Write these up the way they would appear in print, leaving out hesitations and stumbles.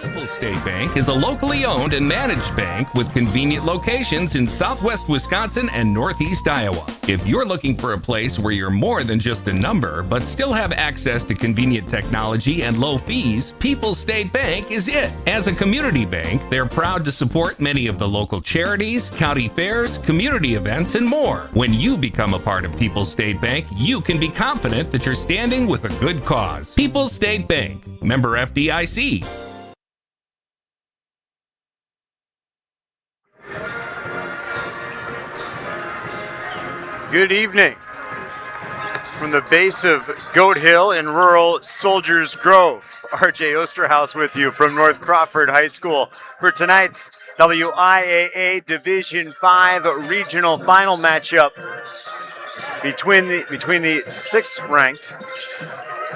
People's State Bank is a locally owned and managed bank with convenient locations in southwest Wisconsin and northeast Iowa. If you're looking for a place where you're more than just a number, but still have access to convenient technology and low fees, People's State Bank is it. As a community bank, they're proud to support many of the local charities, county fairs, community events, and more. When you become a part of People's State Bank, you can be confident that you're standing with a good cause. People's State Bank, member FDIC. Good evening. From the base of Goat Hill in rural Soldiers Grove, RJ Osterhaus with you from North Crawford High School for tonight's WIAA Division 5 regional final matchup between the 6th-ranked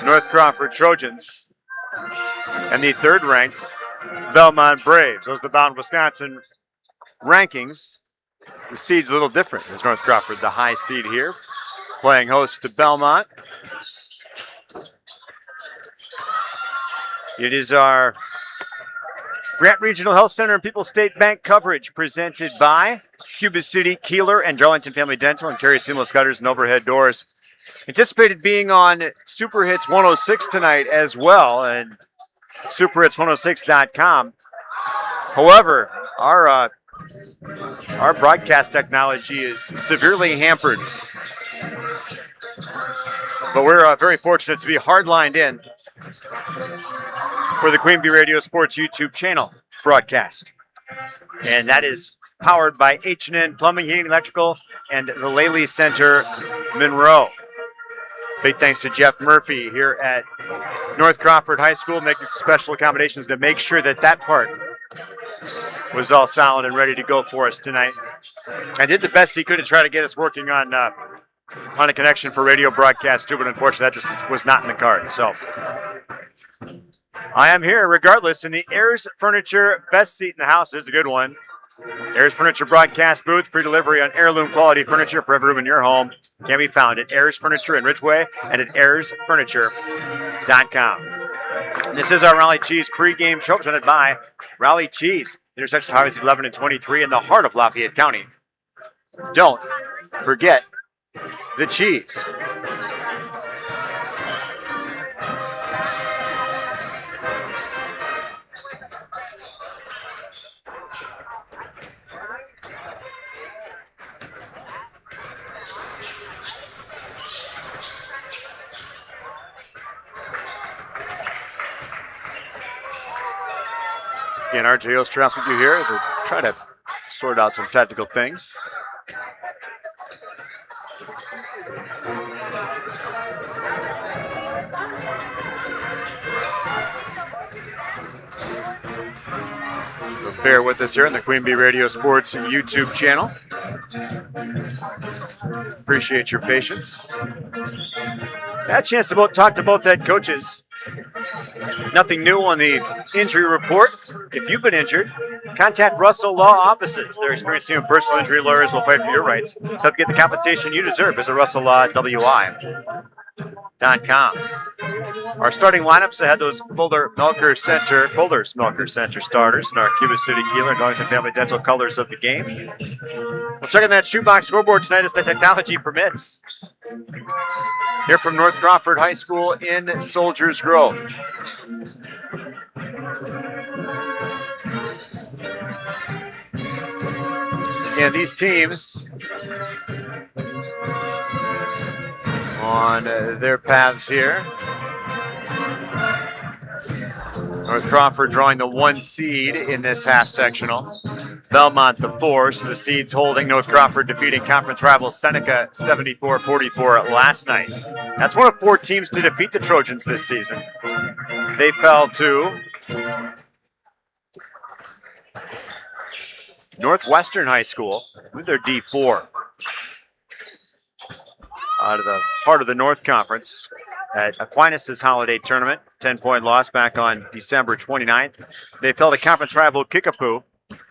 North Crawford Trojans and the 3rd-ranked Belmont Braves. Those are the Bound Wisconsin rankings. The seed's a little different. There's North Crawford, the high seed here, playing host to Belmont. It is our Grant Regional Health Center and People's State Bank coverage presented by Cuba City, Kieler, and Darlington Family Dental and Carey Seamless Gutters and Overhead Doors. Anticipated being on Super Hits 106 tonight as well, and superhits106.com. However, our broadcast technology is severely hampered, but we're very fortunate to be hard-lined in for the Queen Bee Radio Sports YouTube channel broadcast, and that is powered by H&N Plumbing, Heating, Electrical, and the Laley Center, Monroe. Big thanks to Jeff Murphy here at North Crawford High School, making special accommodations to make sure that that part was all solid and ready to go for us tonight. I did the best he could to try to get us working on a connection for radio broadcast too, but unfortunately that just was not in the cards. So I am here regardless in the Ayers Furniture best seat in the house. This is a good one. Ayers Furniture broadcast booth, free delivery on heirloom quality furniture for every room in your home. Can be found at Ayers Furniture in Ridgeway and at AyersFurniture.com. This is our Raleigh Cheese pregame show presented by Raleigh Cheese. Intersection highways 11 and 23 in the heart of Lafayette County. Don't forget the cheese. Again, RJ Osterhaus with you here as we try to sort out some technical things. Bear with us here on the Queen Bee Radio Sports YouTube channel. Appreciate your patience. Had a chance to talk to both head coaches. Nothing new on the injury report. If you've been injured, contact Russell Law Offices. Their experienced team of personal injury lawyers will fight for your rights to help get the compensation you deserve. Visit RussellLaw.wi.com. Our starting lineups ahead those Fulders Milker Center starters in our Cuba City, Kieler, and Darlington Family Dental colors of the game. We'll check on that shoebox scoreboard tonight as the technology permits. Here from North Crawford High School in Soldiers Grove. And these teams on their paths here. North Crawford drawing the 1 seed in this half sectional. Belmont the 4, so the seeds holding. North Crawford defeating conference rival Seneca 74-44 last night. That's one of 4 teams to defeat the Trojans this season. They fell to Northwestern High School with their D4 out of the heart of the North Conference at Aquinas' holiday tournament. 10-point loss back on December 29th. They fell to conference rival Kickapoo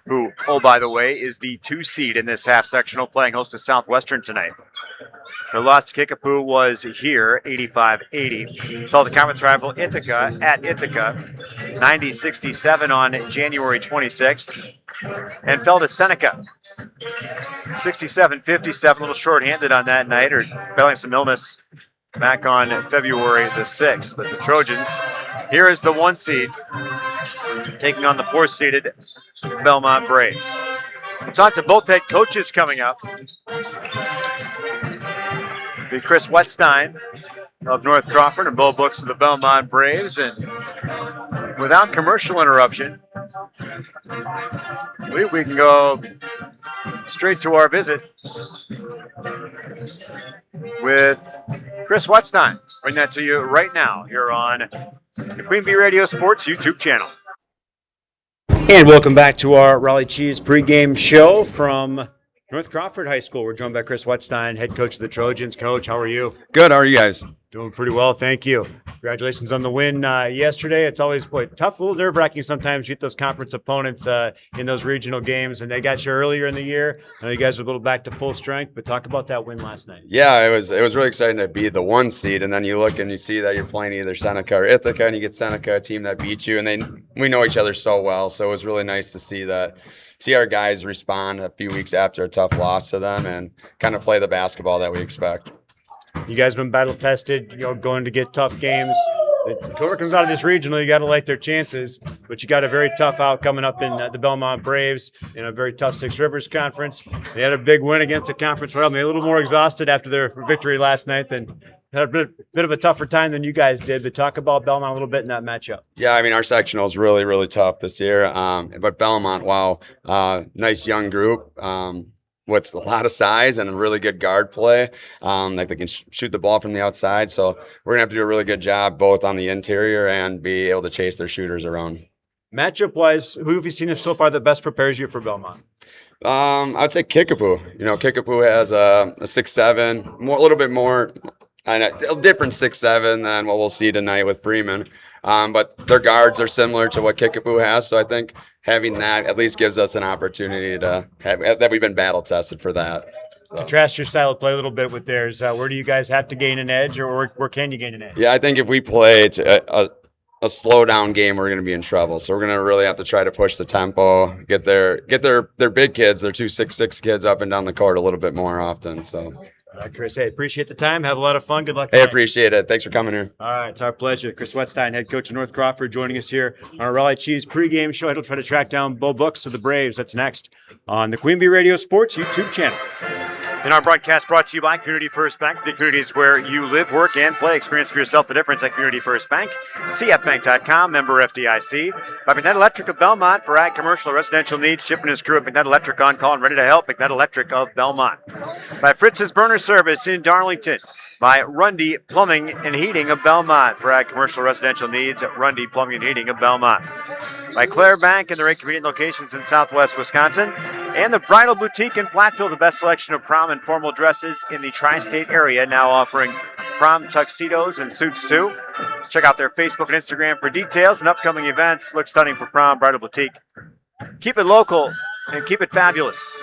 who, oh, by the way, is the 2 seed in this half sectional, playing host to Southwestern tonight. Their loss to Kickapoo was here, 85-80. Fell to conference rival Ithaca at Ithaca, 90-67 on January 26th. And fell to Seneca, 67-57, a little short-handed on that night, or battling some illness back on February the 6th. But the Trojans, here is the 1 seed, taking on the 4th-seeded Belmont Braves. We'll talk to both head coaches coming up. Be Chris Wetstein of North Crawford and Bo Books of the Belmont Braves. And without commercial interruption, I believe we can go straight to our visit with Chris Wetstein. Bring that to you right now here on the Queen Bee Radio Sports YouTube channel. And welcome back to our Raleigh Cheese pregame show from North Crawford High School. We're joined by Chris Wetstein, head coach of the Trojans. Coach, how are you? Good. How are you guys? Doing pretty well, thank you. Congratulations on the win yesterday. It's always tough, a little nerve-wracking sometimes. You get those conference opponents in those regional games, and they got you earlier in the year. I know you guys were a little back to full strength, but talk about that win last night. Yeah, it was really exciting to be the 1 seed, and then you look and you see that you're playing either Seneca or Ithaca, and you get Seneca, a team that beat you, and we know each other so well, so it was really nice to see our guys respond a few weeks after a tough loss to them and kind of play the basketball that we expect. You guys have been battle tested, going to get tough games. Whoever comes out of this regional, you got to like their chances. But you got a very tough out coming up in the Belmont Braves in a very tough Six Rivers Conference. They had a big win against a conference rival. They're a little more exhausted after their victory last night than had a bit of a tougher time than you guys did. But talk about Belmont a little bit in that matchup. Yeah, I mean, our sectional is really, really tough this year. But Belmont, wow, nice young group. With a lot of size and a really good guard play. Like they can shoot the ball from the outside. So we're going to have to do a really good job both on the interior and be able to chase their shooters around. Matchup-wise, who have you seen so far that best prepares you for Belmont? I'd say Kickapoo. Kickapoo has a 6'7", a little bit more, a different 6'7" than what we'll see tonight with Freeman. But their guards are similar to what Kickapoo has, so I think having that at least gives us an opportunity to have that we've been battle tested for that. So. Contrast your style of play a little bit with theirs. Where do you guys have to gain an edge, or where can you gain an edge? Yeah, I think if we play a slow down game, we're going to be in trouble. So we're going to really have to try to push the tempo, get their big kids, their 2'6" kids up and down the court a little bit more often. So. All right, Chris, hey, appreciate the time. Have a lot of fun. Good luck tonight. Hey, appreciate it. Thanks for coming here. All right, it's our pleasure. Chris Wetstein, head coach of North Crawford, joining us here on our Raleigh Cheese pregame show. He'll try to track down Bo Books of the Braves. That's next on the Queen Bee Radio Sports YouTube channel. And our broadcast brought to you by Community First Bank. The communities where you live, work, and play. Experience for yourself the difference at Community First Bank. CFBank.com, member FDIC. By McNutt Electric of Belmont for ag, commercial, residential needs. Chip and his crew at McNutt Electric on call and ready to help. McNutt Electric of Belmont. By Fritz's Burner Service in Darlington. By Rundy Plumbing and Heating of Belmont for ag, commercial, residential needs. At Rundy Plumbing and Heating of Belmont. By Claire Bank and their 8 convenient locations in Southwest Wisconsin. And the Bridal Boutique in Platteville, the best selection of prom and formal dresses in the tri-state area, now offering prom tuxedos and suits too. Check out their Facebook and Instagram for details and upcoming events. Look stunning for prom, Bridal Boutique. Keep it local and keep it fabulous.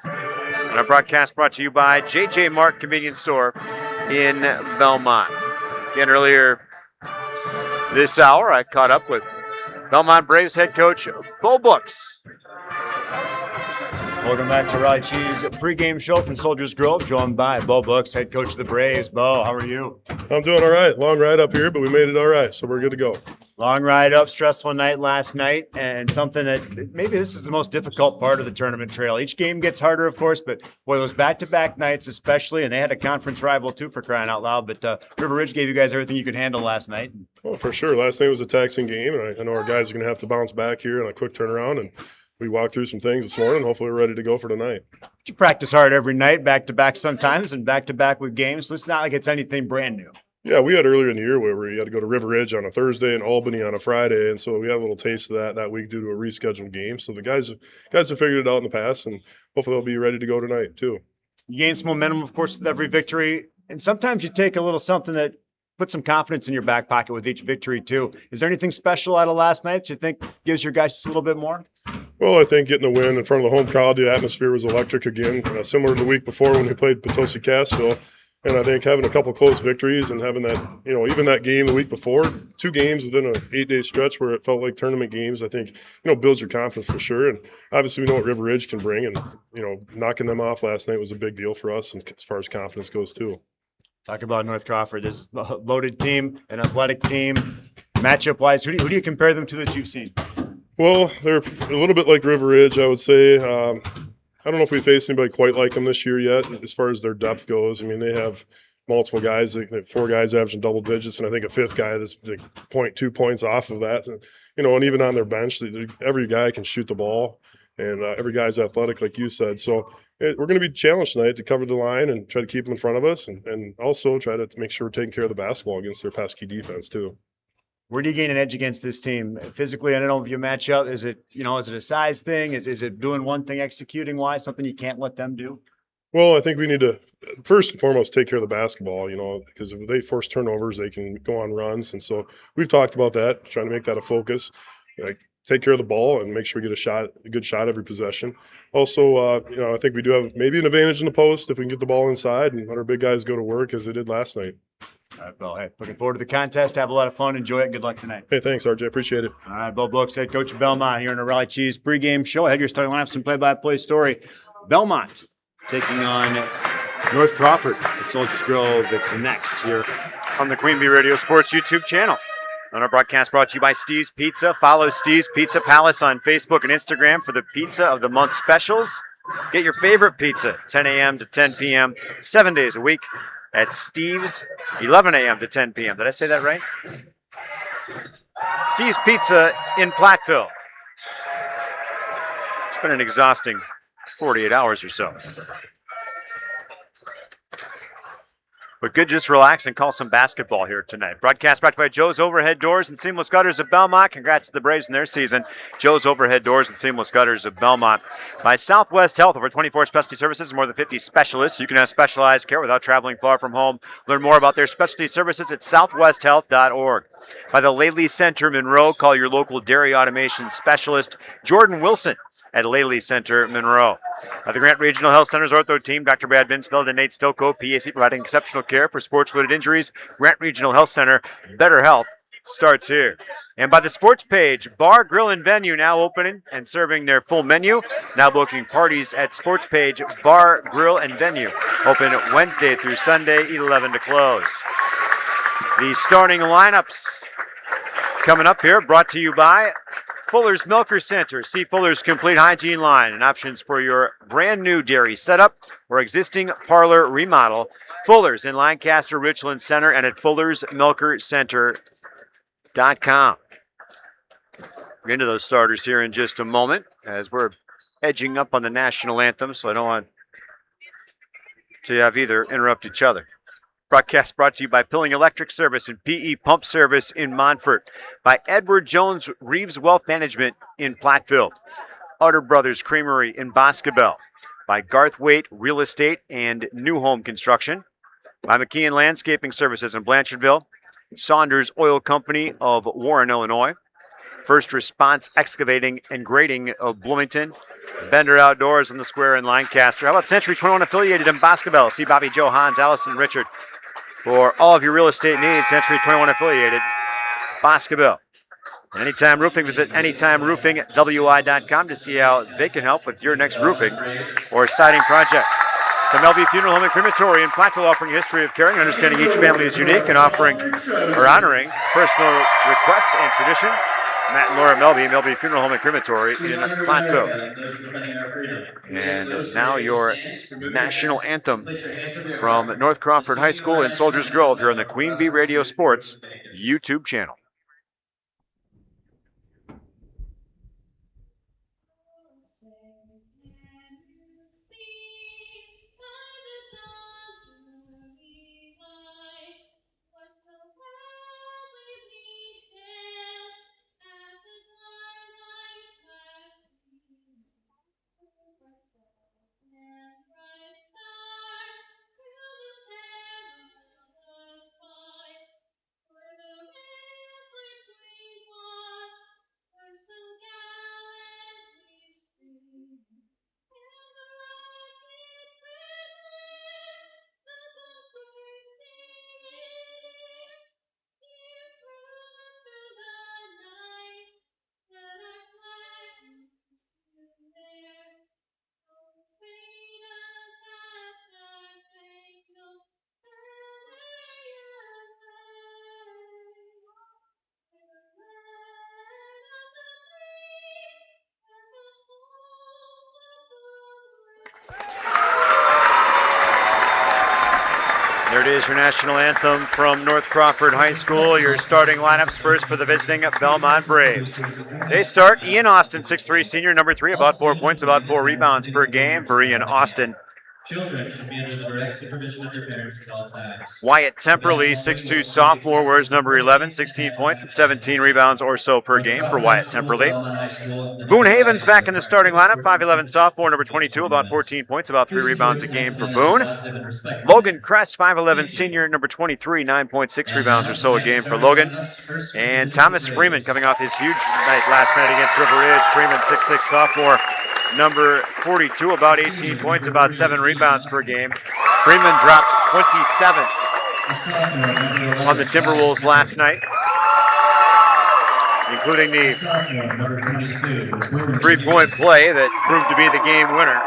And our broadcast brought to you by J.J. Mart Convenience Store in Belmont. Again, earlier this hour, I caught up with Belmont Braves head coach Bo Books. Welcome back to Raleigh Cheese pregame show from Soldiers Grove, joined by Bo Books, head coach of the Braves. Bo, how are you? I'm doing all right. Long ride up here, but we made it all right, so we're good to go. Long ride up, stressful night last night, and something that maybe this is the most difficult part of the tournament trail. Each game gets harder, of course, but boy, those back-to-back nights especially, and they had a conference rival too, for crying out loud, but River Ridge gave you guys everything you could handle last night. Oh, for sure. Last night was a taxing game, and I know our guys are going to have to bounce back here on a quick turnaround, and we walked through some things this morning. Hopefully we're ready to go for tonight. You practice hard every night, back-to-back sometimes, and back-to-back with games, so it's not like it's anything brand new. Yeah, we had earlier in the year where we had to go to River Ridge on a Thursday and Albany on a Friday, and so we had a little taste of that week due to a rescheduled game. So the guys have figured it out in the past, and hopefully they'll be ready to go tonight too. You gain some momentum, of course, with every victory, and sometimes you take a little something that puts some confidence in your back pocket with each victory too. Is there anything special out of last night that you think gives your guys just a little bit more? Well, I think getting a win in front of the home crowd, the atmosphere was electric again, similar to the week before when we played Potosi Cassville. And I think having a couple close victories and having that, even that game the week before, 2 games within an 8-day stretch where it felt like tournament games, I think, builds your confidence for sure. And obviously we know what River Ridge can bring. And, knocking them off last night was a big deal for us, and as far as confidence goes too. Talk about North Crawford. This is a loaded team, an athletic team. Matchup-wise, who do you compare them to that you've seen? Well, they're a little bit like River Ridge, I would say. I don't know if we faced anybody quite like them this year yet as far as their depth goes. I mean, they have multiple guys, they have 4 guys averaging double digits, and I think a 5th guy that's like 0.2 points off of that. And even on their bench, every guy can shoot the ball, and every guy's athletic, like you said. So we're going to be challenged tonight to cover the line and try to keep them in front of us, and also try to make sure we're taking care of the basketball against their pesky defense too. Where do you gain an edge against this team? Physically, I don't know if you match up. Is it a size thing? Is it doing one thing executing-wise, something you can't let them do? Well, I think we need to, first and foremost, take care of the basketball, because if they force turnovers, they can go on runs. And so we've talked about that, trying to make that a focus. Take care of the ball and make sure we get a good shot every possession. Also, I think we do have maybe an advantage in the post if we can get the ball inside and let our big guys go to work as they did last night. All right, Bill. Hey, looking forward to the contest. Have a lot of fun. Enjoy it. Good luck tonight. Hey, thanks, RJ. Appreciate it. All right, Bill Brooks, head coach of Belmont here in the Raleigh Cheese pregame show. I have your starting lineup, some play-by-play story. Belmont taking on North Crawford at Soldiers Grove. It's next here on the Queen Bee Radio Sports YouTube channel. On our broadcast brought to you by Steve's Pizza. Follow Steve's Pizza Palace on Facebook and Instagram for the Pizza of the Month specials. Get your favorite pizza, 10 a.m. to 10 p.m., 7 days a week. At Steve's, 11 a.m. to 10 p.m. Did I say that right? Steve's Pizza in Platteville. It's been an exhausting 48 hours or so. But good, just relax and call some basketball here tonight. Broadcast brought to you by Joe's Overhead Doors and Seamless Gutters of Belmont. Congrats to the Braves in their season. Joe's Overhead Doors and Seamless Gutters of Belmont. By Southwest Health, over 24 specialty services and more than 50 specialists. You can have specialized care without traveling far from home. Learn more about their specialty services at southwesthealth.org. By the Laley Center Monroe, call your local dairy automation specialist, Jordan Wilson, at Laley Center Monroe. The Grant Regional Health Center's ortho team, Dr. Brad Binsfeld and Nate Stoko, PAC, providing exceptional care for sports-related injuries. Grant Regional Health Center, better health starts here. And by the Sports Page, Bar, Grill, and Venue now opening and serving their full menu. Now booking parties at Sports Page, Bar, Grill, and Venue. Open Wednesday through Sunday, 11 to close. The starting lineups coming up here, brought to you by Fuller's Milker Center. See Fuller's Complete Hygiene line and options for your brand new dairy setup or existing parlor remodel. Fuller's in Lancaster, Richland Center, and at Fuller'sMilkerCenter.com. We're into those starters here in just a moment as we're edging up on the national anthem, so I don't want to have either interrupt each other. Broadcast brought to you by Pilling Electric Service and PE Pump Service in Montfort. By Edward Jones Reeves Wealth Management in Platteville. Utter Brothers Creamery in Boscobel. By Garth Waite Real Estate and New Home Construction. By McKeon Landscaping Services in Blanchardville. Saunders Oil Company of Warren, Illinois. First Response Excavating and Grading of Bloomington. Bender Outdoors on the Square in Lancaster. How about Century 21 affiliated in Boscobel? See Bobby, Joe, Hans, Allison, Richard. For all of your real estate needs, Century 21 affiliated, Boscobel. And Anytime Roofing, visit anytimeroofingwi.com to see how they can help with your next roofing or siding project. The Melby Funeral Home and Crematory in Platteville, offering a history of caring, understanding each family is unique, and offering or honoring personal requests and tradition. Matt and Laura Melby Funeral Home and Crematory in Platteville. And now your national anthem from North Crawford High School in Soldiers Grove here on the Queen Bee Radio Sports YouTube channel. is your national anthem from North Crawford High School. Your starting lineups first for the visiting Belmont Braves. They start Ian Austin, 6'3", senior, number 3, about 4 points, about 4 rebounds per game for Ian Austin. Children should be under the direct supervision of their parents at all times. Wyatt Temperley, 6'2", sophomore, wears number 11, 16 points and 17 rebounds or so per game for Wyatt Temperley. Boone Havens back in the starting lineup, 5'11", sophomore, number 22, about 14 points, about 3 rebounds a game for Boone. Logan Kress, 5'11", senior, number 23, 9.6 rebounds or so a game for Logan. And Thomas Freeman coming off his huge night last night against River Ridge. Freeman, 6'6", sophomore, number 42, about 18 points, about 7 rebounds per game. Freeman dropped 27 on the Timberwolves last night, including the three-point play that proved to be the game winner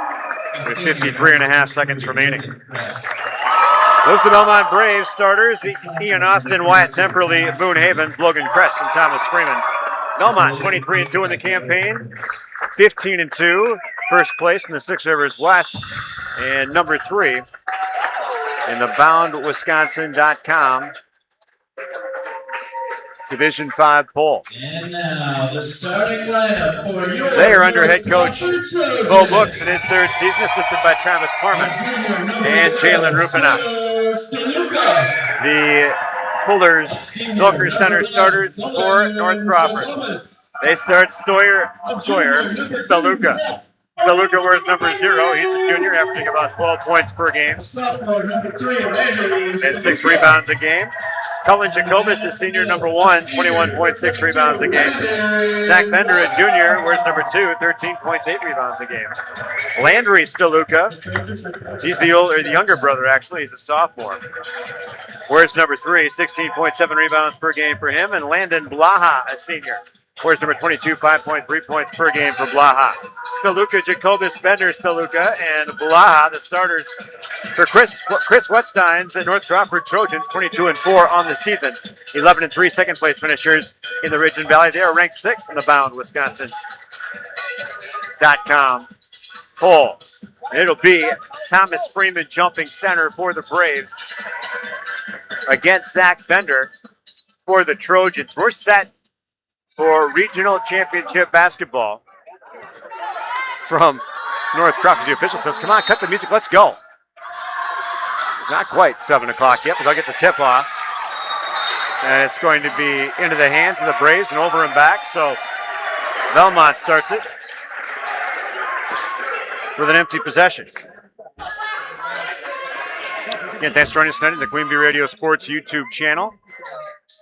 with 53.5 seconds remaining. Those are the Belmont Braves starters: Ian Austin, Wyatt Temperley, Boone Havens, Logan Kress, and Thomas Freeman. Belmont 23-2 in the campaign, 15-2, first place in the Six Rivers West, and number 3 in the BoundWisconsin.com Division 5 poll. And now the starting lineup for your They are under head coach Bo Books in his 3rd season, assisted by Travis Parman and Jalen Rupina. The Fuller's Milker Center starters for North Crawford. They start Staluka. Staluka wears number 0. He's a junior, averaging about 12 points per game and 6 rebounds a game. Cullen Jacobus is senior, number 1, 21.6 rebounds a game. Zach Bender, a junior, wears number 2, 13.8 rebounds a game. Landry Staluka, he's the younger brother actually, he's a sophomore. Wears number 3, 16.7 rebounds per game for him. And Landon Blaha, a senior, wears number 22, 5.3 points per game for Blaha. Staluka, Jacobus, Bender, Staluka, and Blaha, the starters for Chris Wetstein's and North Crawford Trojans, 22-4 on the season. 11-3 second place finishers in the Ridge and Valley. They are ranked 6th in the BoundWisconsin.com poll. It'll be Thomas Freeman jumping center for the Braves against Zach Bender for the Trojans. We're set for regional championship basketball from North Crawford. The official says, come on, cut the music, let's go. Not quite 7 o'clock yet, but they'll get the tip off. And it's going to be into the hands of the Braves and over and back. So Belmont starts it with an empty possession. Again, thanks for joining us tonight in the Queen Bee Radio Sports YouTube channel.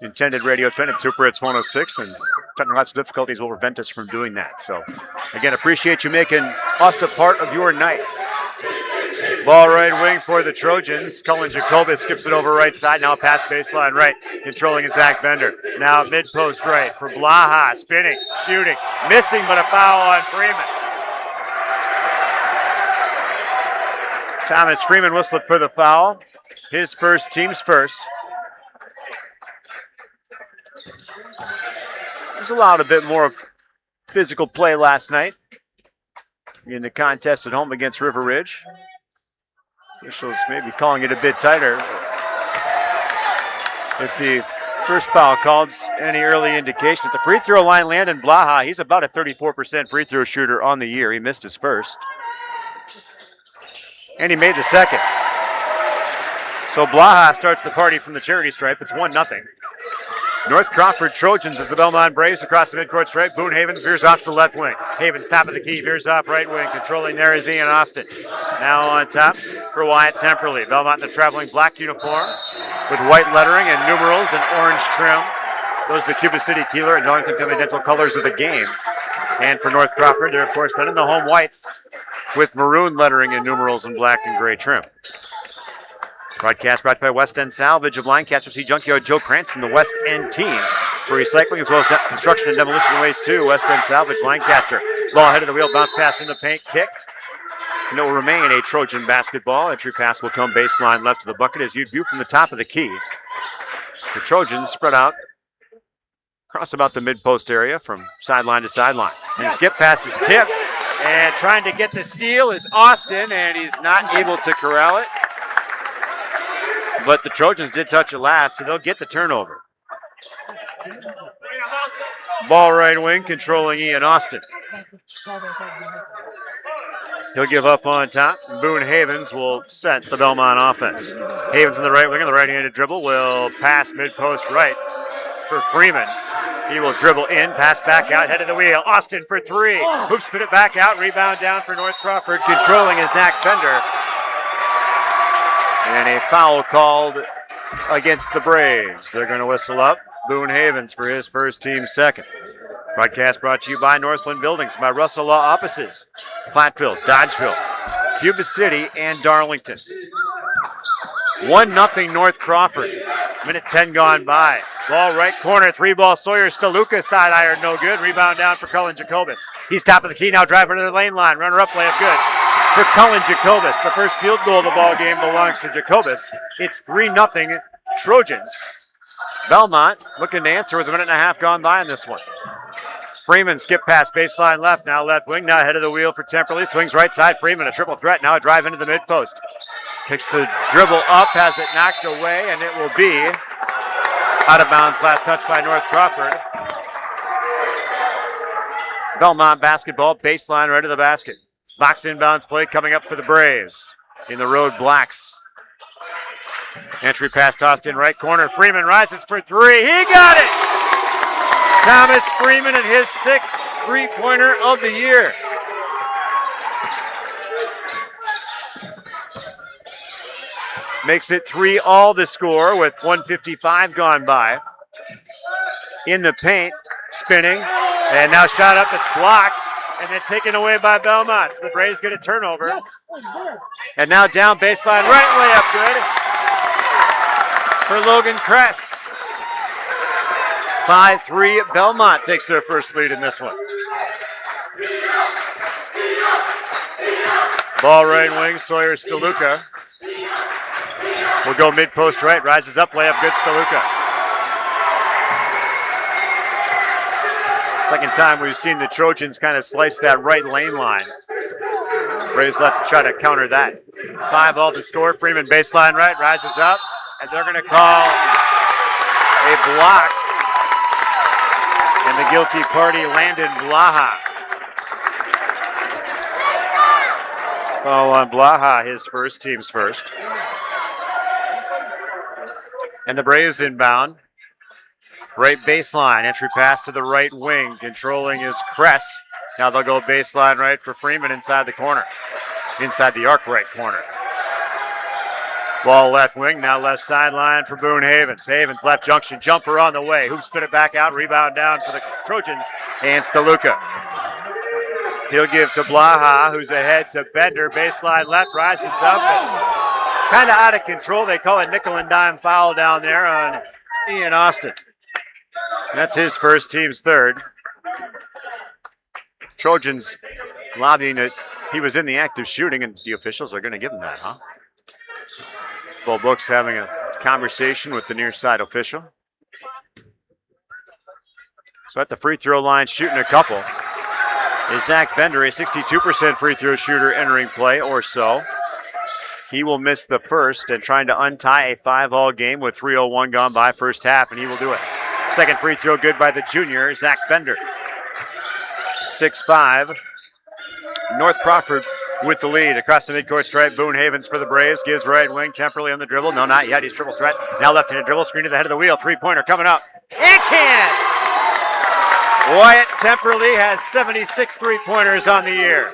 Intended radio trend at Super Hits 106, and technological difficulties will prevent us from doing that. So, again, appreciate you making us a part of your night. Ball right wing for the Trojans. Cullen Jacobus skips it over right side. Now pass baseline right, controlling is Zach Bender. Now mid-post right for Blaha, spinning, shooting, missing, but a foul on Freeman. Thomas Freeman whistled for the foul. His first, team's first. He's allowed a bit more of physical play last night in the contest at home against River Ridge. Officials maybe calling it a bit tighter. If the first foul called any early indication. At the free throw line, Landon Blaha, he's about a 34% free throw shooter on the year. He missed his first. And he made the second. So Blaha starts the party from the charity stripe. It's 1-0. North Crawford Trojans as the Belmont Braves across the midcourt stripe. Boone Havens veers off to the left wing. Havens top of the key, veers off right wing. Controlling there is Ian Austin. Now on top for Wyatt Temperley. Belmont in the traveling black uniforms with white lettering and numerals and orange trim. Those are the Cuba City, Kieler, and Darlington family dental colors of the game. And for North Crawford, they're of course done in the home whites with maroon lettering and numerals and black and gray trim. Broadcast brought to you by West End Salvage of Lancaster. See Junkyard Joe Cranston, the West End team for recycling as well as construction and demolition waste too. West End Salvage, Lancaster. Ball head of the wheel, bounce pass in the paint, kicked. And it will remain a Trojan basketball. Entry pass will come baseline left to the bucket as you'd view from the top of the key. The Trojans spread out across about the mid-post area from sideline to sideline. And the skip pass is tipped. And trying to get the steal is Austin, and he's not able to corral it. But the Trojans did touch it last, so they'll get the turnover. Ball right wing, controlling Ian Austin. He'll give up on top. Boone Havens will set the Belmont offense. Havens in the right wing on the right-handed dribble will pass mid-post right for Freeman. He will dribble in, pass back out, head of the wheel. Austin for three. Hoops spin it back out, rebound down for North Crawford. Controlling is Zach Bender. And a foul called against the Braves. They're going to whistle up Boone Havens for his first, team second. Broadcast brought to you by Northland Buildings, by Russell Law Offices, Platteville, Dodgeville, Cuba City, and Darlington. 1-0 North Crawford. Minute 10 gone by. Ball right corner, 3-ball Sawyer Staluka, side iron, no good. Rebound down for Cullen Jacobus. He's top of the key now, driving to the lane line. Runner up, layup good for Cullen Jacobus. The first field goal of the ball game belongs to Jacobus. It's 3-0 Trojans. Belmont looking to answer with a minute and a half gone by in this one. Freeman skip pass baseline left, now left wing, now head of the wheel for Temperley. Swings right side, Freeman a triple threat, now a drive into the mid post. Picks the dribble up, has it knocked away, and it will be out of bounds. Last touch by North Crawford. Belmont basketball, baseline right of the basket. Box inbounds play coming up for the Braves. In the road, Blacks. Entry pass tossed in right corner. Freeman rises for three. He got it! Thomas Freeman at his 6th three-pointer of the year. Makes it 3-all the score with 1:55 gone by. In the paint, spinning, and now shot up, it's blocked, and then taken away by Belmont. So the Braves get a turnover. And now down baseline, right layup good for Logan Kress. 5-3, Belmont takes their first lead in this one. Ball right wing, Sawyer Staluka. Will go mid-post right, rises up, layup good, Staluka. Second time we've seen the Trojans kind of slice that right lane line. Braves left to try to counter that. 5-all to score, Freeman baseline right, rises up, and they're going to call a block. And the guilty party, Landon Blaha. Foul on Blaha, his first, team's first. And the Braves inbound. Right baseline, entry pass to the right wing. Controlling is Kress. Now they'll go baseline right for Freeman inside the corner. Inside the arc right corner. Ball left wing, now left sideline for Boone Havens. Havens left junction, jumper on the way. Hoop spin it back out, rebound down for the Trojans. And Staluka. He'll give to Blaha, who's ahead to Bender. Baseline left, rises up. Kind of out of control. They call it nickel and dime foul down there on Ian Austin. That's his first, team's third. Trojans lobbying it. He was in the act of shooting, and the officials are going to give him that, huh? Both books having a conversation with the near side official. So at the free throw line, shooting a couple, is Zach Bender, a 62% free throw shooter entering play or so. He will miss the first and trying to untie a 5-all game with 3:01 gone by first half, and he will do it. Second free throw good by the junior, Zach Bender. 6-5. North Crawford with the lead. Across the midcourt stripe, Boone Havens for the Braves. Gives right wing, Temperley on the dribble. No, not yet. He's triple threat. Now left-handed dribble, screen to the head of the wheel. Three-pointer coming up. And can! Wyatt Temperley has 76 three-pointers on the year.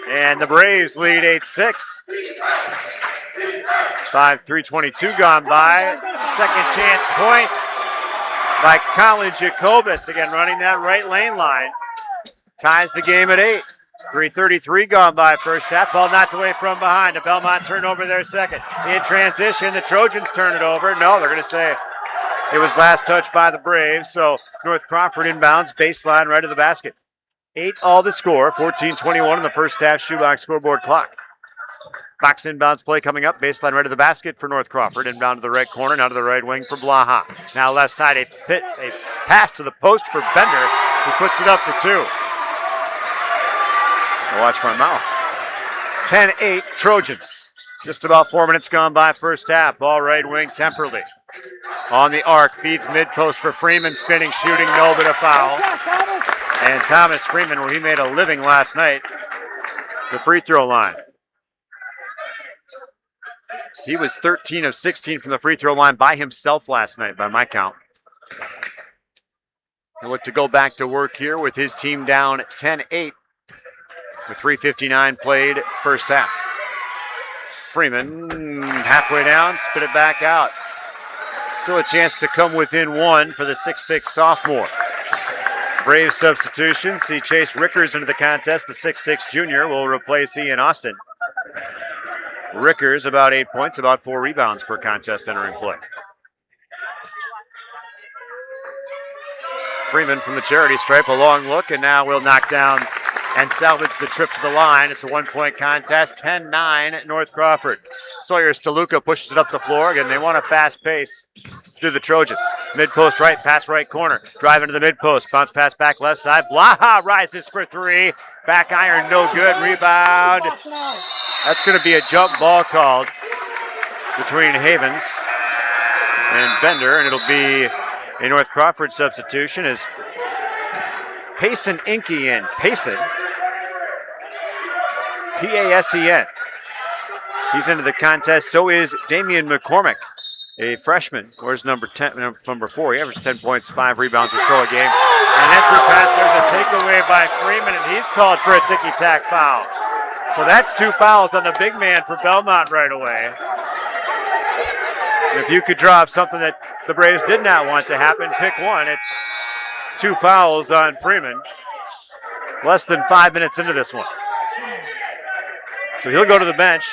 And the Braves lead 8-6. 3:22 gone by. Second chance points by Colin Jacobus. Again, running that right lane line. Ties the game at 8. 3:33 gone by first half. Ball knocked away from behind. A Belmont turnover there second. In transition, the Trojans turn it over. No, they're going to say it was last touch by the Braves. So North Crawford inbounds, baseline right of the basket. 8-all the score. 14:21 in the first half shoebox scoreboard clock. Box inbounds play coming up. Baseline right of the basket for North Crawford. Inbound to the right corner, now to the right wing for Blaha. Now left side, a pass to the post for Bender, who puts it up for two. I'll watch my mouth. 10-8 Trojans. Just about 4 minutes gone by first half. Ball right wing, Temperley. On the arc, feeds mid-post for Freeman, spinning, shooting, no, but a foul. And Thomas Freeman, where he made a living last night, the free throw line. He was 13 of 16 from the free throw line by himself last night, by my count. He'll look to go back to work here with his team down 10-8 with 3:59 played first half. Freeman halfway down, spit it back out. Still a chance to come within one for the 6'6 sophomore. Braves substitution. See Chase Rickers into the contest. The 6'6 junior will replace Ian Austin. Rickers about 8 points, about 4 rebounds per contest entering play. Freeman from the charity stripe, a long look, and now will knock down and salvage the trip to the line. It's a 1-point contest, 10-9 North Crawford. Sawyer Steluka pushes it up the floor. Again, they want a fast pace through the Trojans. Mid-post right, pass right corner. Drive into the mid-post, bounce pass back left side. Blaha rises for three. Back iron, no good. Rebound. That's going to be a jump ball called between Havens and Bender, and it'll be a North Crawford substitution as Payson Inky in. Payson, P-A-S-E-N. He's into the contest. So is Damian McCormick, a freshman. Where's number 4? He averaged 10 points, 5 rebounds or so a game. An entry pass. There's a takeaway by Freeman, and he's called for a ticky-tack foul. So that's 2 fouls on the big man for Belmont right away. And if you could draw up something that the Braves did not want to happen, pick one. It's 2 fouls on Freeman. Less than 5 minutes into this one. So he'll go to the bench.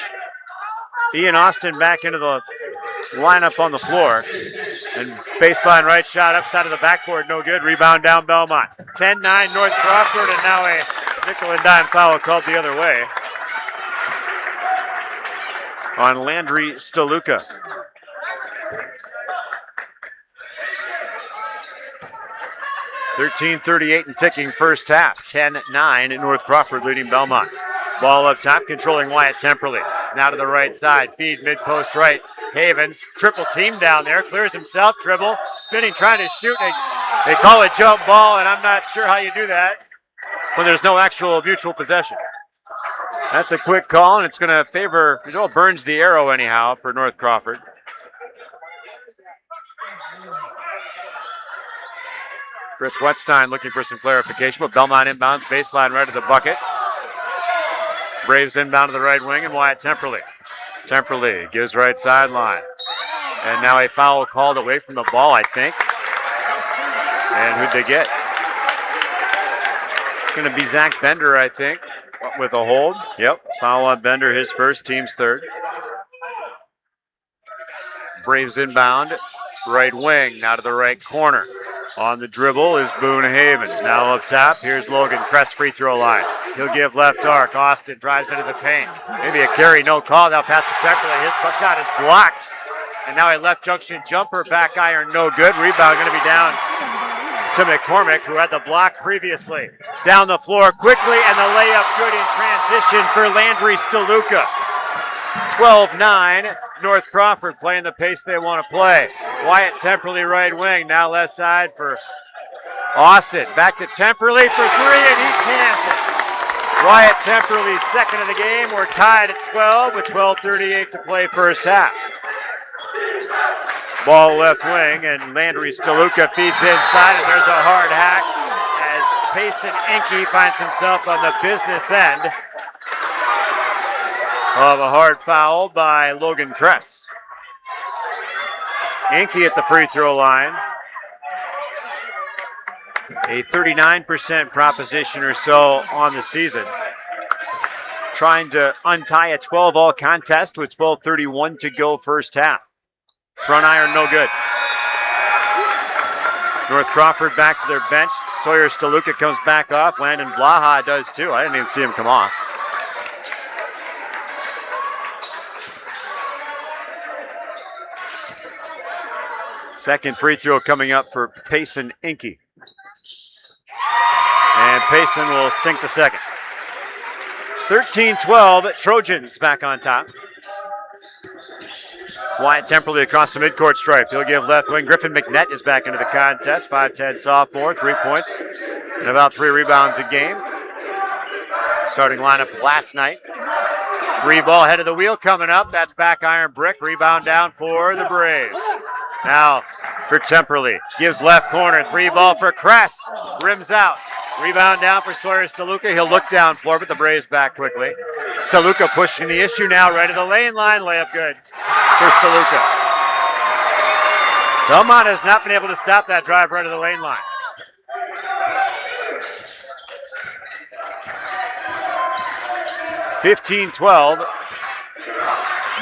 Ian Austin back into the lineup on the floor. And baseline right shot upside of the backboard, no good. Rebound down Belmont. 10-9 North Crawford, and now a nickel and dime foul called the other way on Landry Steluka. .38 and ticking first half. 10-9 North Crawford leading Belmont. Ball up top, controlling Wyatt Temperley. Now to the right side, feed mid-post right. Havens, triple team down there, clears himself, dribble, spinning, trying to shoot. They call it jump ball, and I'm not sure how you do that when there's no actual mutual possession. That's a quick call, and it's going to favor, burns the arrow anyhow for North Crawford. Chris Wetstein looking for some clarification, but Belmont inbounds, baseline right at the bucket. Braves inbound to the right wing, and Wyatt Temperley. Temperley gives right sideline. And now a foul called away from the ball, I think. And who'd they get? It's going to be Zach Bender, I think, with a hold. Yep, foul on Bender, his first, team's third. Braves inbound, right wing, now to the right corner. On the dribble is Boone Havens. Now up top, here's Logan Kress, free throw line. He'll give left arc. Austin drives into the paint. Maybe a carry, no call. Now pass to Temperley. His puck shot is blocked. And now a left junction jumper, back iron, no good. Rebound going to be down to McCormick, who had the block previously. Down the floor quickly, and the layup good in transition for Landry Steluka. 12-9, North Crawford playing the pace they want to play. Wyatt Temperley right wing, now left side for Austin. Back to Temperley for three, and he cans it. Wyatt Temperley's second of the game. We're tied at 12 with 12:38 to play first half. Ball left wing, and Landry Steluka feeds inside, and there's a hard hack as Payson Inky finds himself on the business end of a hard foul by Logan Kress. Inky at the free throw line. A 39% proposition or so on the season. Trying to untie a 12-all contest with 12:31 to go first half. Front iron, no good. North Crawford back to their bench. Sawyer Steluka comes back off. Landon Blaha does too. I didn't even see him come off. Second free throw coming up for Payson Inky. And Payson will sink the second. 13-12, Trojans back on top. Wyatt Temperley across the midcourt stripe. He'll give left wing. Griffin McNett is back into the contest. 5'10 sophomore, 3 points and about 3 rebounds a game. Starting lineup last night. 3-ball head of the wheel coming up. That's back iron brick. Rebound down for the Braves. Now for Temperley. Gives left corner. 3-ball for Kress. Rims out. Rebound down for Sawyer Steluka. He'll look down floor, but the Braves back quickly. Steluka pushing the issue now right to the lane line. Layup good for Steluka. Belmont has not been able to stop that drive right to the lane line. (15-12).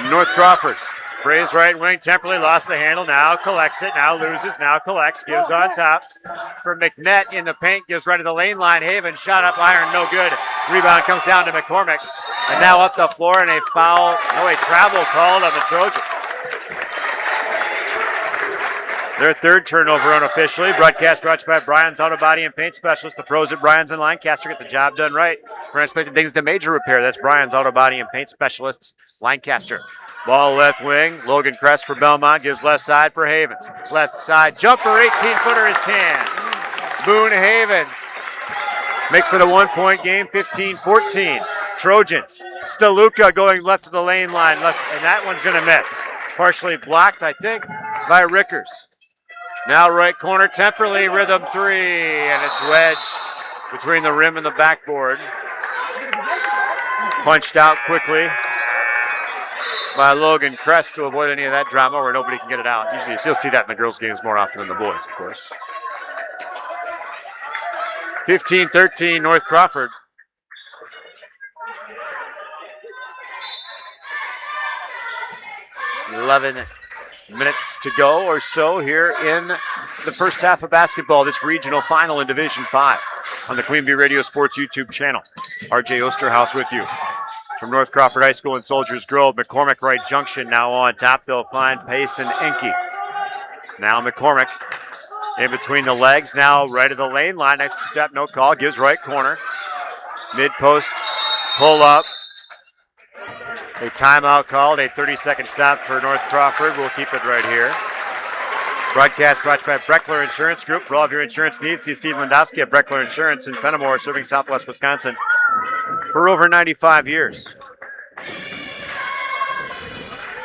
North Crawford. Braves right wing. Temperley lost the handle. Now collects it. Now loses. Now collects. Gives on top for McNett in the paint. Gives right to the lane line. Haven shot up iron. No good. Rebound comes down to McCormick. And now up the floor and a foul. No, a travel called on the Trojans. Their third turnover unofficially. Broadcast brought to you by Brian's Auto Body and Paint Specialist. The pros at Brian's and Lancaster get the job done right. For unexpected things to major repair. That's Brian's Auto Body and Paint Specialists, Lancaster. Ball left wing. Logan Kress for Belmont. Gives left side for Havens. Left side jumper. 18-footer is can. Boone Havens makes it a 1-point game. 15-14. Trojans. Steluka going left to the lane line. Left, and that one's going to miss. Partially blocked, I think, by Rickers. Now right corner, Temperley, rhythm 3, and it's wedged between the rim and the backboard. Punched out quickly by Logan Kress to avoid any of that drama where nobody can get it out. Usually you'll see that in the girls' games more often than the boys, of course. 15-13, North Crawford. $11 minutes to go or so here in the first half of basketball. This regional final in Division 5 on the Queen Bee Radio Sports YouTube channel. RJ Osterhaus with you from North Crawford High School in Soldiers Grove. McCormick right junction now on top. They'll find Payson Enke. Now McCormick in between the legs. Now right of the lane line. Extra step, no call. Gives right corner. Mid post pull up. A timeout called, a 30-second stop for North Crawford. We'll keep it right here. Broadcast brought to you by Breckler Insurance Group. For all of your insurance needs, see Steve Lendowski at Breckler Insurance in Fenimore, serving Southwest Wisconsin for over 95 years.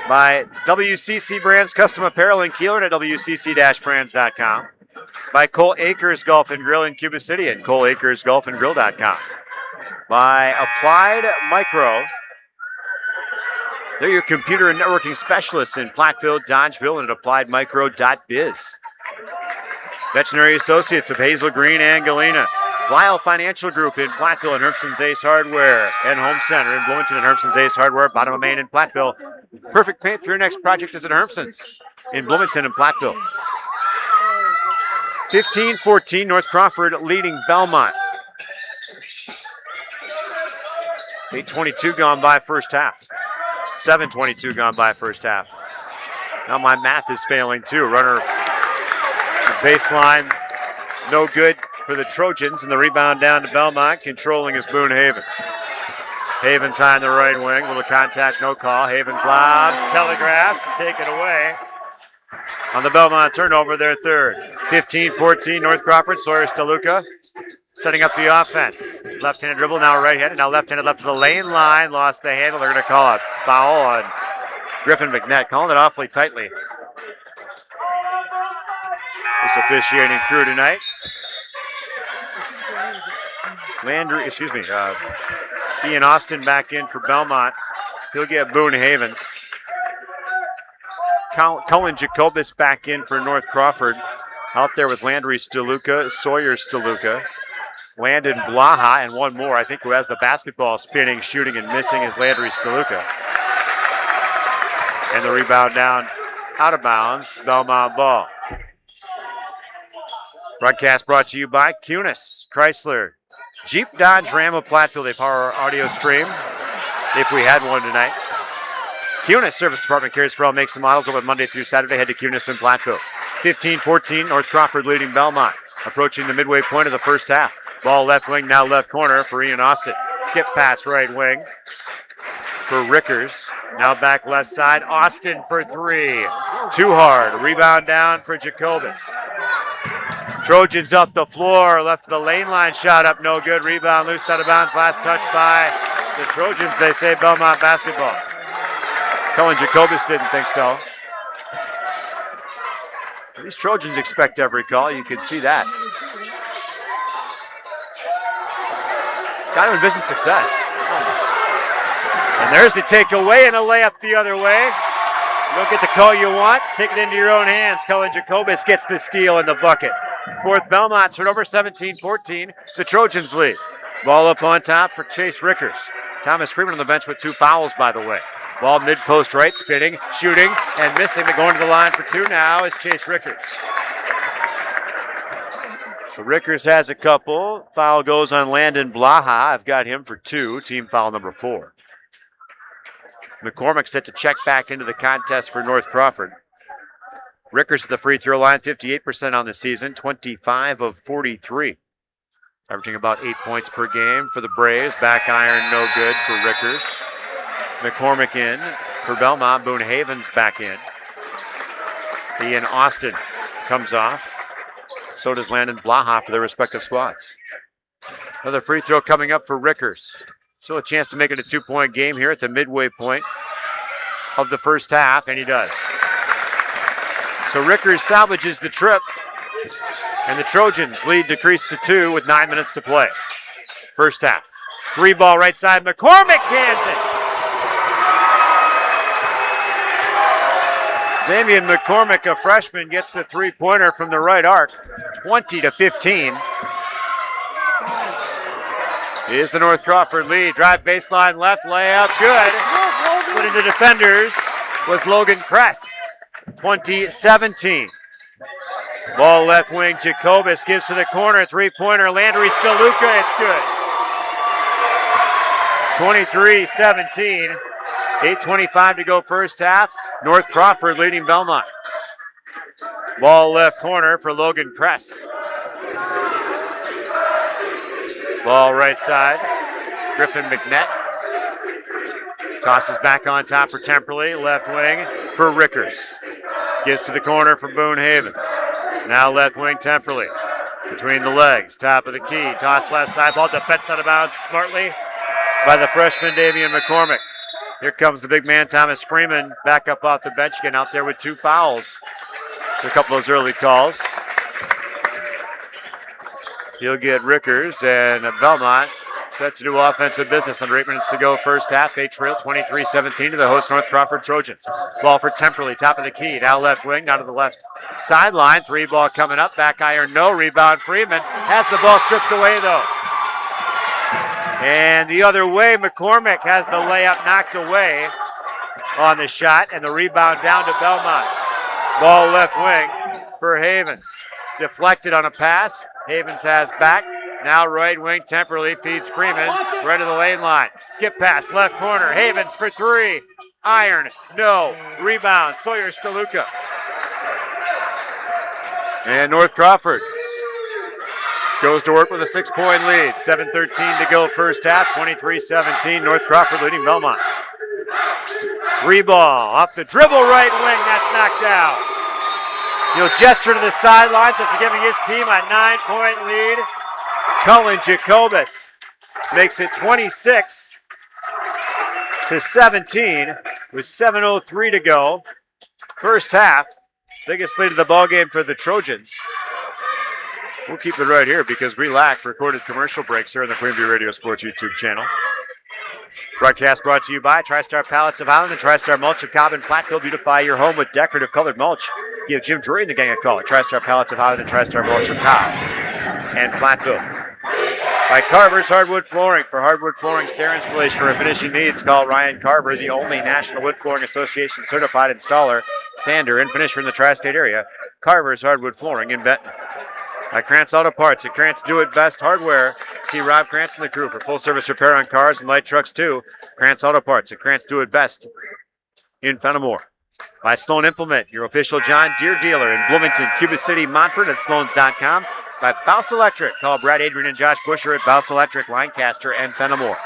By WCC Brands Custom Apparel in Kieler at WCC-brands.com. By Cole Acres Golf and Grill in Cuba City at ColeAcresGolfandGrill.com. By Applied Micro. They're your computer and networking specialists in Platteville, Dodgeville, and at AppliedMicro.biz. Veterinary Associates of Hazel Green and Galena. Lyle Financial Group in Platteville and Hermson's Ace Hardware and Home Center in Bloomington and Hermson's Ace Hardware, bottom of Main in Platteville. Perfect paint for your next project is at Hermson's in Bloomington and Platteville. 15-14, North Crawford leading Belmont. 8:22 gone by first half. 7:22 gone by first half. Now my math is failing too. Runner baseline, no good for the Trojans, and the rebound down to Belmont. Controlling is Boone Havens. Havens high on the right wing. Little contact, no call. Havens lobs, telegraphs, and take it away. On the Belmont turnover, their third. 15-14, North Crawford. Sawyer Steluka setting up the offense. Left-handed dribble, now right-handed, now left-handed left to the lane line. Lost the handle. They're going to call a foul on Griffin McNett. Calling it awfully tightly. This officiating crew tonight. Ian Austin back in for Belmont. He'll get Boone Havens. Cullen Jacobus back in for North Crawford. Out there with Landry Steluka, Sawyer Steluka. Landon Blaha, and one more, I think, who has the basketball spinning, shooting, and missing is Landry Steluka. And the rebound down out of bounds, Belmont ball. Broadcast brought to you by Kunis, Chrysler, Jeep, Dodge, Ram of Platteville. They power our audio stream, if we had one tonight. Kunis Service Department carries for all makes and models open Monday through Saturday. Head to Kunis in Platteville. 15-14, North Crawford leading Belmont. Approaching the midway point of the first half. Ball left wing, now left corner for Ian Austin. Skip pass right wing. for Rickers. Now back left side. Austin for three. Too hard. Rebound down for Jacobus. Trojans up the floor. Left to the lane line. Shot up. No good. Rebound loose out of bounds. Last touch by the Trojans. They say Belmont basketball. Cullen Jacobus didn't think so. These Trojans expect every call. You can see that. Got to envision success. And there's a takeaway and a layup the other way. You don't get the call you want. Take it into your own hands. Cullen Jacobus gets the steal in the bucket. Fourth Belmont, turnover 17-14. The Trojans lead. Ball up on top for Chase Rickers. Thomas Freeman on the bench with 2 fouls, by the way. Ball mid-post right, spinning, shooting, and missing. But going to the line for 2 now is Chase Rickers. So Rickers has a couple. Foul goes on Landon Blaha. I've got him for 2. Team foul number 4. McCormick set to check back into the contest for North Crawford. Rickers at the free throw line, 58% on the season, 25 of 43. Averaging about 8 points per game for the Braves. Back iron, no good for Rickers. McCormick in for Belmont. Boone Havens back in. Ian Austin comes off. So does Landon Blaha for their respective squads. Another free throw coming up for Rickers. Still a chance to make it a 2-point game here at the midway point of the first half, and he does. So Rickers salvages the trip, and the Trojans lead decreased to 2 with 9 minutes to play. First half. 3-ball right side. McCormick cans it. Damian McCormick, a freshman, gets the 3-pointer from the right arc. 20-15. Here's the North Crawford lead. Drive baseline left, layup, good. Split into defenders was Logan Kress. 20-17. Ball left wing, Jacobus gives to the corner, 3-pointer, Landry Steluka, it's good. 23-17. 8:25 to go first half. North Crawford leading Belmont. Ball left corner for Logan Kress. Ball right side. Griffin McNett. Tosses back on top for Temperley. Left wing for Rickers. Gives to the corner for Boone Havens. Now left wing Temperley. Between the legs. Top of the key. Toss left side. Ball defensed out of bounds smartly by the freshman Damian McCormick. Here comes the big man Thomas Freeman. Back up off the bench again out there with 2 fouls. A couple of those early calls. He'll get Rickers and Belmont set to do offensive business. Under 8 minutes to go first half. They trail 23-17 to the host North Crawford Trojans. Ball for Temperley, top of the key. Now left wing, now to the left sideline. 3-ball coming up. Back iron, no. Rebound Freeman. Has the ball stripped away though. And the other way, McCormick has the layup knocked away on the shot. And the rebound down to Belmont. Ball left wing for Havens. Deflected on a pass. Havens has back. Now right wing, Temperley feeds Freeman. Right to the lane line. Skip pass, left corner. Havens for 3. Iron, no. Rebound, Sawyer Steluka. And North Crawford goes to work with a 6-point lead. 7:13 to go first half. 23-17. North Crawford leading Belmont. 3-ball off the dribble right wing. That's knocked out. He'll gesture to the sidelines after giving his team a 9-point lead. Cullen Jacobus makes it 26-17 with 7:03 to go. First half. Biggest lead of the ball game for the Trojans. We'll keep it right here because we lack recorded commercial breaks here on the Queen Bee Radio Sports YouTube channel. Broadcast brought to you by TriStar Pallets of Highland and TriStar Mulch of Cobb and Platteville. Beautify your home with decorative colored mulch. Give Jim Drury and the gang a call at TriStar Pallets of Highland and TriStar Mulch of Cobb and Platteville. By Carver's Hardwood Flooring. For hardwood flooring, stair installation, or finishing needs, call Ryan Carver, the only National Wood Flooring Association certified installer, sander, and finisher in the tri-state area. Carver's Hardwood Flooring in Benton. By Krantz Auto Parts at Krantz Do It Best Hardware. See Rob Krantz and the crew for full service repair on cars and light trucks too. Krantz Auto Parts at Krantz Do It Best in Fenimore. By Sloan Implement, your official John Deere dealer in Bloomington, Cuba City, Montford at Sloans.com. By Bouse Electric, call Brad Adrian and Josh Busher at Bouse Electric, Lancaster and Fenimore.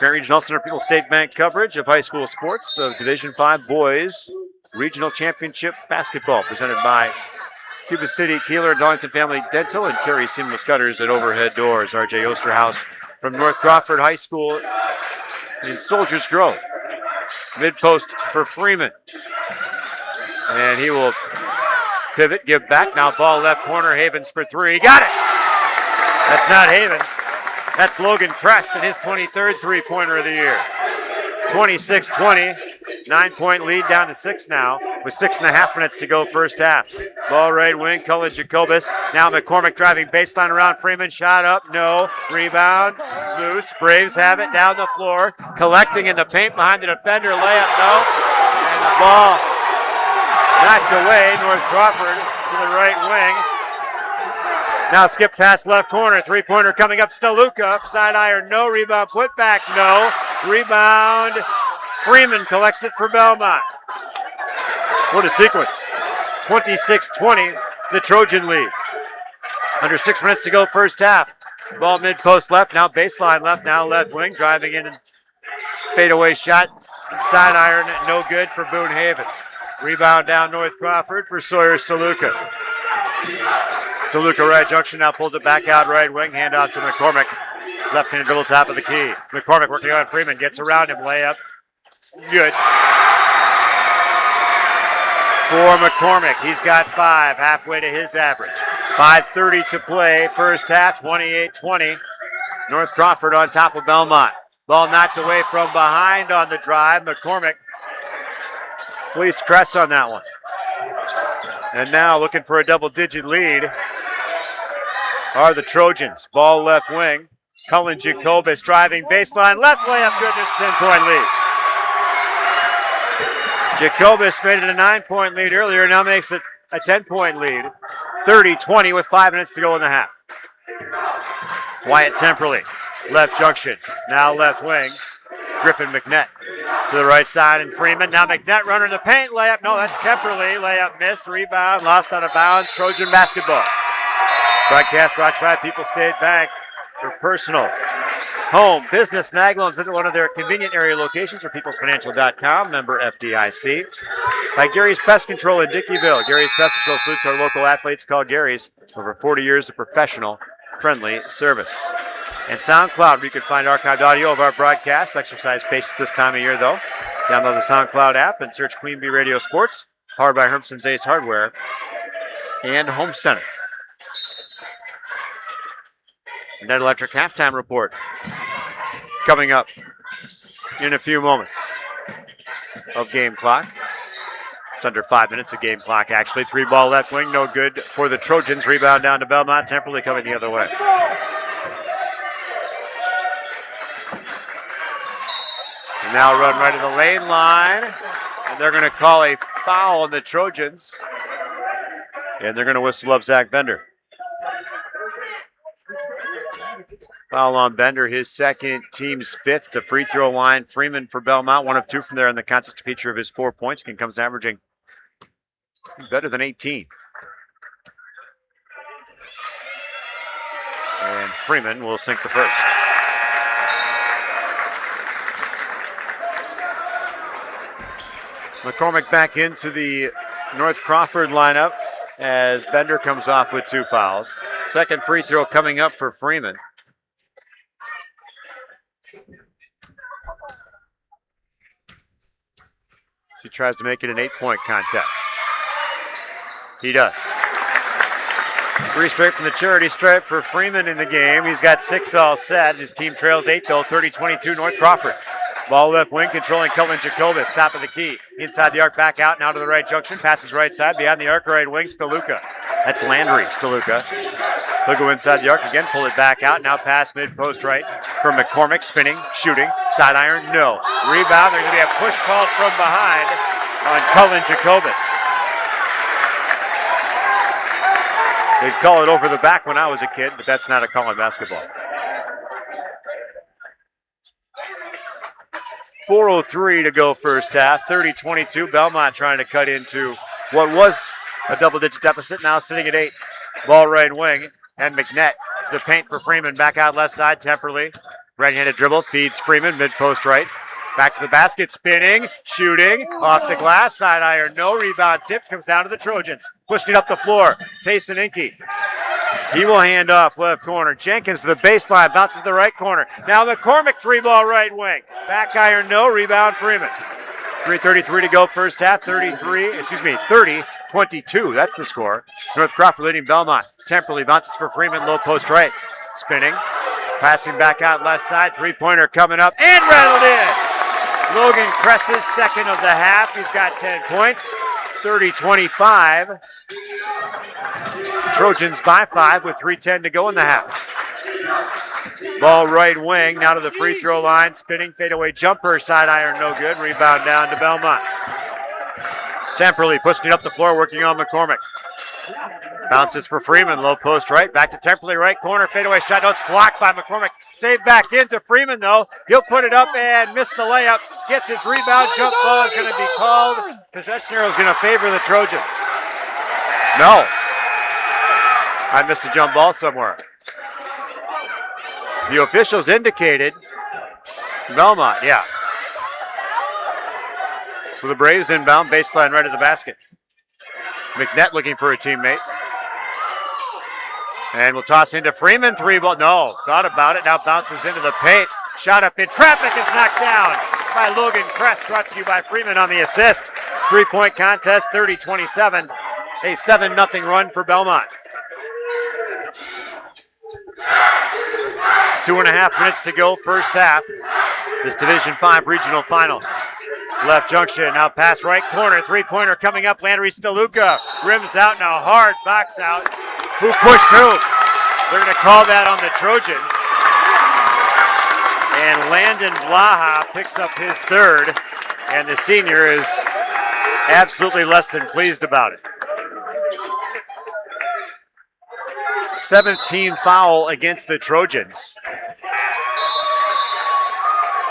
Carey Regional Center People State Bank coverage of high school sports of Division V Boys Regional Championship Basketball presented by Cuba City, Kieler, Darlington Family Dental, and Carey Seamless Gutters at Overhead Doors. RJ Osterhaus from North Crawford High School in Soldiers Grove. Mid-post for Freeman. And he will pivot, give back. Now ball left corner, Havens for three. Got it! That's not Havens. That's Logan Kress and his 23rd three-pointer of the year. 26-20. 9-point lead down to 6 now with 6.5 minutes to go first half. Ball right wing, Cullen Jacobus. Now McCormick driving baseline around Freeman. Shot up, no. Rebound, loose. Braves have it down the floor. Collecting in the paint behind the defender. Layup, no. And the ball knocked away. North Crawford to the right wing. Now skip past left corner. Three-pointer coming up. Steluka. Side iron, no. Rebound, put back, no. Rebound. Freeman collects it for Belmont. What a sequence. 26-20, the Trojan lead. Under 6 minutes to go first half. Ball mid-post left, now baseline left, now left wing. Driving in and fadeaway shot. Side iron, no good for Boone Havens. Rebound down North Crawford for Sawyer Steluka. Steluka right junction, now pulls it back out right wing. Handoff to McCormick. Left-handed dribble top of the key. McCormick working on Freeman, gets around him, layup. Good. For McCormick, he's got 5, halfway to his average. 5:30 to play, first half, 28-20. North Crawford on top of Belmont. Ball knocked away from behind on the drive. McCormick fleeced Kress on that one. And now looking for a double-digit lead are the Trojans. Ball left wing. Cullen Jacobus driving baseline, left layup, goodness, 10-point lead. Jacobus made it a 9-point lead earlier, now makes it a 10-point lead. 30-20 with 5 minutes to go in the half. Wyatt Temperley, left junction, now left wing. Griffin McNett to the right side and Freeman. Now McNett running the paint, layup, no, that's Temperley. Layup missed, rebound, lost out of bounds, Trojan basketball. Broadcast brought to you by People State Bank. For personal, home, business, snag loans, visit one of their convenient area locations or peoplesfinancial.com, member FDIC. By Gary's Pest Control in Dickeyville. Gary's Pest Control salutes our local athletes. Call Gary's. Over 40 years of professional, friendly service. And SoundCloud, where you can find archived audio of our broadcast. Exercise patience this time of year, though. Download the SoundCloud app and search Queen Bee Radio Sports, powered by Hermson's Ace Hardware and Home Center. Net Electric halftime report coming up in a few moments of game clock. It's under 5 minutes of game clock, actually. 3-ball left wing, no good for the Trojans. Rebound down to Belmont. Temperley coming the other way. And now run right to the lane line. And they're going to call a foul on the Trojans. And they're going to whistle up Zach Bender. Foul on Bender, his second, team's 5th. The free throw line. Freeman for Belmont, 1 of 2 from there in the contest feature of his 4 points. He comes averaging better than 18. And Freeman will sink the first. McCormick back into the North Crawford lineup as Bender comes off with 2 fouls. Second free throw coming up for Freeman. He tries to make it an 8-point contest. He does. 3 straight from the charity stripe for Freeman in the game. He's got 6 all set. His team trails 8, though, 30-22 North Crawford. Ball left wing, controlling Cullen Jacobus, top of the key. Inside the arc, back out, now to the right junction. Passes right side, behind the arc, right wing, Steluka. That's Landry, Steluka. He'll go inside the arc again, pull it back out. Now pass mid-post right for McCormick, spinning, shooting. Side iron, no. Rebound, there's going to be a push called from behind on Cullen Jacobus. They'd call it over the back when I was a kid, but that's not a call in basketball. 4:03 to go first half. 30-22. Belmont trying to cut into what was a double-digit deficit, now sitting at 8. Ball right wing, and McNett to the paint for Freeman. Back out left side, Temperley. Right-handed dribble, feeds Freeman, mid-post right. Back to the basket, spinning, shooting, off the glass, side iron, no. Rebound tip, comes down to the Trojans. Pushing it up the floor, Payson Inke. He will hand off left corner. Jenkins to the baseline, bounces to the right corner. Now McCormick, 3-ball right wing. Back iron, no. Rebound Freeman. 3:33 to go first half, 30-22, that's the score. North Crawford leading Belmont. Temperley bounces for Freeman, low post right. Spinning, passing back out left side, three-pointer coming up, and rattled in. Logan Kress's second of the half. He's got 10 points, 30-25. Trojans by 5 with 3:10 to go in the half. Ball right wing, now to the free throw line. Spinning, fadeaway jumper, side iron, no good. Rebound down to Belmont. Temperley pushing it up the floor, working on McCormick. Bounces for Freeman, low post right. Back to Temperley, right corner, fadeaway shot. No, it's blocked by McCormick. Saved back into Freeman, though. He'll put it up and miss the layup. Gets his rebound. Jump ball is going to be called. Possession arrow is going to favor the Trojans. No. I missed a jump ball somewhere. The officials indicated Belmont, yeah. So the Braves inbound, baseline right of the basket. McNett looking for a teammate. And we'll toss into Freeman, 3-ball. No, thought about it, now bounces into the paint. Shot up in traffic is knocked down by Logan Kress, brought to you by Freeman on the assist. 3-point contest, 30-27. A 7-0 run for Belmont. 2.5 minutes to go, first half. This Division 5 regional final. Left junction, now pass right corner, three-pointer coming up. Landry Steluka rims out, now hard box out. Who pushed who? They're going to call that on the Trojans. And Landon Blaha picks up his third, and the senior is absolutely less than pleased about it. 7th team foul against the Trojans.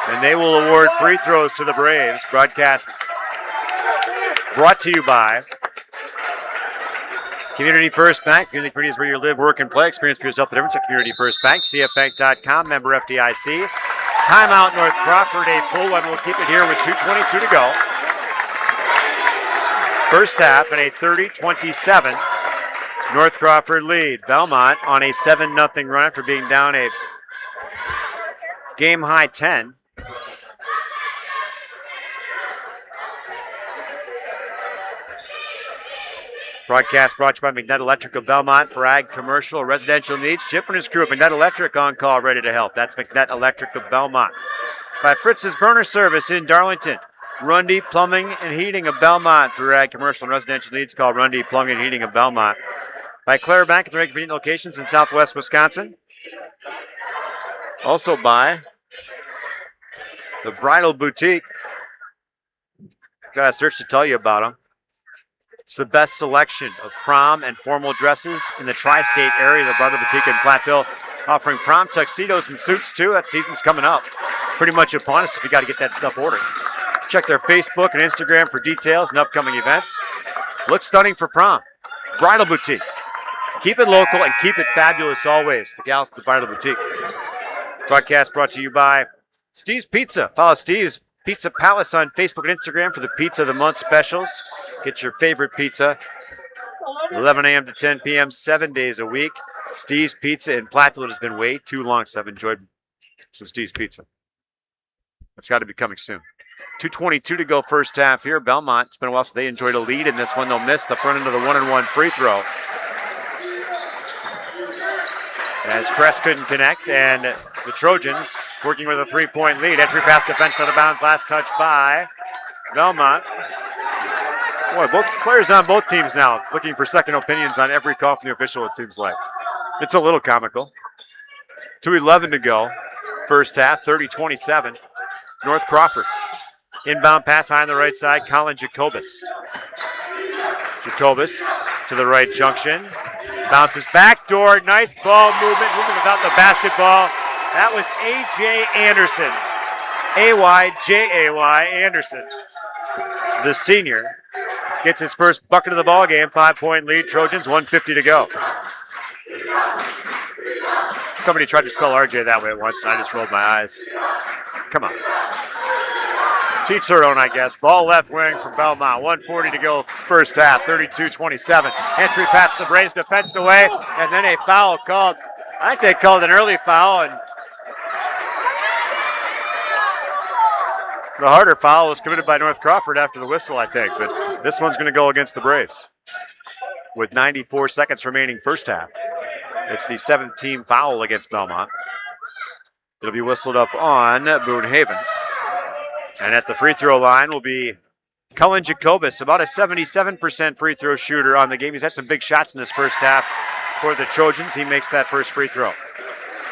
And they will award free throws to the Braves. Broadcast brought to you by Community First Bank. Community community is where you live, work, and play. Experience for yourself the difference at Community First Bank. CFbank.com, member FDIC. Timeout, North Crawford. A full one. We'll keep it here with 2:22 to go. First half and a 30-27 North Crawford lead. Belmont on a 7-0 run after being down a game-high 10. Broadcast brought to you by McNett Electric of Belmont for ag, commercial, residential needs. Chip and his crew at McNett Electric on call, ready to help. That's McNett Electric of Belmont. By Fritz's Burner Service in Darlington. Rundy Plumbing and Heating of Belmont for ag, commercial, and residential needs. Call Rundy Plumbing and Heating of Belmont. By Claire Bank at the convenient locations in Southwest Wisconsin. Also by the Bridal Boutique. Got a search to tell you about them. It's the best selection of prom and formal dresses in the tri-state area. The Bridal Boutique in Platteville offering prom tuxedos and suits too. That season's coming up. Pretty much upon us if you got to get that stuff ordered. Check their Facebook and Instagram for details and upcoming events. Look stunning for prom. Bridal Boutique. Keep it local and keep it fabulous always. The gals at the Bridal Boutique. Broadcast brought to you by Steve's Pizza. Follow Steve's Pizza Palace on Facebook and Instagram for the Pizza of the Month specials. Get your favorite pizza, 11 a.m. to 10 p.m., 7 days a week. Steve's Pizza in Platteville has been way too long, so I've enjoyed some Steve's Pizza. That's got to be coming soon. 2:22 to go first half here. Belmont, it's been a while since they enjoyed a lead in this one. They'll miss the front end of the 1-and-1 free throw. As Kress couldn't connect, and the Trojans working with a 3-point lead. Entry pass defense out of bounds, last touch by Belmont. Boy, both players on both teams now looking for second opinions on every call from the official, it seems like. It's a little comical. 2:11 to go. First half, 30-27. North Crawford. Inbound pass high on the right side, Colin Jacobus. Jacobus to the right junction. Bounces backdoor, nice ball movement, moving without the basketball. That was A.J. Anderson. A-Y-J-A-Y Anderson. The senior gets his first bucket of the ball game. 5-point lead, Trojans, 1:50 to go. Somebody tried to spell RJ that way once, and I just rolled my eyes. Come on. Teach their own, I guess. Ball left wing from Belmont. 1:40 to go first half. 32-27. Entry past the Braves, defensed away, and then a foul called. I think they called an early foul, and the harder foul was committed by North Crawford after the whistle, I think. But this one's going to go against the Braves with 94 seconds remaining first half. It's the 7th team foul against Belmont. It'll be whistled up on Boone Havens. And at the free throw line will be Cullen Jacobus, about a 77% free throw shooter on the game. He's had some big shots in this first half for the Trojans. He makes that first free throw.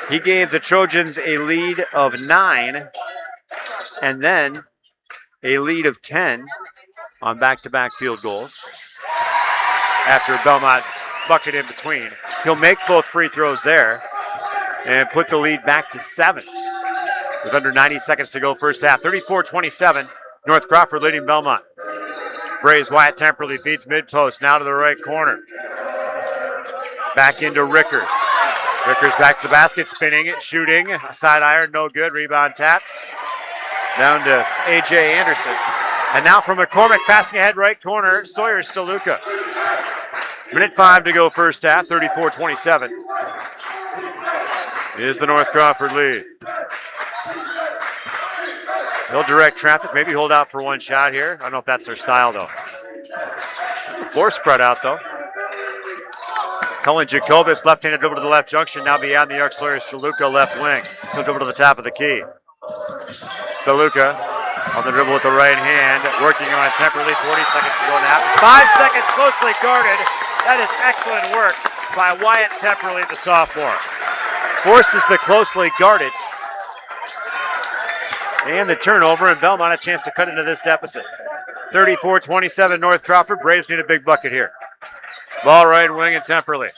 He gave the Trojans a lead of 9 and then a lead of 10 on back-to-back field goals after Belmont bucket in between. He'll make both free throws there and put the lead back to 7 with under 90 seconds to go first half. 34-27, North Crawford leading Belmont. Braves Wyatt Temperley feeds mid-post, now to the right corner. Back into Rickers. Rickers back to the basket, spinning, shooting, side iron, no good, rebound tap. Down to A.J. Anderson. And now from McCormick, passing ahead right corner, Sawyer Steluka. Minute 5 to go first half, 34-27. Is the North Crawford lead. They'll direct traffic, maybe hold out for one shot here. I don't know if that's their style, though. Floor spread out, though. Cullen Jacobus, left-handed dribble to the left junction, now beyond the arc. Sawyer Steluka, left wing. He'll dribble to the top of the key. Steluka on the dribble with the right hand, working on Temperley. 40 seconds to go in the half. 5 seconds, closely guarded. That is excellent work by Wyatt Temperley, the sophomore. Forces the closely guarded. And the turnover, and Belmont a chance to cut into this deficit. 34-27 North Crawford. Braves need a big bucket here. Ball right wing and Temperley.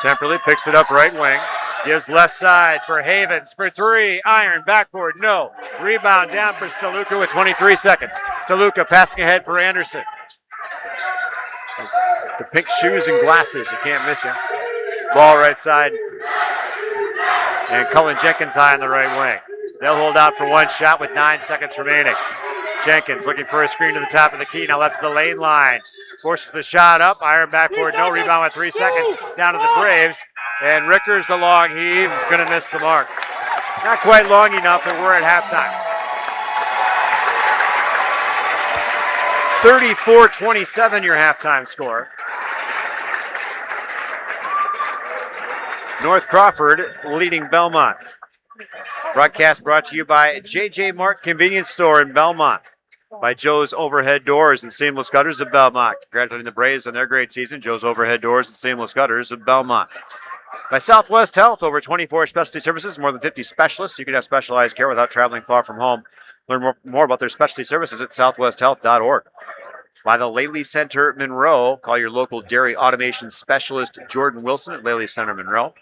Temperley picks it up right wing. Gives left side for Havens for 3. Iron, backboard, no. Rebound down for Steluka with 23 seconds. Steluka passing ahead for Anderson. The pink shoes and glasses, you can't miss him. Ball right side. And Cullen Jenkins high on the right wing. They'll hold out for one shot with 9 seconds remaining. Jenkins looking for a screen to the top of the key, now left to the lane line. Forces the shot up, iron backboard, no. Rebound with 3 seconds, down to the Braves. And Rickers, the long heave, gonna miss the mark. Not quite long enough, and we're at halftime. 34-27 your halftime score. North Crawford leading Belmont. Broadcast brought to you by J.J. Mart Convenience Store in Belmont, by Joe's Overhead Doors and Seamless Gutters of Belmont. Congratulating the Braves on their great season. Joe's Overhead Doors and Seamless Gutters of Belmont. By Southwest Health, over 24 specialty services, more than 50 specialists. You can have specialized care without traveling far from home. Learn more about their specialty services at southwesthealth.org. By the Laley Center Monroe, call your local dairy automation specialist, Jordan Wilson at Laley Center Monroe.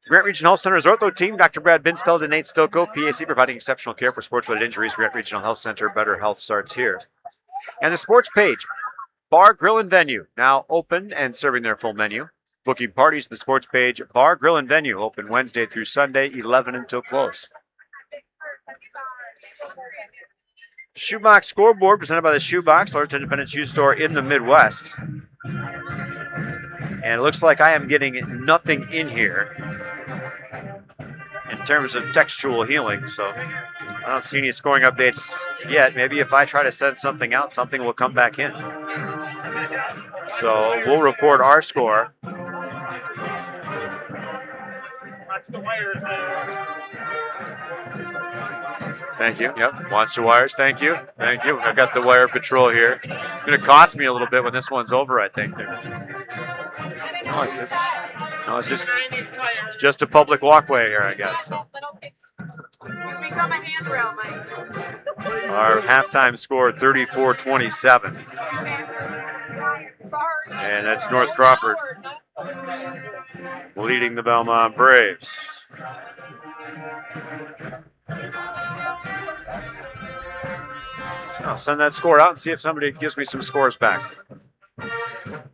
Grant Regional Health Center's ortho team, Dr. Brad Binsfeld and Nate Stoko, PAC, providing exceptional care for sports-related injuries. Grant Regional Health Center, better health starts here. And the sports page, Bar, Grill, and Venue, now open and serving their full menu. Booking parties, the sports page, Bar, Grill, and Venue, open Wednesday through Sunday, 11 until close. Shoebox scoreboard presented by the Shoebox, largest independent shoe store in the Midwest. And it looks like I am getting nothing in here in terms of textual healing, so I don't see any scoring updates yet. Maybe if I try to send something out, something will come back in. So we'll report our score. Thank you. Yep. Watch the wires. Thank you. Thank you. I've got the wire patrol here. It's going to cost me a little bit when this one's over, I think. It's just a public walkway here, I guess. So. Become a handrail, Mike. Our halftime score, 34-27. And that's North Crawford leading the Belmont Braves. So I'll send that score out and see if somebody gives me some scores back.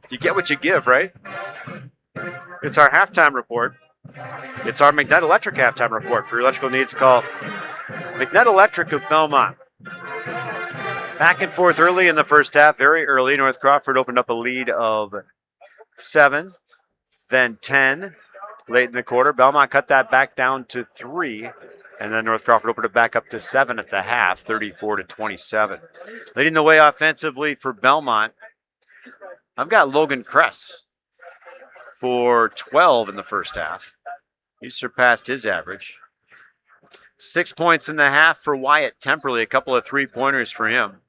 You get what you give, right? It's our halftime report. It's our McNutt Electric halftime report. For your electrical needs, call McNutt Electric of Belmont. Back and forth early in the first half, very early. North Crawford opened up a lead of 7, then 10 late in the quarter. Belmont cut that back down to 3, and then North Crawford opened it back up to 7 at the half, 34-27. Leading the way offensively for Belmont, I've got Logan Kress for 12 in the first half. He surpassed his average. 6 points in the half for Wyatt Temperley, a couple of three-pointers for him.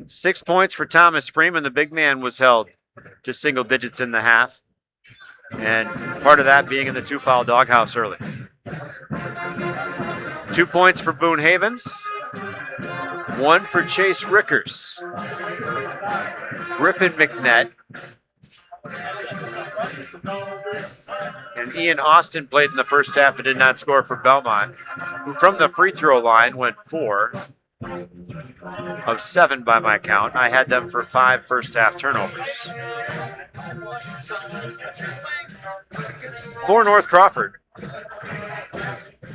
6 points for Thomas Freeman. The big man was held to single digits in the half, and part of that being in the 2-foul doghouse early. 2 points for Boone Havens. 1 for Chase Rickers. Griffin McNett and Ian Austin played in the first half and did not score for Belmont, who from the free throw line went 4 of 7 by my count. I had them for 5 first half turnovers. For North Crawford,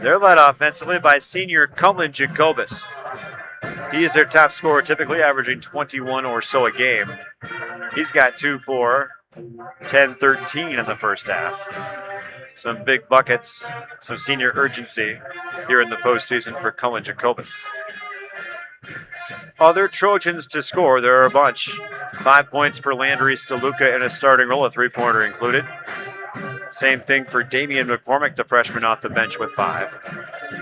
they're led offensively by senior Cullen Jacobus. He is their top scorer, typically averaging 21 or so a game. He's got 2 for 10, 13 in the first half. Some big buckets, some senior urgency here in the postseason for Cullen Jacobus. Other Trojans to score, there are a bunch. 5 points for Landry Steluka in a starting role, a 3-pointer included. Same thing for Damian McCormick, the freshman off the bench with 5.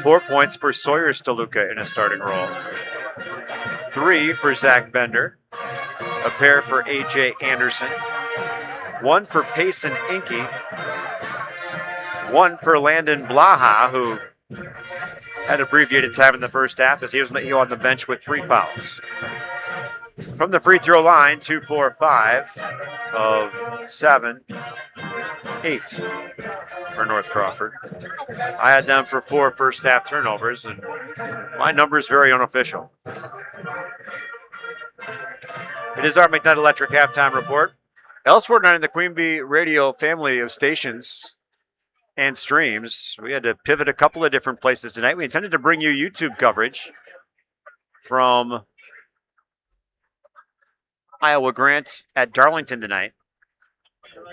4 points for Sawyer Steluka in a starting role. 3 for Zach Bender. A pair for A.J. Anderson. 1 for Payson Inky. 1 for Landon Blaha, who had abbreviated time in the first half as he was on the bench with 3 fouls. From the free throw line, 2, 4, 5 of 7, 8 for North Crawford. I had them for 4 first half turnovers, and my number is very unofficial. It is our McNutt Electric halftime report. Elsewhere tonight in the Queen Bee Radio family of stations and streams, we had to pivot a couple of different places tonight. We intended to bring you YouTube coverage from Iowa Grant at Darlington tonight.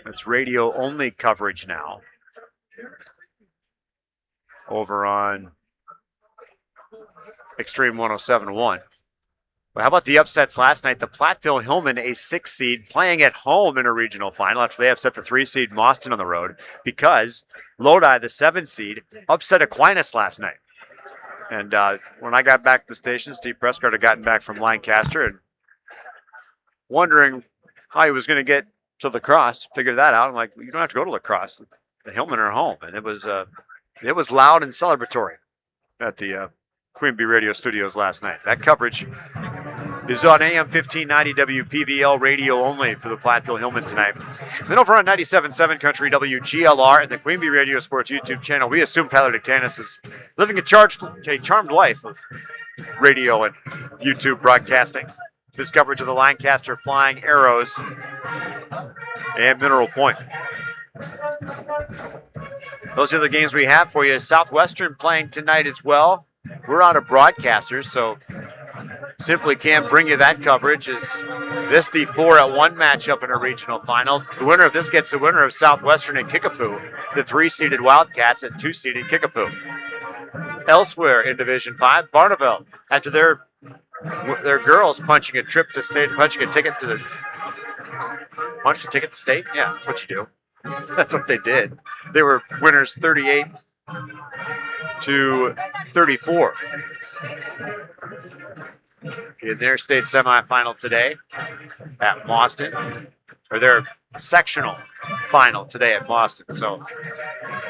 It's radio-only coverage now over on Extreme 107.1. But how about the upsets last night? The Platteville-Hillman, a 6 seed, playing at home in a regional final after they upset the 3 seed Mauston on the road, because Lodi, the 7 seed, upset Aquinas last night. And when I got back to the station, Steve Prescott had gotten back from Lancaster and wondering how he was going to get to La Crosse. Figured that out. I'm like, you don't have to go to La Crosse. The Hillmen are home. And it was loud and celebratory at the Queen Bee Radio Studios last night. That coverage is on AM 1590 WPVL radio only for the Platteville-Hillman tonight. Then over on 97.7 Country WGLR and the Queen Bee Radio Sports YouTube channel, we assume Tyler Dictanis is living a charmed life of radio and YouTube broadcasting. This coverage of the Lancaster Flying Arrows and Mineral Point. Those are the games we have for you. Southwestern playing tonight as well. We're out of broadcasters, so simply can't bring you that coverage. Is this the 4-1 matchup in a regional final? The winner of this gets the winner of Southwestern and Kickapoo, the 3-seeded Wildcats and 2-seeded Kickapoo. Elsewhere in Division 5, Barneveld, after their girls punching a ticket to state. Punch a ticket to state? Yeah, that's what you do. That's what they did. They were winners 38-34. In their state semifinal today at Mauston, or their sectional final today at Mauston. So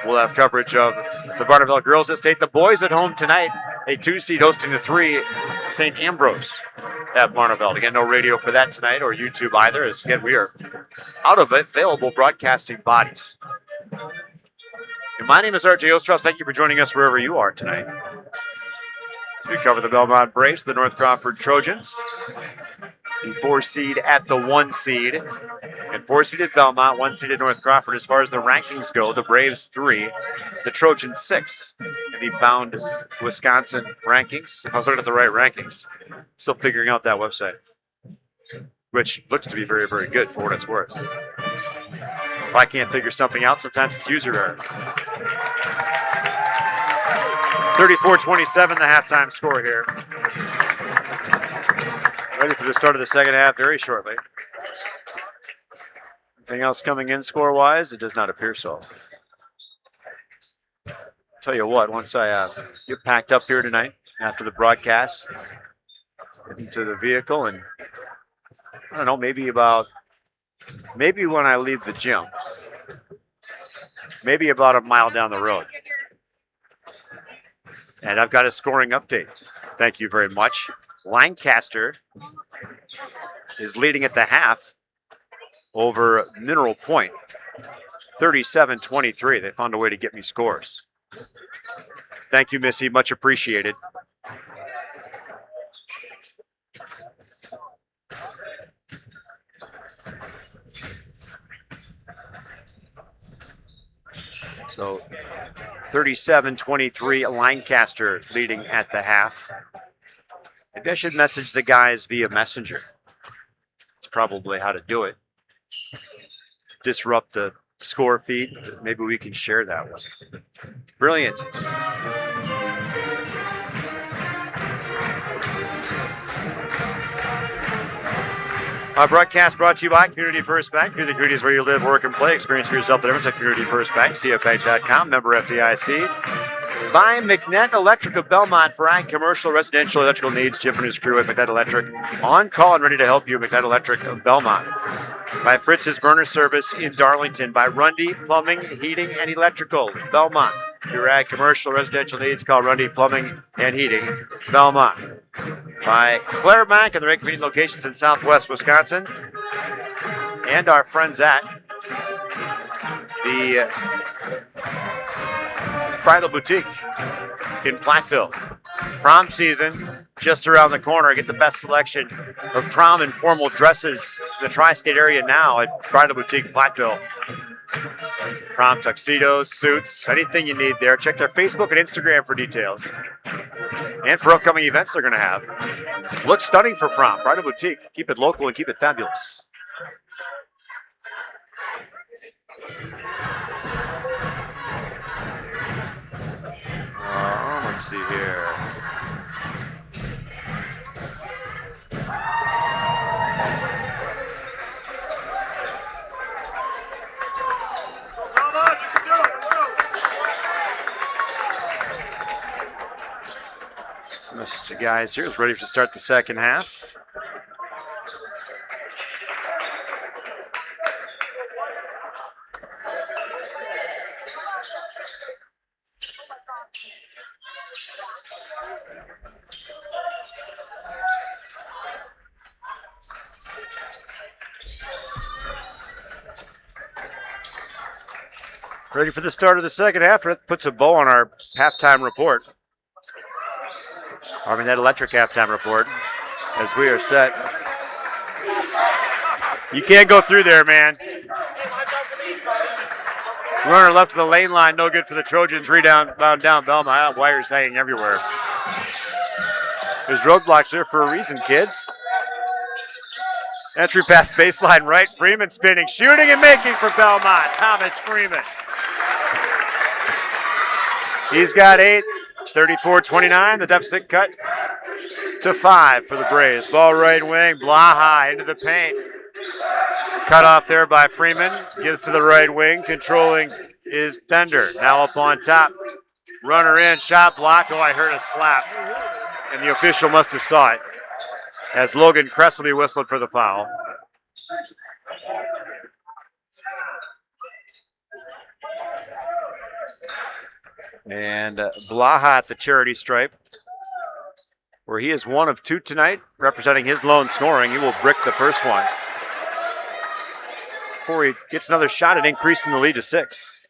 we'll have coverage of the Barneveld girls at state. The boys at home tonight, a 2-seed hosting the 3, St. Ambrose at Barneveld. Again, no radio for that tonight or YouTube either, as again, we are out of available broadcasting bodies. And my name is R.J. Ostros. Thank you for joining us wherever you are tonight. As we cover the Belmont Braves, the North Crawford Trojans. The 4 seed at the 1 seed. And 4 seeded Belmont, 1 seeded North Crawford. As far as the rankings go, the Braves 3, the Trojans 6. And the bound Wisconsin rankings. If I was looking at the right rankings, still figuring out that website, which looks to be very, very good for what it's worth. If I can't figure something out, sometimes it's user error. 34-27, the halftime score here. Ready for the start of the second half very shortly. Anything else coming in score-wise? It does not appear so. Tell you what, once I get packed up here tonight after the broadcast, get into the vehicle, and I don't know, maybe when I leave the gym, maybe about a mile down the road. And I've got a scoring update. Thank you very much. Lancaster is leading at the half over Mineral Point, 37-23. They found a way to get me scores. Thank you, Missy. Much appreciated. So 37-23, Lancaster leading at the half. Maybe I should message the guys via Messenger. It's probably how to do it. Disrupt the score feed. Maybe we can share that one. Brilliant. Our broadcast brought to you by Community First Bank. The community is where you live, work, and play. Experience for yourself the difference at Community First Bank. CFbank.com, member FDIC. By McNett Electric of Belmont for ag, commercial, residential, electrical needs. Chip and his crew at McNett Electric. On call and ready to help you, McNett Electric of Belmont. By Fritz's Burner Service in Darlington. By Rundy Plumbing, Heating, and Electrical, Belmont. Your ag, commercial, residential needs, call Rundy Plumbing and Heating, Belmont. By Claire Bank and the convenient locations in southwest Wisconsin. And our friends at the Bridal Boutique in Platteville. Prom season just around the corner. Get the best selection of prom and formal dresses in the tri-state area now at Bridal Boutique Platteville. Prom tuxedos, suits, anything you need there. Check their Facebook and Instagram for details. And for upcoming events they're going to have. Look stunning for prom. Bridal Boutique. Keep it local and keep it fabulous. Let's see here. Message to guys here is ready to start the second half. Ready for the start of the second half. That puts a bow on our halftime report. That electric halftime report, as we are set. You can't go through there, man. Runner left of the lane line, no good for the Trojans. Rebound down Belmont. Wires hanging everywhere. There's roadblocks there for a reason, kids. Entry pass baseline right. Freeman spinning, shooting and making for Belmont. Thomas Freeman. He's got 8. 34-29, the deficit cut to 5 for the Braves. Ball right wing, Blaha into the paint. Cut off there by Freeman. Gives to the right wing, controlling is Bender. Now up on top. Runner in, shot blocked. Oh, I heard a slap. And the official must have saw it as Logan Cresselby whistled for the foul. And Blaha at the charity stripe, where he is 1 of 2 tonight, representing his lone scoring. He will brick the first one before he gets another shot at increasing the lead to 6.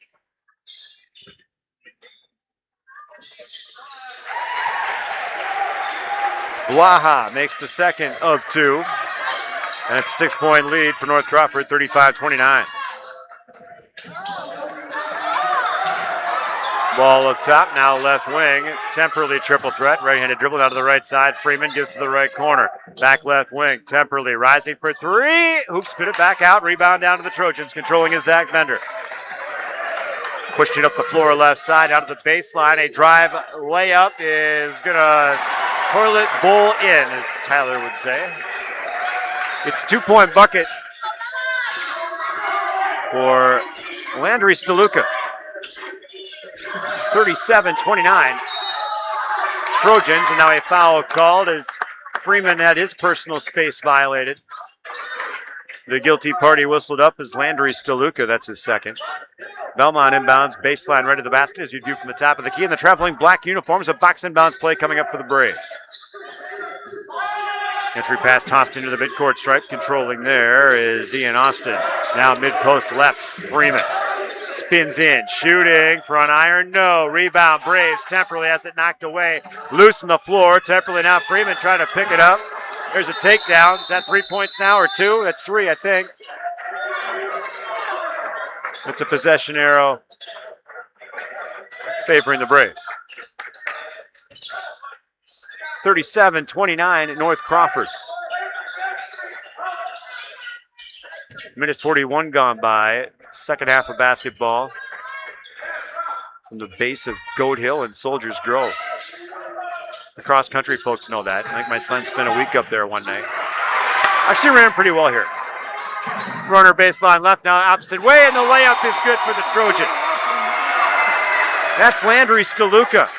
Blaha makes the second of 2. And it's a 6-point lead for North Crawford, 35-29. Ball up top, now left wing. Temporally triple threat. Right-handed dribble down to the right side. Freeman gives to the right corner. Back left wing. Temporally rising for three. Hoops spit it back out. Rebound down to the Trojans. Controlling is Zach Bender. Pushed it up the floor left side out of the baseline. A drive layup is going to toilet bowl in, as Tyler would say. It's a 2-point bucket for Landry Steluka. 37-29. Trojans, and now a foul called as Freeman had his personal space violated. The guilty party whistled up as Landry Steluka, that's his second. Belmont inbounds, baseline right to the basket as you'd view from the top of the key. In the traveling black uniforms, a box inbounds play coming up for the Braves. Entry pass tossed into the midcourt stripe. Controlling there is Ian Austin. Now mid-post left, Freeman. Spins in, shooting, front iron, no. Rebound, Braves, Temperley has it knocked away. Loose on the floor, Temperley now Freeman trying to pick it up. There's a takedown. Is that 3 points now or two? That's three, I think. It's a possession arrow favoring the Braves. 37-29 at North Crawford. Minute 41 gone by. Second half of basketball from the base of Goat Hill and Soldiers Grove. The cross-country folks know that. I think my son spent a week up there one night. Actually ran pretty well here. Runner baseline left, now opposite way, and the layup is good for the Trojans. That's Landry Steluka.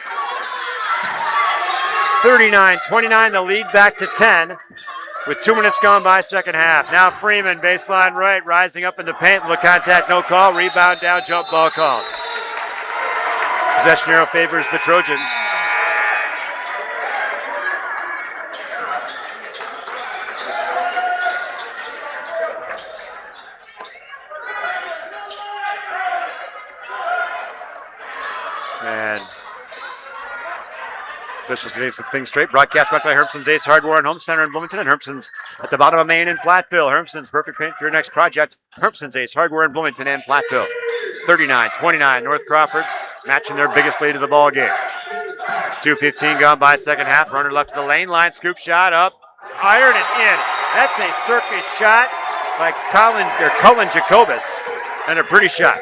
39-29, the lead back to 10 with 2 minutes gone by second half. Now Freeman, baseline right, rising up in the paint, little contact, no call, rebound down, jump ball called. Possession arrow favors the Trojans. And officials getting some things straight. Broadcast brought by Hermson's Ace Hardware and Home Center in Bloomington, and Hermson's at the bottom of Main in Platteville. Hermson's perfect paint for your next project. Hermson's Ace Hardware in Bloomington and Platteville. 39-29, North Crawford matching their biggest lead of the ball game. 2:15 gone by second half. Runner left to the lane, line scoop shot up, iron and in. That's a circus shot by Cullen Jacobus, and a pretty shot.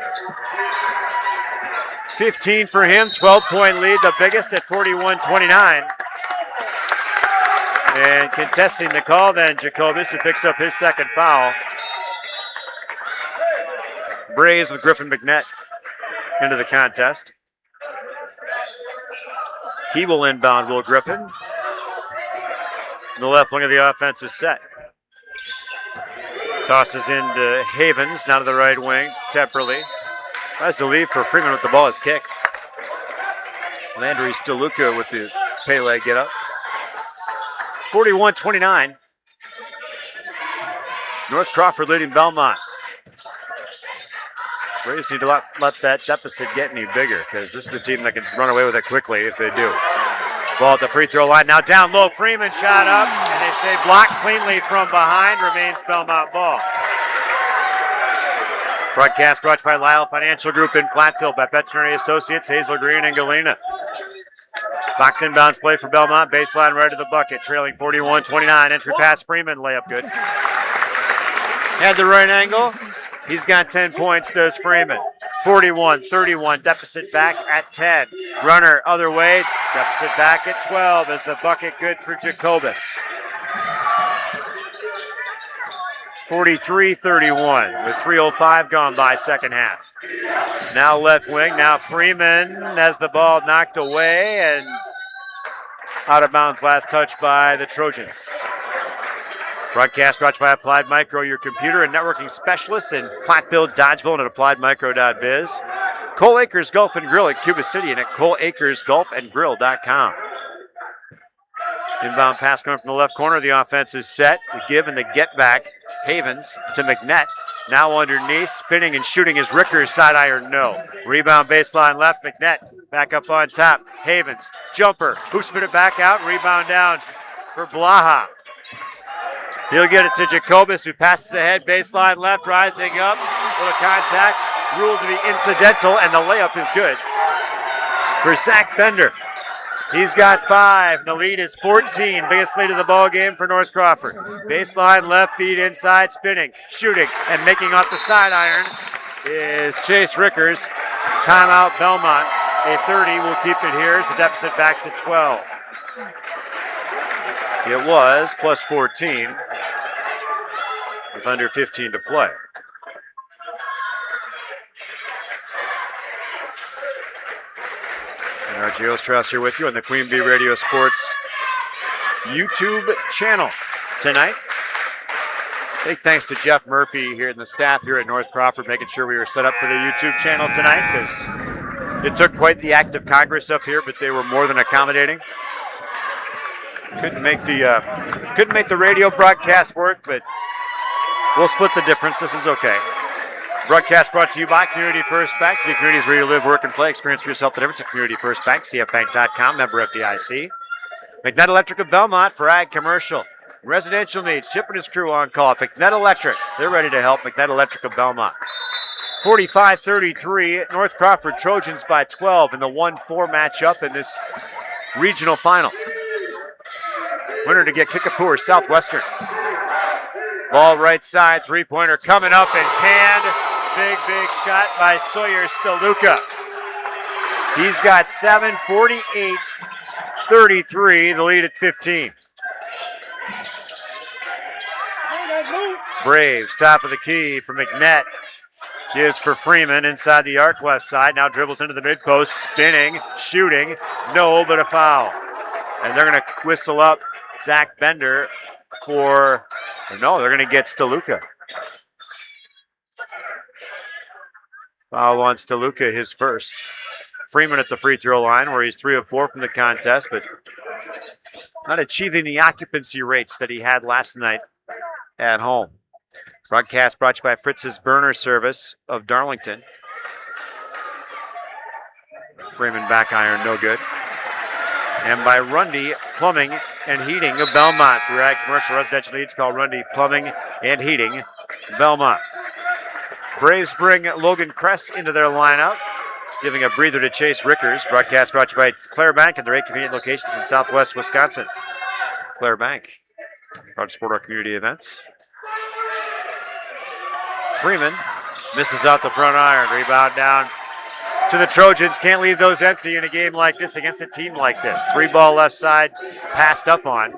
15 for him, 12-point lead, the biggest at 41-29. And contesting the call then, Jacobus, who picks up his second foul. Braves with Griffin McNett into the contest. He will inbound Will Griffin. The left wing of the offensive set. Tosses into Havens, now to the right wing, Temperley. Tries to leave for Freeman with the ball is kicked. Landry Steluka with the Pele get up. 41-29. North Crawford leading Belmont. Braves need to let that deficit get any bigger because this is the team that can run away with it quickly if they do. Ball at the free throw line. Now down low. Freeman shot up, and they say blocked cleanly from behind. Remains Belmont ball. Broadcast brought to you by Lyle Financial Group in Platteville, by Veterinary Associates, Hazel Green, and Galena. Box inbounds play for Belmont, baseline right of the bucket, trailing 41-29. Entry pass, Freeman, layup good. Had the right angle. He's got 10 points, does Freeman. 41-31, deficit back at 10. Runner other way, deficit back at 12 as the bucket good for Jacobus. 43-31 with 3:05 gone by second half. Now left wing, now Freeman has the ball knocked away and out of bounds, last touch by the Trojans. Broadcast brought to you by Applied Micro, your computer and networking specialists in Platteville, Dodgeville, and at appliedmicro.biz. Cole Acres Golf and Grill at Cuba City and at coleacresgolfandgrill.com. Inbound pass coming from the left corner. The offense is set. The give and the get back. Havens to McNett. Now underneath, spinning and shooting is Rickers. Side iron, no. Rebound baseline left. McNett back up on top. Havens, jumper. Who spin it back out? Rebound down for Blaha. He'll get it to Jacobus, who passes ahead, baseline left, rising up. Little contact, ruled to be incidental, and the layup is good for Zach Bender. He's got 5, and the lead is 14. Biggest lead of the ball game for North Crawford. Baseline left, feed inside, spinning, shooting, and making off the side iron is Chase Rickers. Timeout Belmont. A 30 will keep it here as the deficit back to 12. It was plus 14 with under 15 to play. And RJ Osterhaus here with you on the Queen Bee Radio Sports YouTube channel tonight. Big thanks to Jeff Murphy here and the staff here at North Crawford making sure we were set up for the YouTube channel tonight, because it took quite the act of Congress up here, but they were more than accommodating. Couldn't make the radio broadcast work, but we'll split the difference. This is okay. Broadcast brought to you by Community First Bank. The communities where you live, work, and play. Experience for yourself the difference at Community First Bank. CFBank.com, member FDIC. McNett Electric of Belmont for ag commercial. Residential needs. Chip and his crew on call. McNett Electric. They're ready to help. McNett Electric of Belmont. 45-33. North Crawford Trojans by 12 in the 1-4 matchup in this regional final. Winner to get Kickapoo or Southwestern. Ball right side, three-pointer coming up and canned. Big shot by Sawyer Steluka. He's got 7, 48-33, the lead at 15. Braves, top of the key for McNett. Gives for Freeman inside the arc left side. Now dribbles into the mid-post, spinning, shooting. No, but a foul. And they're going to whistle up Zach Bender for... No, they're going to get Steluka. Foul on Steluka, his first. Freeman at the free throw line where he's 3 of 4 from the contest, but not achieving the occupancy rates that he had last night at home. Broadcast brought to you by Fritz's Burner Service of Darlington. Freeman back iron, no good. And by Rundy Plumbing and Heating of Belmont. For your ag commercial residential needs, call Rundy Plumbing and Heating Belmont. Braves bring Logan Kress into their lineup, giving a breather to Chase Rickers. Broadcast brought to you by Claire Bank and their 8 convenient locations in Southwest Wisconsin. Claire Bank, proud to support our community events. Freeman misses out the front iron. Rebound down to the Trojans. Can't leave those empty in a game like this against a team like this. 3-ball left side, passed up on.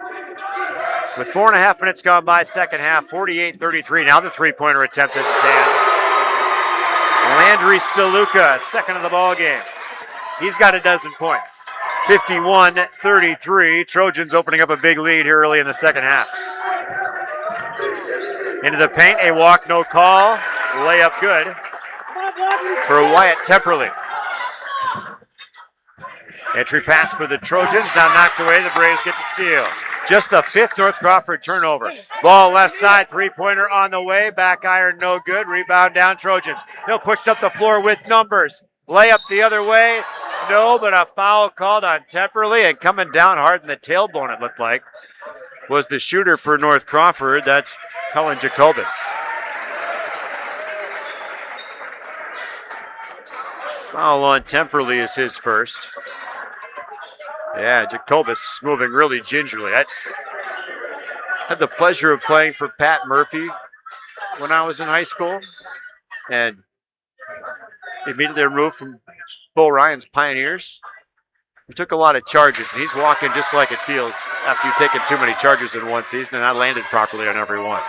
With 4.5 minutes gone by second half, 48-33. Now the three-pointer attempted at the end. Landry Steluka, second of the ball game. He's got a dozen points. 51-33. Trojans opening up a big lead here early in the second half. Into the paint, a walk, no call. Layup good for Wyatt Temperley. Entry pass for the Trojans, now knocked away. The Braves get the steal. Just the 5th North Crawford turnover. Ball left side, three-pointer on the way. Back iron, no good. Rebound down, Trojans. They'll push up the floor with numbers. Layup the other way. No, but a foul called on Temperley, and coming down hard in the tailbone, it looked like, was the shooter for North Crawford. That's Helen Jacobus. Foul on Temperley is his first. Yeah, Jacobus moving really gingerly. I had the pleasure of playing for Pat Murphy when I was in high school, and immediately removed from Bull Ryan's Pioneers. He took a lot of charges, and he's walking just like it feels after you've taken too many charges in one season, and I landed properly on every one.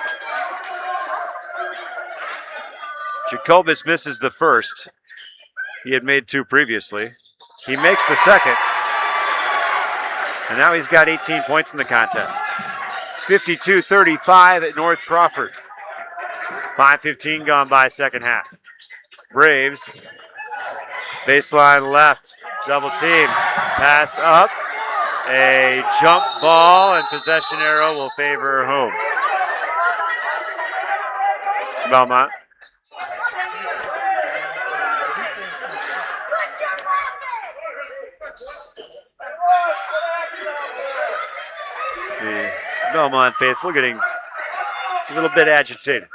Jacobus misses the first. He had made 2 previously. He makes the second. And now he's got 18 points in the contest. 52-35 at North Crawford. 5:15 gone by second half. Braves, baseline left, double team, pass up, a jump ball, and possession arrow will favor home. Belmont. The Belmont faithful getting little bit agitated.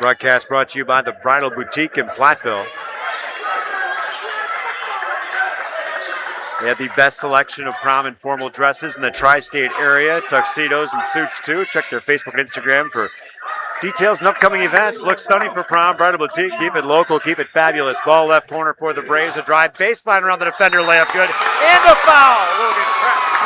Broadcast brought to you by the Bridal Boutique in Platteville. They have the best selection of prom and formal dresses in the tri-state area, tuxedos and suits too. Check their Facebook and Instagram for details and upcoming events. Look stunning for prom. Bridal Boutique. Keep it local. Keep it fabulous. Ball left corner for the Braves. A drive baseline around the defender. Layup good. And a foul. Logan Kress.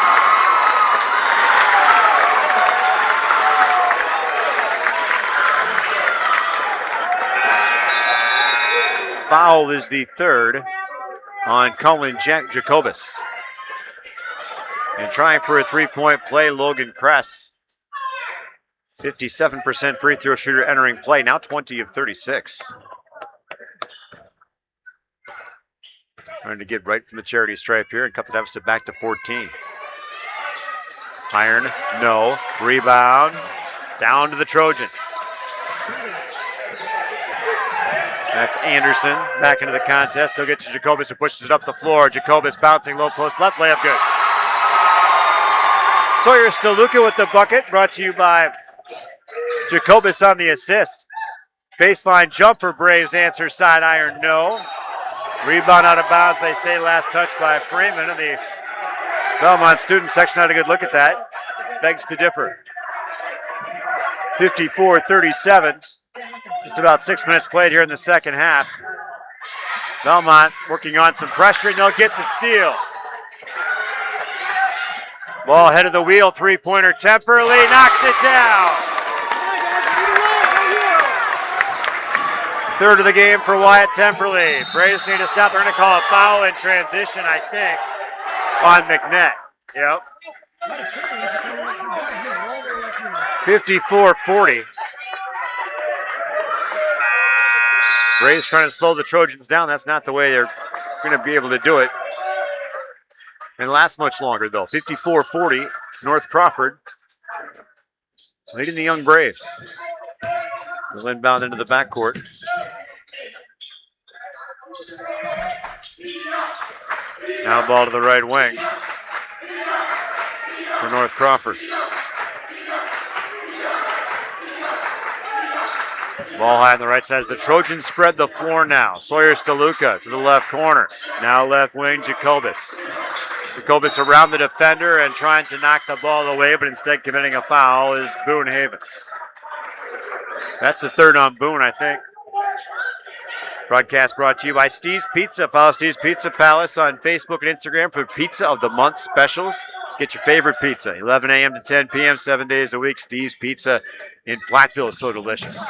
Foul is the third on Cullen Jacobus. And trying for a three-point play, Logan Kress. 57% free throw shooter entering play, now 20 of 36. Trying to get right from the charity stripe here and cut the deficit back to 14. Iron, no. Rebound, down to the Trojans. That's Anderson back into the contest. He'll get to Jacobus, who pushes it up the floor. Jacobus bouncing low post left, layup good. Sawyer Steluka with the bucket, brought to you by Jacobus on the assist. Baseline jumper, Braves answer side iron, no. Rebound out of bounds, they say last touch by Freeman, and the Belmont student section had a good look at that. Begs to differ. 54-37. Just about 6 minutes played here in the second half. Belmont working on some pressure, and they'll get the steal. Ball head of the wheel, three-pointer Temperley, knocks it down. Third of the game for Wyatt Temperley. Braves need to stop. They're going to call a foul in transition, I think, on McNett. Yep. 54-40. Braves trying to slow the Trojans down. That's not the way they're going to be able to do it. And last much longer, though. 54-40, North Crawford leading the young Braves. They'll inbound into the backcourt. Now ball to the right wing for North Crawford. Ball high on the right side as the Trojans spread the floor now. Sawyer Steluka to the left corner. Now left wing, Jacobus. Jacobus around the defender and trying to knock the ball away, but instead committing a foul is Boone Havens. That's the third on Boone, I think. Broadcast brought to you by Steve's Pizza. Follow Steve's Pizza Palace on Facebook and Instagram for Pizza of the Month specials. Get your favorite pizza, 11 a.m. to 10 p.m., 7 days a week. Steve's Pizza in Platteville is so delicious.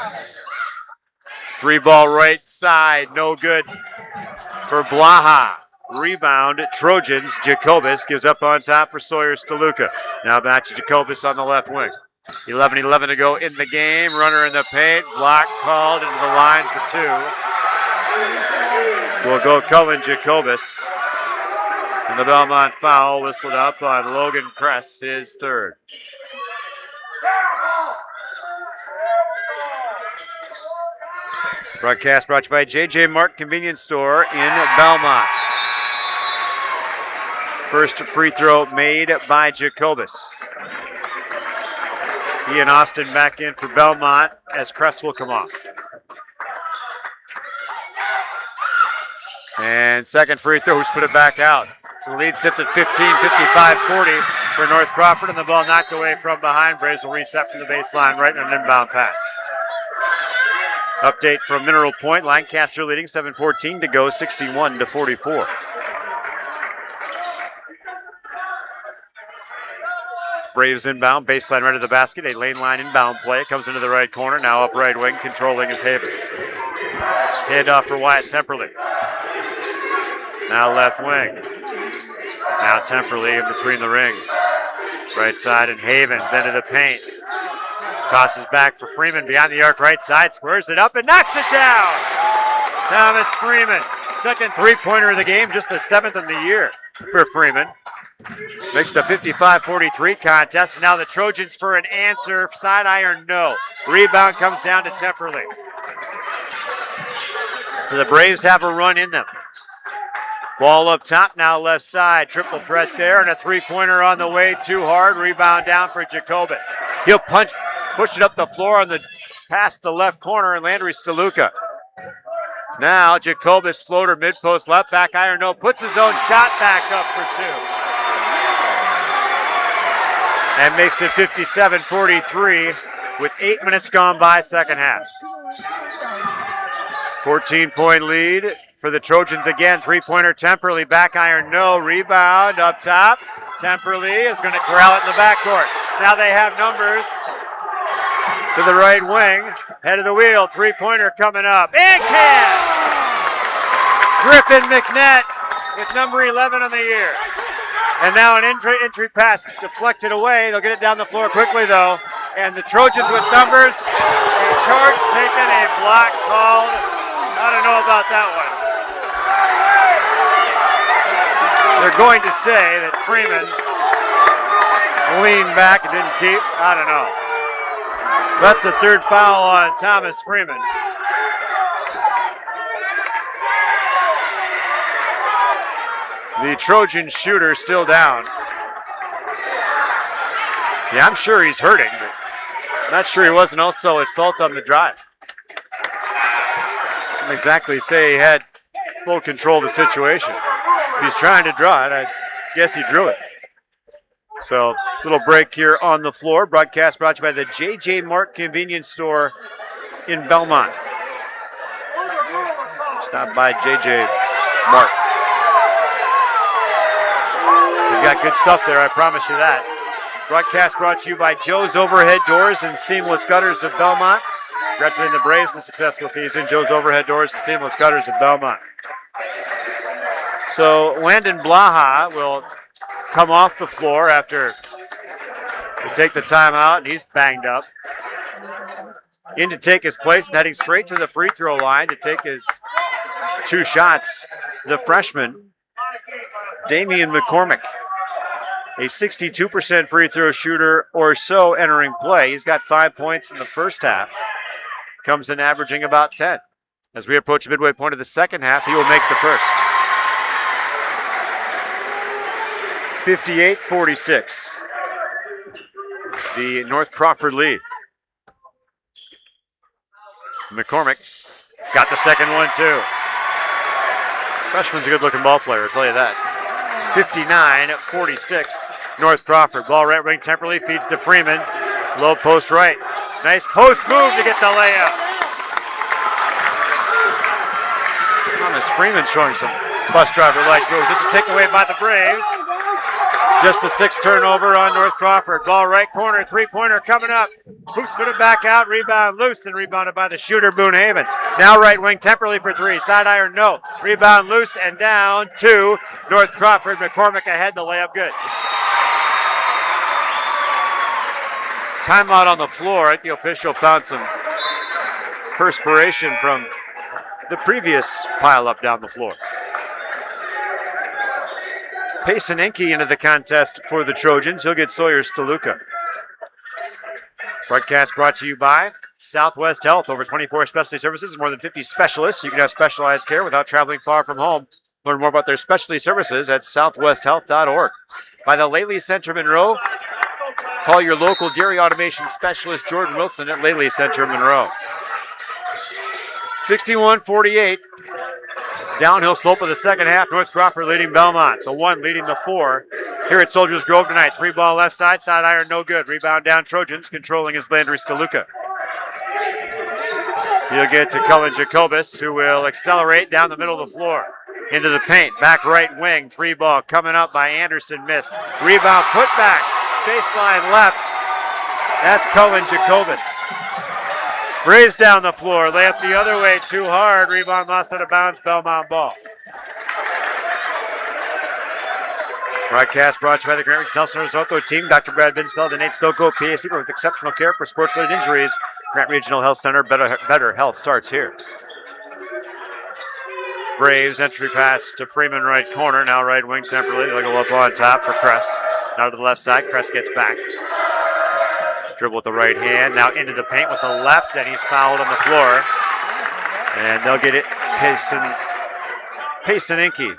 Three ball right side, no good for Blaha. Rebound, Trojans. Jacobus gives up on top for Sawyer Steluka. Now back to Jacobus on the left wing. 11-11 to go in the game. Runner in the paint. Block called into the line for two. Will go Cullen Jacobus. And the Belmont foul whistled up on Logan Kress, his third. Broadcast brought to you by J.J. Mark Convenience Store in Belmont. First free throw made by Jacobus. Ian Austin back in for Belmont as Kress will come off. And second free throw, who's put it back out. So the lead sits at 15, 55-40 for North Crawford, and the ball knocked away from behind. Braves will reset from the baseline right in an inbound pass. Update from Mineral Point. Lancaster leading 7:14 to go, 61-44. Braves inbound, baseline right of the basket. A lane line inbound play. Comes into the right corner. Now up right wing, controlling is Havens. Handoff for Wyatt Temperley. Now left wing. Now Temperley in between the rings. Right side and Havens into the paint. Tosses back for Freeman beyond the arc right side. Squares it up and knocks it down. Thomas Freeman. Second three-pointer of the game. Just the seventh in the year for Freeman. Makes the 55-43 contest. And now the Trojans for an answer. Side iron, no. Rebound comes down to Temperley. So the Braves have a run in them. Ball up top, now left side. Triple threat there, and a three-pointer on the way. Too hard. Rebound down for Jacobus. He'll push it up the floor past the left corner, and Landry Steluka. Now Jacobus floater mid-post left, back iron no, puts his own shot back up for two. And makes it 57-43 with 8 minutes gone by second half. 14-point lead for the Trojans again. Three-pointer Temperley, back iron no, rebound up top. Temperley is going to corral it in the backcourt. Now they have numbers to the right wing, head of the wheel, three-pointer coming up. And can! Griffin McNett with number 11 on the year. And now an entry pass deflected away. They'll get it down the floor quickly though. And the Trojans with numbers. A charge taken, a block called. I don't know about that one. They're going to say that Freeman leaned back and didn't keep. I don't know. So that's the third foul on Thomas Freeman. The Trojan shooter still down. Yeah, I'm sure he's hurting, but I'm not sure he wasn't also at fault on the drive. I can't exactly say he had full control of the situation. If he's trying to draw it, I guess he drew it. So, little break here on the floor. Broadcast brought to you by the J.J. Mark Convenience Store in Belmont. Stop by J.J. Mark. They've got good stuff there, I promise you that. Broadcast brought to you by Joe's Overhead Doors and Seamless Gutters of Belmont. Representing the Braves in a successful season, Joe's Overhead Doors and Seamless Gutters of Belmont. So Landon Blaha will come off the floor after they take the timeout, and he's banged up. In to take his place and heading straight to the free throw line to take his two shots, the freshman, Damian McCormick. A 62% free throw shooter or so entering play. He's got 5 points in the first half. Comes in averaging about 10. As we approach the midway point of the second half, he will make the first. 58-46. The North Crawford lead. McCormick got the second one too. Freshman's a good-looking ball player, I'll tell you that. 59-46. North Crawford. Ball right wing, Temperley feeds to Freeman. Low post right. Nice post move to get the layup. Thomas Freeman showing some bus driver-like moves. This is taken away by the Braves. Just the sixth turnover on North Crawford. Ball right corner, three-pointer coming up. Hoops put it back out, rebound loose, and rebounded by the shooter, Boone Havens. Now right wing, Temperley for three. Side iron, no. Rebound loose and down to North Crawford. McCormick ahead, the layup good. Timeout on the floor. I think the official found some perspiration from the previous pile-up down the floor. Payson Enke into the contest for the Trojans. He'll get Sawyer Steluka. Broadcast brought to you by Southwest Health. Over 24 specialty services and more than 50 specialists. You can have specialized care without traveling far from home. Learn more about their specialty services at southwesthealth.org. By the Lely Center Monroe. Call your local dairy automation specialist, Jordan Wilson, at Lely Center Monroe. 61-48. Downhill slope of the second half. North Crawford leading Belmont. The one leading the four here at Soldiers Grove tonight. Three ball left side. Side iron no good. Rebound down Trojans. Controlling is Landry Steluka. He'll get to Cullen Jacobus, who will accelerate down the middle of the floor. Into the paint. Back right wing. Three ball coming up by Anderson. Missed. Rebound put back. Baseline left. That's Cullen Jacobus. Braves down the floor. Layup the other way. Too hard. Rebound lost out of bounds. Belmont ball. Broadcast brought to you by the Grant Regional Health Center's Ortho team. Dr. Brad Binsfeld and Nate Stoko, PAC, with exceptional care for sports-related injuries. Grant Regional Health Center. Better health starts here. Braves entry pass to Freeman right corner. Now right wing Temperley. They'll go up on top for Kress. Now to the left side. Kress gets back. Dribble with the right hand. Now into the paint with the left, and he's fouled on the floor. And they'll get it. Payson Enke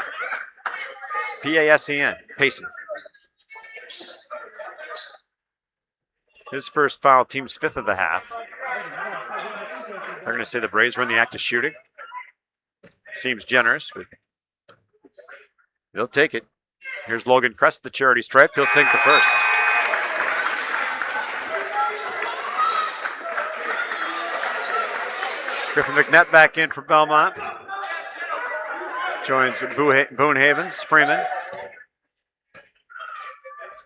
P-A-S-E-N, Payson. His first foul, team's 5th of the half. They're going to say the Braves run the act of shooting. Seems generous, but they'll take it. Here's Logan Crest, the charity stripe. He'll sink the first. Griffin McNett back in for Belmont. Joins Boone Havens, Freeman.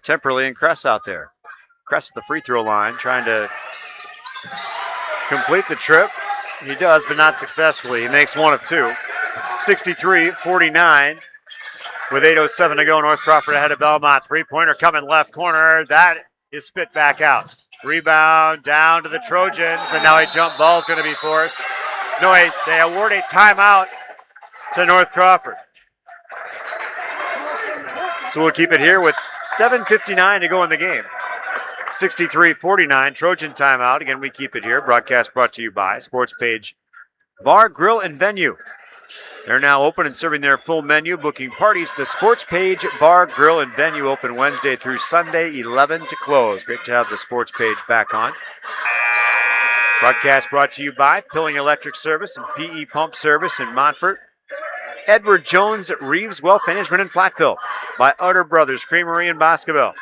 Temperley and Crest out there. Crest at the free throw line, trying to complete the trip. He does, but not successfully. He makes 1 of 2. 63-49. With 8:07 to go, North Crawford ahead of Belmont. Three-pointer coming left corner. That is spit back out. Rebound down to the Trojans, and now a jump ball is going to be forced. No, they award a timeout to North Crawford. So we'll keep it here with 7:59 to go in the game. 63-49, Trojan timeout. Again, we keep it here. Broadcast brought to you by Sports Page Bar, Grill, and Venue. They're now open and serving their full menu, booking parties. The Sports Page Bar, Grill, and Venue open Wednesday through Sunday, 11 to close. Great to have the Sports Page back on. Broadcast brought to you by Pilling Electric Service and PE Pump Service in Montfort. Edward Jones Reeves Wealth Management in Platteville. By Utter Brothers Creamery in Boscobel.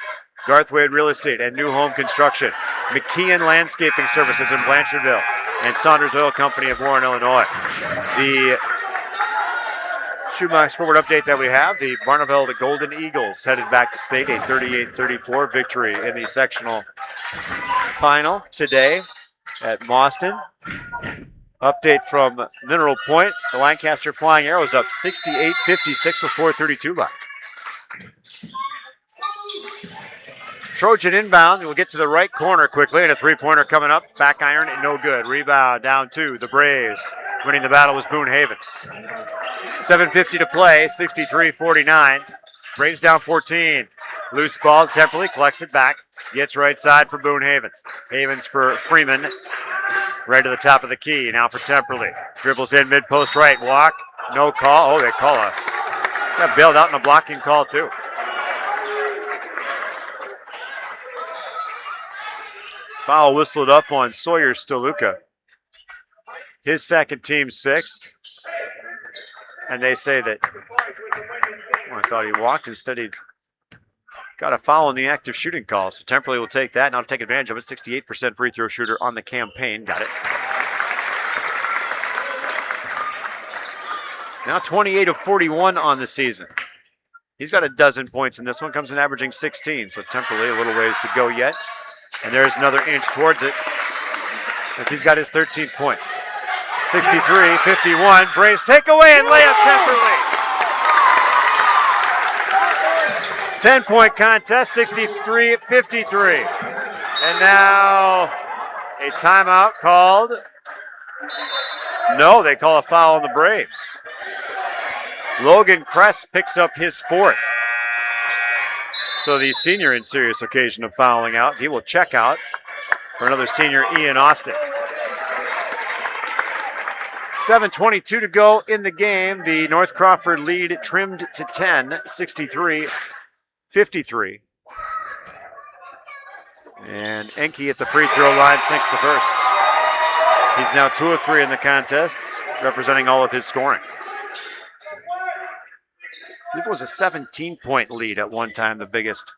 Garth Wade Real Estate and New Home Construction. McKeon Landscaping Services in Blanchardville. And Saunders Oil Company of Warren, Illinois. The Shoebox forward update that we have, the Barneveld the Golden Eagles headed back to state, a 38-34 victory in the sectional final today at Mauston. Update from Mineral Point, the Lancaster Flying Arrows up 68-56 with 4:32 left. Trojan inbound, we'll get to the right corner quickly, and a three-pointer coming up, back iron, no good. Rebound down 2, the Braves. Winning the battle was Boone Havens. 7:50 to play, 63-49. Braves down 14. Loose ball, Temperley collects it back. Gets right side for Boone Havens. Havens for Freeman. Right to the top of the key. Now for Temperley. Dribbles in mid-post right. Walk. No call. Oh, they call a... Got bailed out in a blocking call, too. Foul whistled up on Sawyer Stoluka. His second, team 6th. And they say that, I thought he walked. Instead, he got a foul in the active shooting call. So Temperley will take that. Now to take advantage of it. 68% free throw shooter on the campaign. Got it. Now 28 of 41 on the season. He's got a dozen points in this one. Comes in averaging 16. So Temperley, a little ways to go yet. And there's another inch towards it as he's got his 13th point. 63-51. Braves take away and lay up Temperley. 10-point contest, 63-53. And now a timeout called. No, they call a foul on the Braves. Logan Crest picks up his 4th. So the senior in serious occasion of fouling out. He will check out for another senior, Ian Austin. 7:22 to go in the game. The North Crawford lead trimmed to 10, 63-53. And Enke at the free throw line sinks the first. He's now 2 of 3 in the contest, representing all of his scoring. I believe it was a 17-point lead at one time, the biggest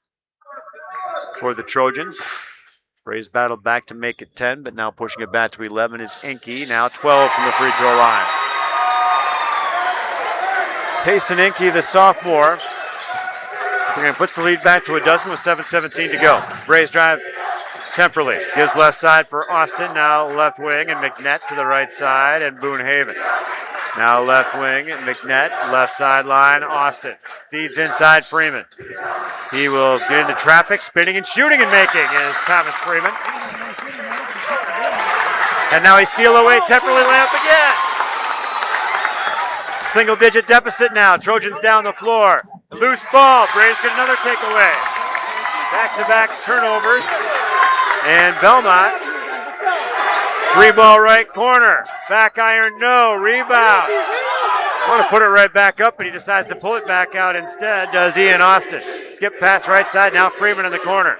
for the Trojans. Braves battled back to make it 10, but now pushing it back to 11 is Enke. Now 12 from the free throw line. Payson Enke, the sophomore, again, puts the lead back to a dozen with 7:17 to go. Braves drive. Temperley gives left side for Austin. Now left wing and McNett to the right side and Boone Havens. Now left wing and McNett, left sideline, Austin. Feeds inside Freeman. He will get into traffic, spinning and shooting and making is Thomas Freeman. And now he steal away, Temperley layup again. Single digit deficit now, Trojans down the floor. Loose ball, Braves get another takeaway. Back-to-back turnovers. And Belmont, 3-ball right corner. Back iron, no. Rebound. Want to put it right back up, but he decides to pull it back out instead, does Ian Austin. Skip pass right side, now Freeman in the corner.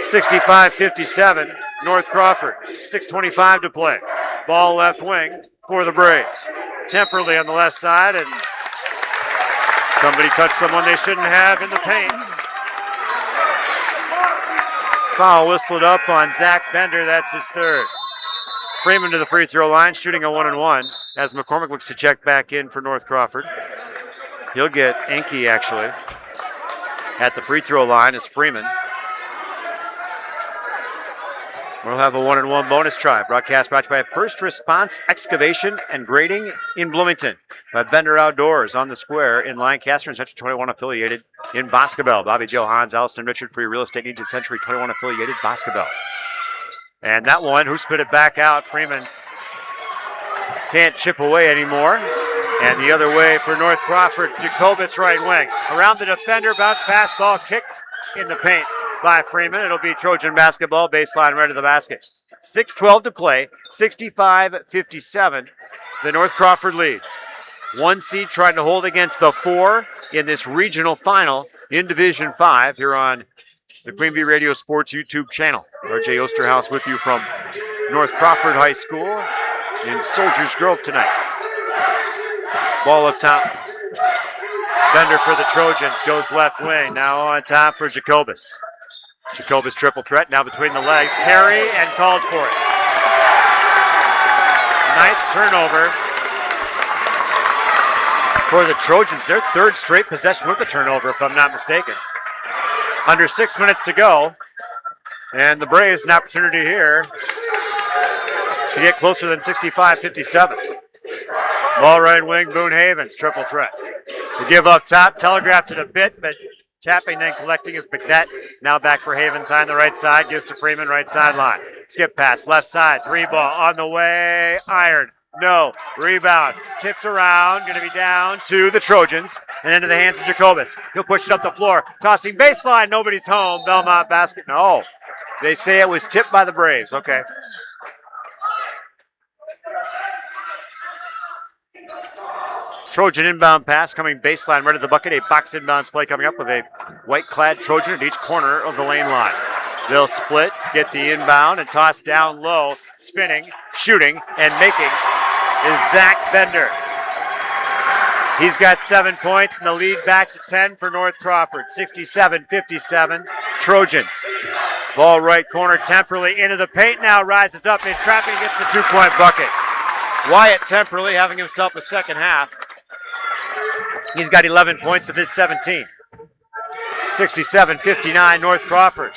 65-57, North Crawford. 6:25 to play. Ball left wing for the Braves. Temperley on the left side, and somebody touched someone they shouldn't have in the paint. Foul whistled up on Zach Bender, that's his third. Freeman to the free throw line, shooting a 1-and-1 as McCormick looks to check back in for North Crawford. He'll get Enke actually at the free throw line as Freeman. We'll have a 1-and-1 bonus try. Broadcast brought to you by First Response Excavation and Grading in Bloomington. By Bender Outdoors on the square in Lancaster and Century 21 affiliated in Boscobel. Bobby Joe, Hans, Allison, and Richard for your real estate needs at Century 21 affiliated Boscobel. And that one, who spit it back out, Freeman can't chip away anymore. And the other way for North Crawford, Jacobitz right wing. Around the defender, bounce pass, ball kicked in the paint by Freeman. It'll be Trojan basketball, baseline right of the basket. 6:12 to play, 65-57, the North Crawford lead. One seed trying to hold against the 4 in this regional final in Division 5 here on the Green Bee Radio Sports YouTube channel. RJ Osterhaus with you from North Crawford High School in Soldiers Grove tonight. Ball up top. Bender for the Trojans, goes left wing, now on top for Jacobus. Jacobus triple threat, now between the legs. Carey and called for it. 9th turnover for the Trojans. Their 3rd straight possession with a turnover, if I'm not mistaken. Under 6 minutes to go. And the Braves an opportunity here to get closer than 65-57. Ball right wing, Boone Havens, triple threat. To give up top, telegraphed it a bit, but tapping then collecting is McNett. Now back for Havens on the right side, gives to Freeman, right sideline. Skip pass, left side, 3-ball on the way, iron. No, rebound, tipped around, going to be down to the Trojans, and into the hands of Jacobus. He'll push it up the floor, tossing baseline, nobody's home. Belmont basket, no. They say it was tipped by the Braves, okay. Trojan inbound pass coming baseline right at the bucket. A box inbounds play coming up with a white-clad Trojan at each corner of the lane line. They'll split, get the inbound, and toss down low. Spinning, shooting, and making is Zach Bender. He's got 7 points, and the lead back to 10 for North Crawford. 67-57, Trojans. Ball right corner, Temperley into the paint now, rises up, in trapping, gets the 2-point bucket. Wyatt Temperley having himself a second half. He's got 11 points of his 17. 67-59, North Crawford.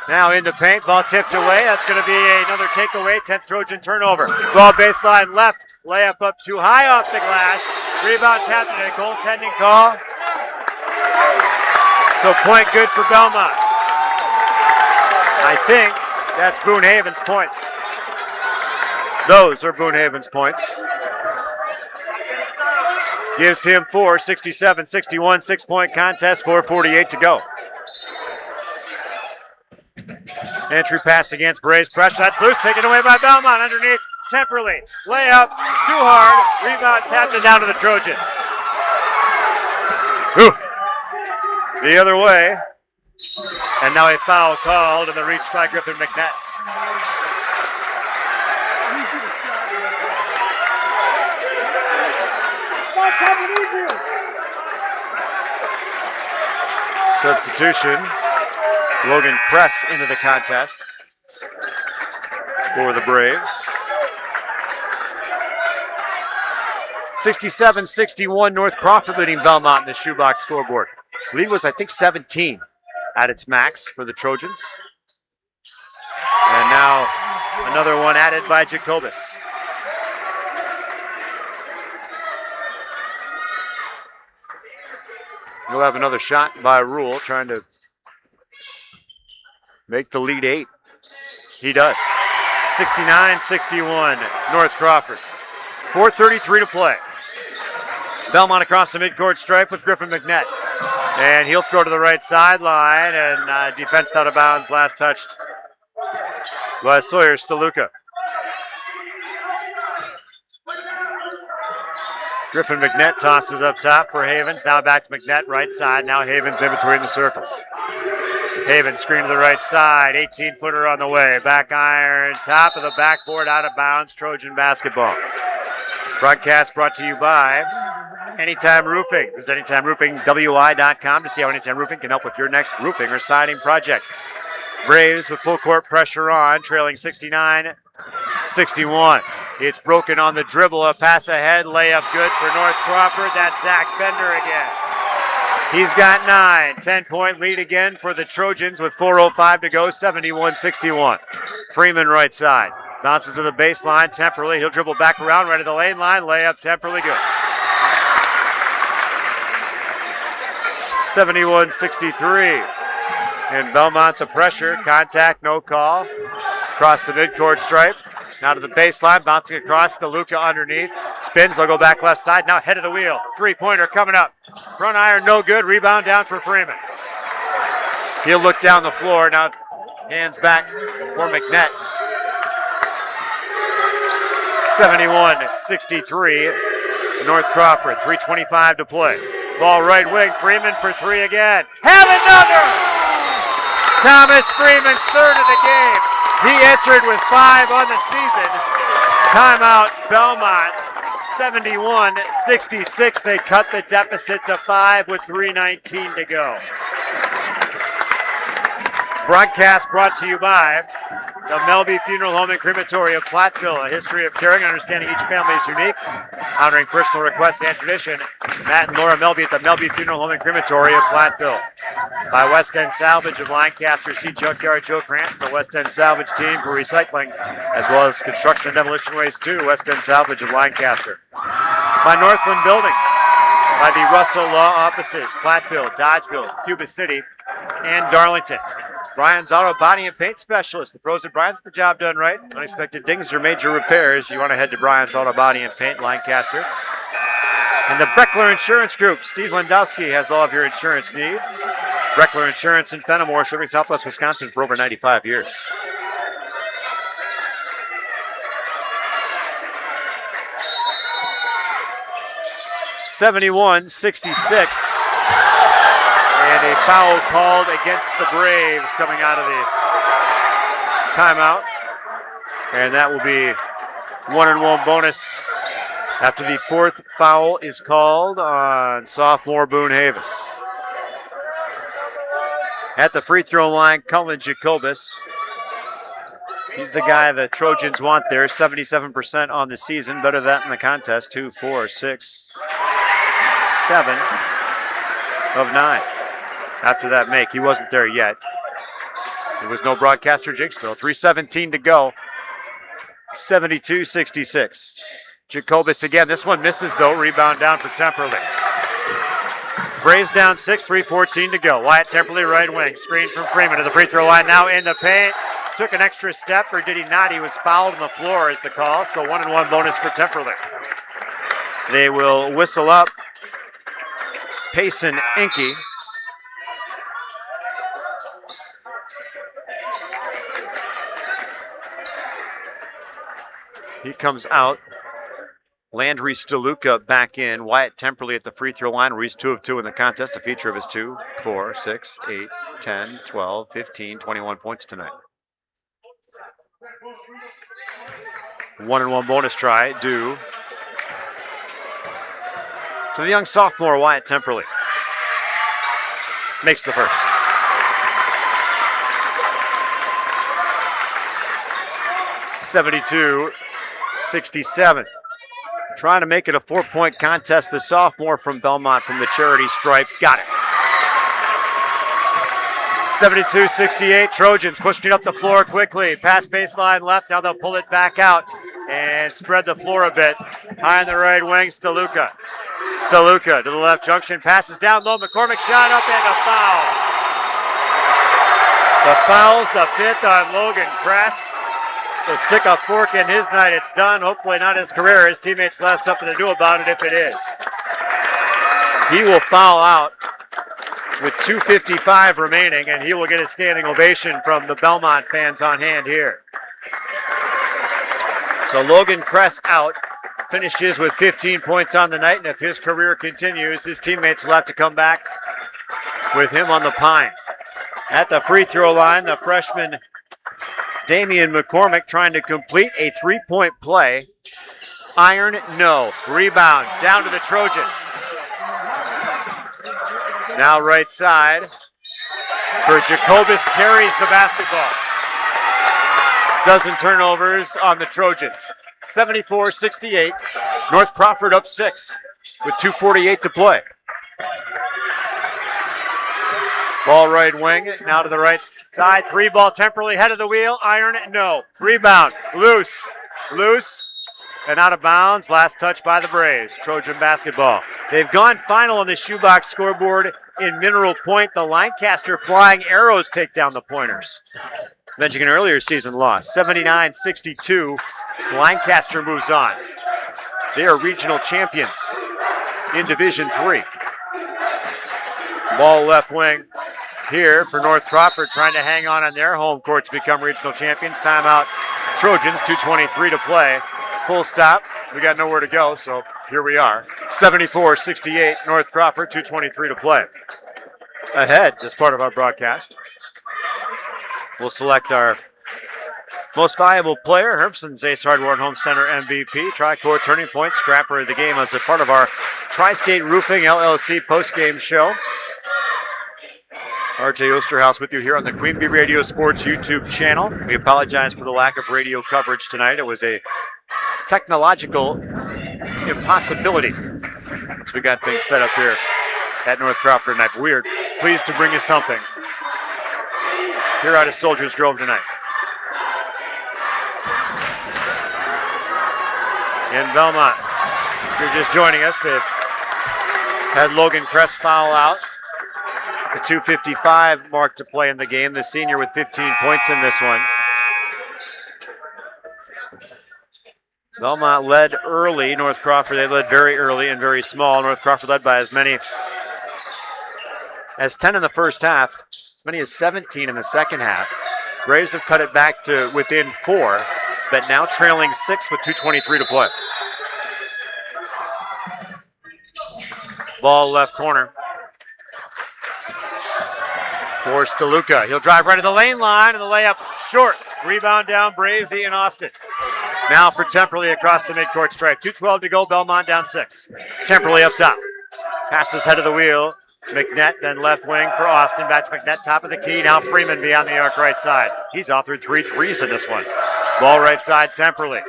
Now into paint, ball tipped away. That's going to be another takeaway, 10th Trojan turnover. Ball baseline left, layup up too high off the glass. Rebound tapped and a goaltending call. So point good for Belmont. I think that's Boone Havens' points. Those are Boone Havens' points. Gives him 4, 67-61, 6-point contest, 4:48 to go. Entry pass against Braves, pressure, that's loose, taken away by Belmont underneath. Temperley, layup, too hard, rebound tapped and down to the Trojans. Whew. The other way, and now a foul called and the reach by Griffin McNett. Substitution. Logan Press into the contest for the Braves. 67-61, North Crawford leading Belmont in the shoebox scoreboard. Lead was, I think, 17 at its max for the Trojans. And now another one added by Jacobus. We'll have another shot by Rule, trying to make the lead 8. He does. 69-61, North Crawford. 4:33 to play. Belmont across the midcourt stripe with Griffin McNett. And he'll go to the right sideline, and defense out of bounds, last touched by Sawyer Steluka. Griffin McNett tosses up top for Havens. Now back to McNett, right side. Now Havens in between the circles. Havens screen to the right side. 18-footer on the way. Back iron, top of the backboard, out of bounds. Trojan basketball. Broadcast brought to you by Anytime Roofing. Visit AnytimeRoofingWI.com to see how Anytime Roofing can help with your next roofing or siding project. Braves with full court pressure on, trailing 69-61. It's broken on the dribble, a pass ahead, layup good for North Crawford. That's Zach Bender again. He's got 9, 10-point lead again for the Trojans with 4:05 to go, 71-61. Freeman right side, bounces to the baseline, Temperley. He'll dribble back around right at the lane line, layup, Temperley good. 71-63. And Belmont the pressure, contact, no call. Across the midcourt stripe. Now to the baseline, bouncing across to Luca underneath. Spins, they'll go back left side. Now head of the wheel. Three-pointer coming up. Front iron, no good. Rebound down for Freeman. He'll look down the floor. Now hands back for McNett. 71-63. North Crawford, 3:25 to play. Ball right wing, Freeman for three again. Have another! Thomas Freeman's third of the game. He entered with 5 on the season. Timeout, Belmont, 71-66. They cut the deficit to 5 with 3:19 to go. Broadcast brought to you by the Melby Funeral Home and Crematory of Platteville. A history of caring, understanding each family is unique, honoring personal requests and tradition. Matt and Laura Melby at the Melby Funeral Home and Crematory of Platteville. By West End Salvage of Lancaster. See Junkyard Joe Krantz and the West End Salvage team for recycling, as well as construction and demolition waste too. West End Salvage of Lancaster. By Northland Buildings. By the Russell Law Offices, Platteville, Dodgeville, Cuba City, and Darlington. Brian's Auto Body and Paint Specialist. The pros at Brian's, the job done right. Unexpected dings or major repairs, you want to head to Brian's Auto Body and Paint, Lancaster. And the Breckler Insurance Group. Steve Lendowski has all of your insurance needs. Breckler Insurance in Fenimore, serving Southwest Wisconsin for over 95 years. (71-66). And a foul called against the Braves coming out of the timeout. And that will be 1-and-1 bonus after the 4th foul is called on sophomore Boone Havens. At the free throw line, Cullen Jacobus. He's the guy the Trojans want there, 77% on the season. Better that in the contest, 2, 4, 6, 7 of 9. After that make, he wasn't there yet. There was no broadcaster jinx though. 3:17 to go. 72-66. Jacobus again. This one misses though. Rebound down for Temperley. Braves down 6, 3:14 to go. Wyatt Temperley right wing. Screen from Freeman to the free throw line. Now in the paint. Took an extra step, or did he not? He was fouled on the floor is the call. So 1-and-1 bonus for Temperley. They will whistle up Payson Inky. He comes out. Landry Steluka back in. Wyatt Temperley at the free throw line, where he's 2 of 2 in the contest. A feature of his 2, 4, 6, 8, 10, 12, 15, 21 points tonight. 1-and-1 bonus try due to the young sophomore Wyatt Temperley. Makes the first. (72-67). Trying to make it a 4-point contest. The sophomore from Belmont from the charity stripe. Got it. 72-68. Trojans pushing it up the floor quickly. Pass baseline left. Now they'll pull it back out and spread the floor a bit. High on the right wing, Steluka. Steluka to the left junction. Passes down low. McCormick shot up and a foul. The foul's the 5th on Logan Kress. So stick a fork in his night. It's done. Hopefully not his career. His teammates will have something to do about it if it is. He will foul out with 2:55 remaining, and he will get a standing ovation from the Belmont fans on hand here. So Logan Kress out finishes with 15 points on the night, and if his career continues, his teammates will have to come back with him on the pine. At the free throw line, the freshman Damian McCormick trying to complete a three-point play. Iron, no. Rebound, down to the Trojans. Now right side for Jacobus, carries the basketball. Dozen turnovers on the Trojans. 74-68. North Crawford up 6 with 2:48 to play. Ball right wing, now to the right side. Three ball temporarily head of the wheel. Iron, no. Rebound, loose, and out of bounds. Last touch by the Braves. Trojan basketball. They've gone final on the shoebox scoreboard in Mineral Point. The Lancaster Flying Arrows take down the Pointers. Mentioning an earlier season loss, 79-62. Lancaster moves on. They are regional champions in Division III. Ball left wing here for North Crawford, trying to hang on their home court to become regional champions. Timeout Trojans, 2:23 to play. Full stop. We got nowhere to go, so here we are. 74-68, North Crawford, 2:23 to play. Ahead, as part of our broadcast, we'll select our most valuable player, Hermson's Ace Hardware and Home Center MVP, Tri-Core Turning Point, Scrapper of the Game as a part of our Tri-State Roofing LLC post-game show. RJ Osterhaus with you here on the Queen Bee Radio Sports YouTube channel. We apologize for the lack of radio coverage tonight. It was a technological impossibility. So we got things set up here at North Crawford tonight. But we are pleased to bring you something here out of Soldiers Grove tonight. In Belmont, if you're just joining us, they've had Logan Kress foul out. The 2:55 mark to play in the game. The senior with 15 points in this one. Belmont led early. North Crawford, they led very early and very small. North Crawford led by as many as 10 in the first half, as many as 17 in the second half. Braves have cut it back to within 4, but now trailing 6 with 2:23 to play. Ball left corner for Steluka. He'll drive right to the lane line, and the layup short. Rebound down, Braves, Ian Austin. Now for Temperley across the midcourt stripe. 2:12 to go, Belmont down 6. Temperley up top. Passes head of the wheel. McNett, then left wing for Austin. Back to McNett, top of the key. Now Freeman beyond the arc right side. He's authored 3 threes in this one. Ball right side, Temperley.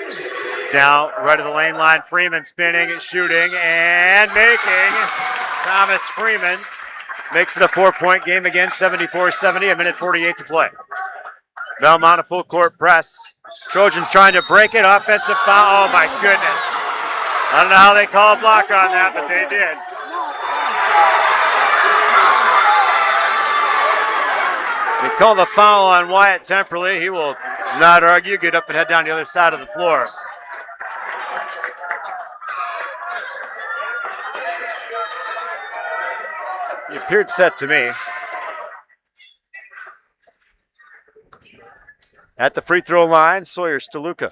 Now right of the lane line, Freeman spinning, shooting, and making. Thomas Freeman makes it a 4-point game again, 74-70, a minute 48 to play. Belmont a full court press. Trojans trying to break it, offensive foul. Oh my goodness. I don't know how they call a block on that, but they did. They call the foul on Wyatt Temperley. He will not argue, get up and head down the other side of the floor. He appeared set to me. At the free throw line, Sawyer Steluka.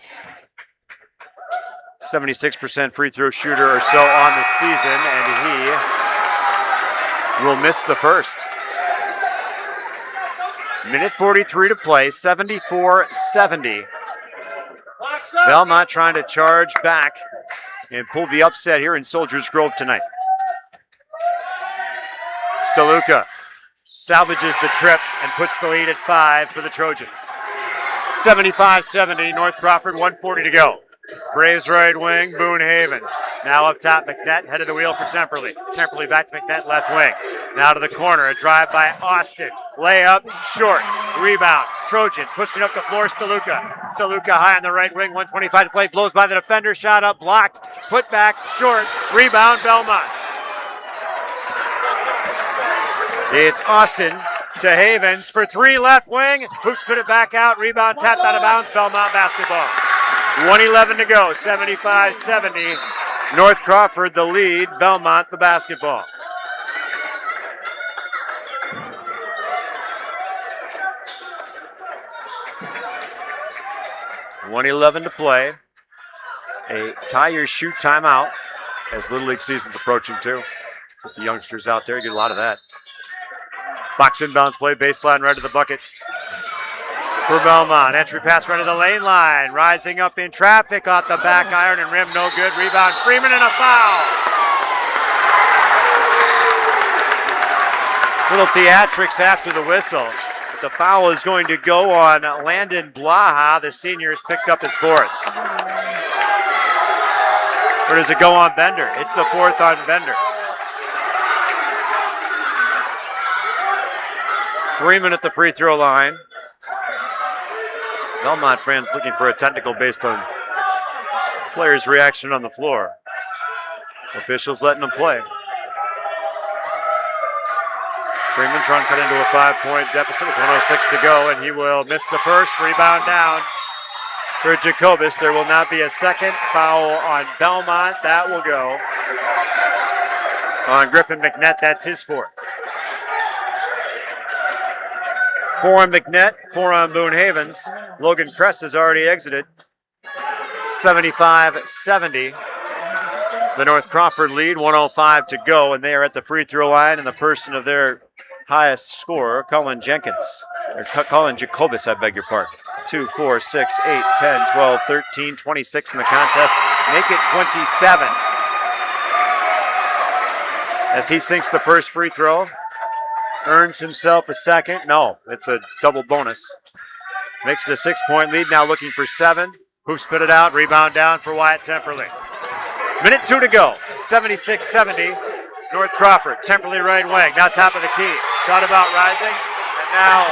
76% free throw shooter or so on the season, and he will miss the first. Minute 43 to play, 74-70. Belmont trying to charge back and pull the upset here in Soldiers Grove tonight. Steluka salvages the trip and puts the lead at 5 for the Trojans. 75-70, North Crawford, 1:40 to go. Braves right wing, Boone Havens. Now up top, McNett, head of the wheel for Temperley. Temperley back to McNett, left wing. Now to the corner, a drive by Austin. Layup, short, rebound. Trojans pushing up the floor, Steluka. Steluka high on the right wing, 1:25 to play, blows by the defender, shot up, blocked. Put back, short, rebound, Belmont. It's Austin to Havens for 3, left wing. Hoops put it back out, rebound tapped out of bounds, Belmont basketball. 1:11 to go, 75-70. North Crawford the lead, Belmont the basketball. $1:11 to play. a tie your shoot timeout as Little League season's approaching too. With the youngsters out there, you get a lot of that. Box inbounds play, baseline right to the bucket. For Belmont, entry pass right to the lane line. Rising up in traffic off the back iron and rim, no good. Rebound, Freeman, and a foul. Little theatrics after the whistle. But the foul is going to go on Landon Blaha. The senior has picked up his fourth. Or does it go on Bender? It's the fourth on Bender. Freeman at the free throw line. Belmont fans looking for a technical based on players' reaction on the floor. Officials letting them play. Freeman trying to cut into a 5-point deficit with 106 to go, and he will miss the first. Rebound down for Jacobus. There will not be a second foul on Belmont. That will go on Griffin McNett. That's his fourth. 4 on McNett, 4 on Boone Havens. Logan Kress has already exited. 75-70. The North Crawford lead, 1:05 to go, and they are at the free throw line in the person of their highest scorer, Colin Jacobus, I beg your pardon. 2, 4, 6, 8, 10, 12, 13, 26 in the contest. Make it 27. As he sinks the first free throw. Earns himself a second. No, it's a double bonus. Makes it a 6-point lead. Now looking for 7. Who spit it out? Rebound down for Wyatt Temperley. Minute 2 to go. 76-70. North Crawford. Temperley right wing. Now top of the key. Thought about rising. And now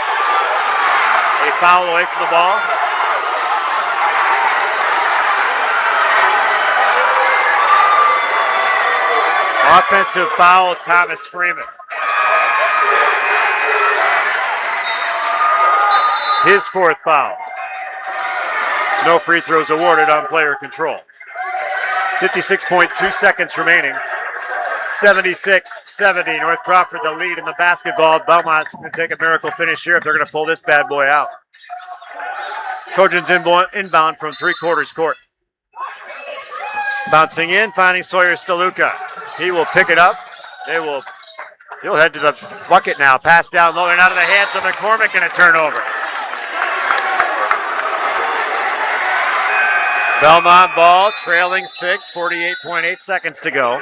a foul away from the ball. Offensive foul, Thomas Freeman. His fourth foul. No free throws awarded on player control. 56.2 seconds remaining. 76-70. North Crawford the lead in the basketball. Belmont's going to take a miracle finish here if they're going to pull this bad boy out. Trojans inbound from three-quarters court. Bouncing in, finding Sawyer Steluka. He will pick it up. He'll head to the bucket now. Pass down low and out of the hands of McCormick and a turnover. Belmont ball, trailing 6, 48.8 seconds to go.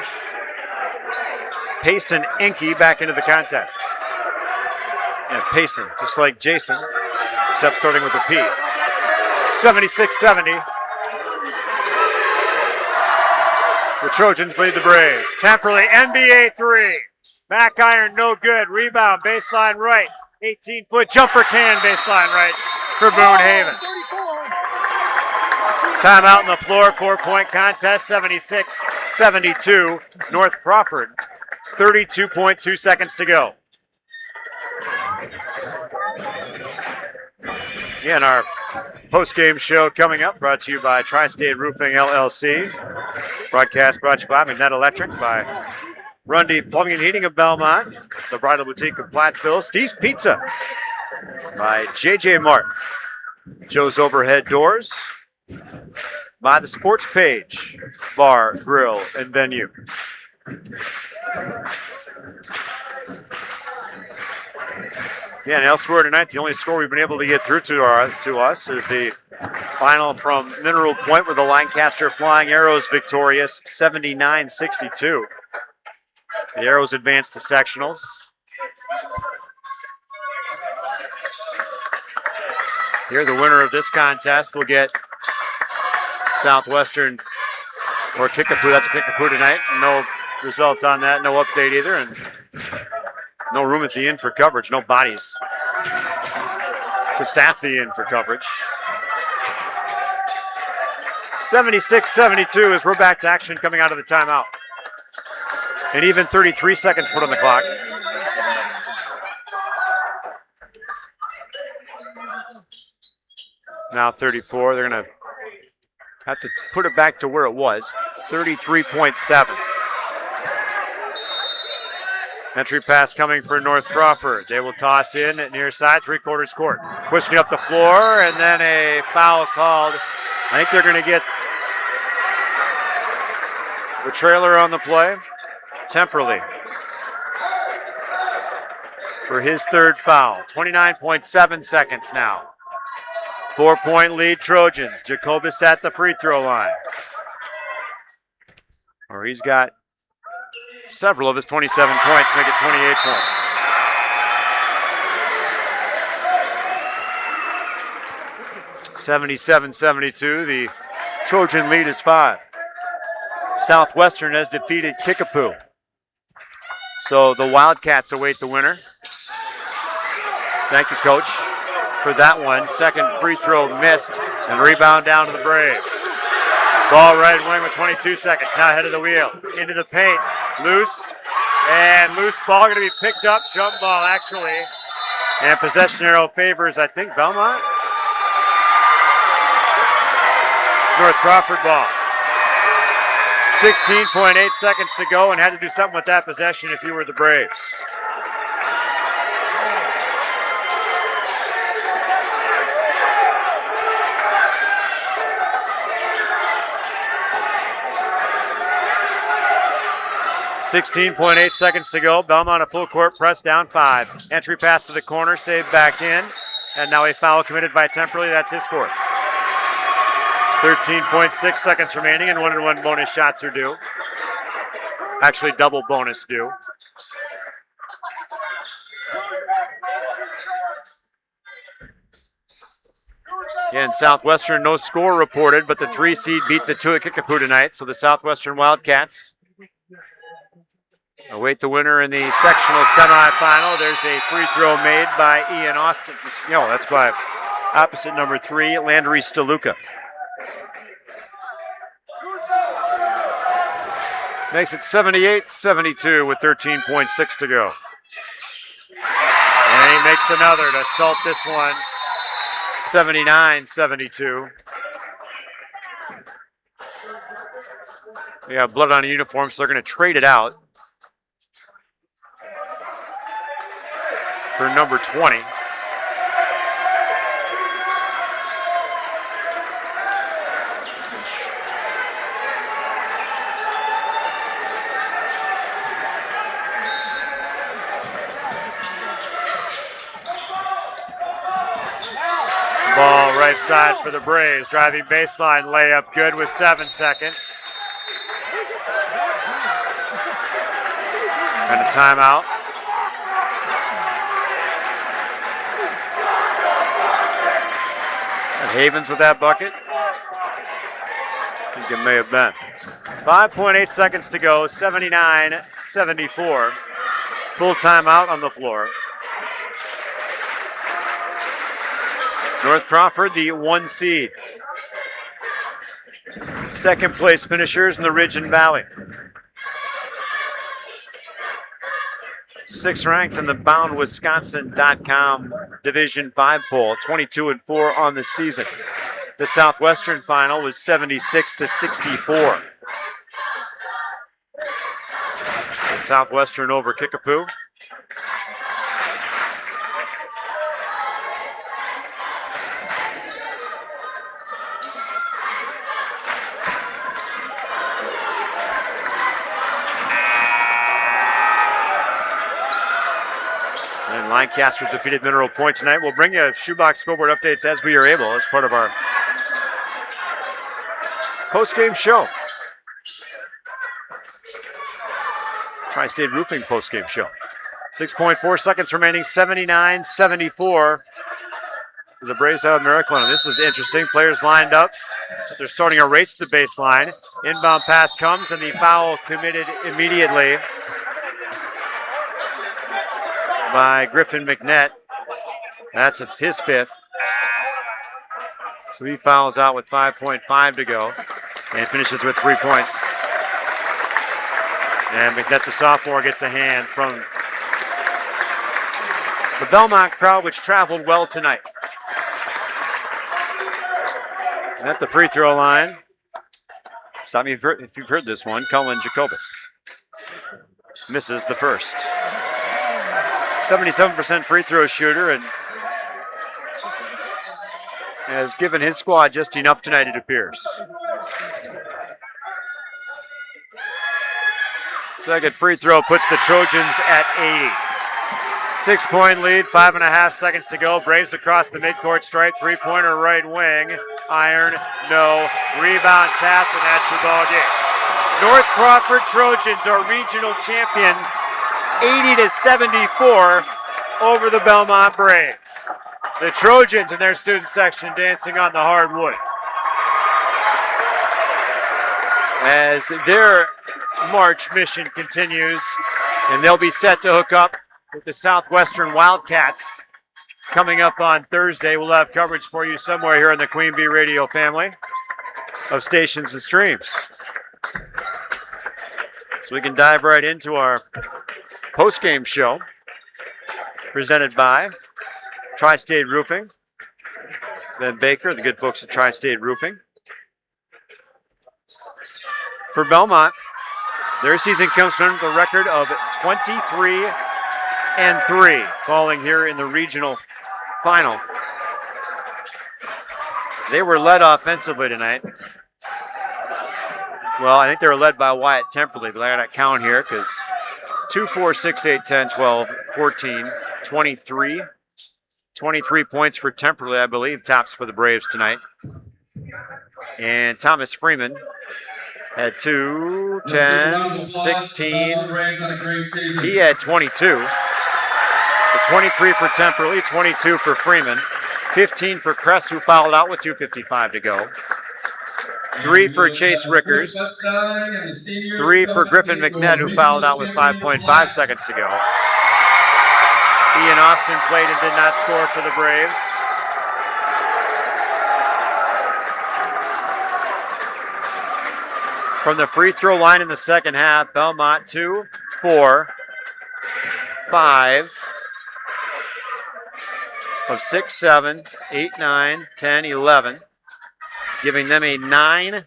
Payson Enke back into the contest. And Payson, just like Jason, except starting with a P. 76-70. The Trojans lead the Braves. Temperley, NBA 3. Back iron, no good. Rebound, baseline right. 18-foot jumper can, baseline right for Boone Havens. Timeout on the floor, 4-point contest, 76-72. North Crawford, 32.2 seconds to go. Again, our post-game show coming up, brought to you by Tri-State Roofing LLC. Broadcast brought to you by McNett Electric, by Rundy Plumbing and Heating of Belmont, the Bridal Boutique of Platteville, Steve's Pizza by J.J. Martin, Joe's Overhead Doors, by the Sports Page Bar, Grill, and Venue. Yeah, and elsewhere tonight, the only score we've been able to get through to us is the final from Mineral Point, where the Lancaster Flying Arrows victorious 79-62. The Arrows advance to sectionals. Here, the winner of this contest will get Southwestern or Kickapoo. That's a Kickapoo tonight. No result on that, no update either, and no room at the inn for coverage, no bodies to staff the inn for coverage. 76-72 as we're back to action coming out of the timeout. And even 33 seconds put on the clock. Now 34, they're going to have to put it back to where it was, 33.7. Entry pass coming for North Crawford. They will toss in at near side, three-quarters court. Pushing it up the floor, and then a foul called. I think they're going to get The trailer on the play, Temperley, for his third foul. 29.7 seconds now. 4-point lead Trojans. Jacobus at the free throw line. Or he's got several of his 27 points, make it 28 points. (77-72). The Trojan lead is 5. Southwestern has defeated Kickapoo. So the Wildcats await the winner. Thank you, Coach, for that one. Second free throw missed, and rebound down to the Braves. Ball right wing with 22 seconds. Now head of the wheel. Into the paint. Loose. And loose ball going to be picked up. Jump ball, actually. And possession arrow favors, I think, Belmont. North Crawford ball. 16.8 seconds to go, and had to do something with that possession if you were the Braves. .8 seconds to go. Belmont a full court press, down 5. Entry pass to the corner, saved back in. And now a foul committed by Temperley. That's his fourth. 13.6 seconds remaining, and 1-1 bonus shots are due. Actually, double bonus due. Again, Southwestern, no score reported, but the 3 seed beat the 2 at Kickapoo tonight. So the Southwestern Wildcats await the winner in the sectional semifinal. There's a free throw made by Ian Austin. No, that's by opposite number 3, Landry Steluka. Makes it 78-72 with 13.6 to go. And he makes another to salt this one. 79-72. Yeah, blood on a uniform, so they're going to trade it out for number 20. Ball right side for the Braves. Driving baseline layup good with 7 seconds. And a timeout. And Havens with that bucket. I think it may have been. 5.8 seconds to go. 79-74. Full timeout on the floor. North Crawford, the 1 seed. Second place finishers in the Ridge and Valley. 6th ranked in the BoundWisconsin.com Division 5 poll, 22-4 on the season. The Southwestern final was 76-64. The Southwestern over Kickapoo. Lancaster's defeated Mineral Point tonight. We'll bring you shoebox scoreboard updates as we are able as part of our post-game show. Tri-State Roofing post-game show. 6.4 seconds remaining, 79-74. The Braves have a miracle. And this is interesting. Players lined up. They're starting a race to the baseline. Inbound pass comes, and the foul committed immediately by Griffin McNett. That's his 5th. So he fouls out with 5.5 to go and finishes with 3 points. And McNett, the sophomore, gets a hand from the Belmont crowd, which traveled well tonight. And at the free throw line, stop me if you've heard this one, Cullen Jacobus misses the first. 77% free throw shooter, and has given his squad just enough tonight, it appears. Second free throw puts the Trojans at 80. 6-point lead, 5.5 seconds to go. Braves across the midcourt stripe, three-pointer right wing. Iron, no. Rebound tapped, and that's your ball game. North Crawford Trojans are regional champions, 80-74 over the Belmont Braves. The Trojans in their student section dancing on the hardwood as their March mission continues, and they'll be set to hook up with the Southwestern Wildcats coming up on Thursday. We'll have coverage for you somewhere here in the Queen Bee Radio family of stations and streams. So we can dive right into our post-game show presented by Tri-State Roofing. Ben Baker, the good folks at Tri-State Roofing. For Belmont, their season comes from the record of 23-3, falling here in the regional final. They were led offensively tonight. Well, I think they were led by Wyatt Temperley, but I got to count here because 2, 4, 6, 8, 10, 12, 14, 23. 23 points for Temperley, I believe, tops for the Braves tonight. And Thomas Freeman had 2, 10, 16. He had 22. So 23 for Temperley, 22 for Freeman, 15 for Kress, who fouled out with 2:55 to go. 3 for Chase Rickers. 3 for Griffin McNett, who fouled out with 5.5 seconds to go. Ian Austin played and did not score for the Braves. From the free throw line in the second half, Belmont 2, 4, 5 of 6, 7, 8, 9, 10, 11, giving them a 9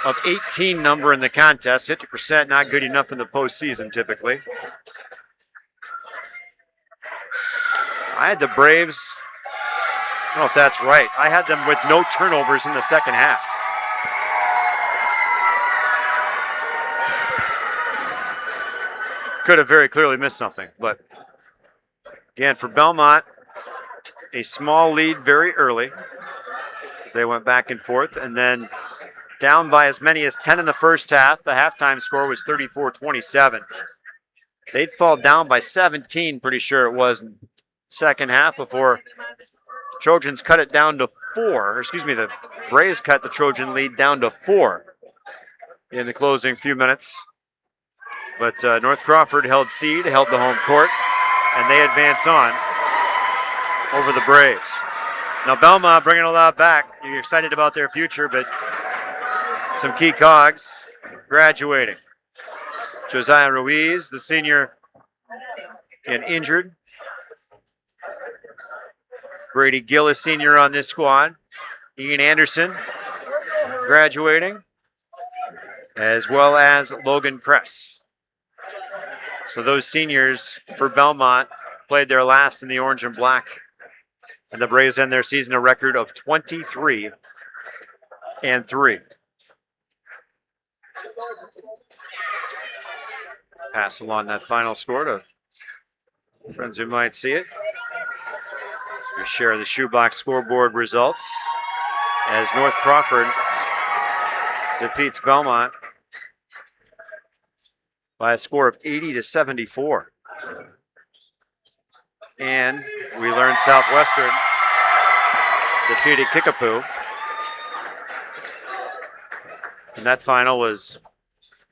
of 18 number in the contest. 50% not good enough in the postseason typically. I had the Braves, I don't know if that's right. I had them with no turnovers in the second half. Could have very clearly missed something, but again, for Belmont, a small lead very early as they went back and forth, and then down by as many as 10 in the first half. The halftime score was 34-27. They'd fall down by 17, pretty sure it was, second half before Trojans cut it down to 4. The Braves cut the Trojan lead down to 4 in the closing few minutes. But North Crawford held seed, held the home court, and they advance on over the Braves. Now Belmont bringing a lot back. You're excited about their future, but some key cogs graduating. Josiah Ruiz, the senior, and injured. Brady Gill is senior on this squad. Ian Anderson graduating, as well as Logan Kress. So those seniors for Belmont played their last in the orange and black. And the Braves end their season a record of 23-3. Pass along that final score to friends who might see it. We share the shoebox scoreboard results as North Crawford defeats Belmont by a score of 80-74. And we learned Southwestern defeated Kickapoo. And that final was,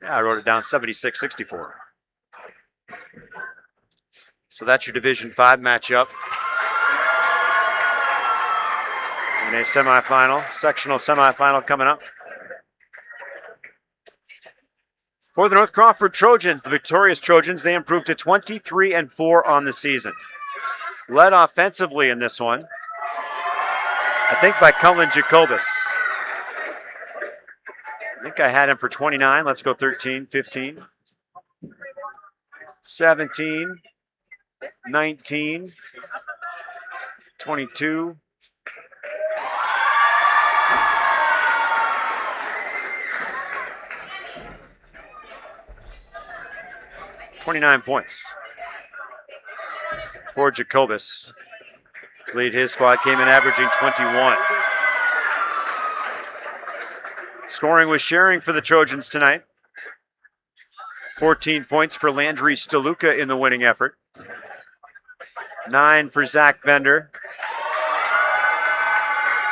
I wrote it down, 76-64. So that's your Division 5 matchup. And a semifinal, sectional semifinal coming up. For the North Crawford Trojans, the victorious Trojans, they improved to 23-4 on the season. Led offensively in this one, I think by Cullen Jacobus. I think I had him for 29. Let's go 13, 15, 17, 19, 22, 29 points for Jacobus. Lead his squad came in averaging 21. Scoring was sharing for the Trojans tonight. 14 points for Landry Steluka in the winning effort. 9 for Zach Bender.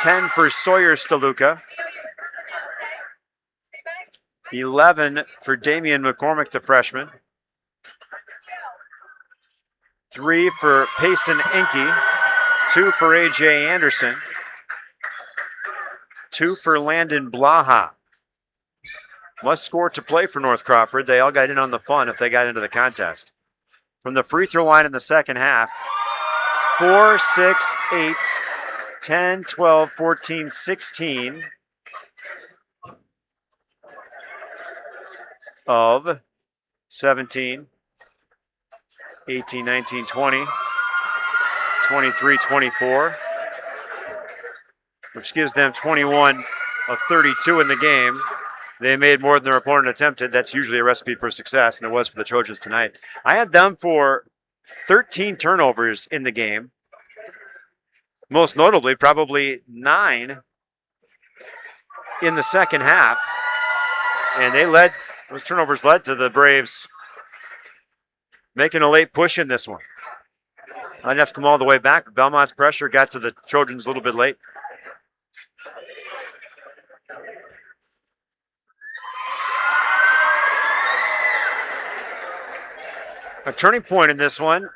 10 for Sawyer Steluka. 11 for Damian McCormick, the freshman. 3 for Payson Enke. 2 for A.J. Anderson. 2 for Landon Blaha. Must score to play for North Crawford. They all got in on the fun if they got into the contest. From the free throw line in the second half, 4, 6, 8, 10, 12, 14, 16 of 17, 18, 19, 20, 23, 24, which gives them 21 of 32 in the game. They made more than their opponent attempted. That's usually a recipe for success, and it was for the Trojans tonight. I had them for 13 turnovers in the game. Most notably, probably 9 in the second half. And those turnovers led to the Braves making a late push in this one. I'd have to come all the way back, but Belmont's pressure got to the Trojans a little bit late. A turning point in this one.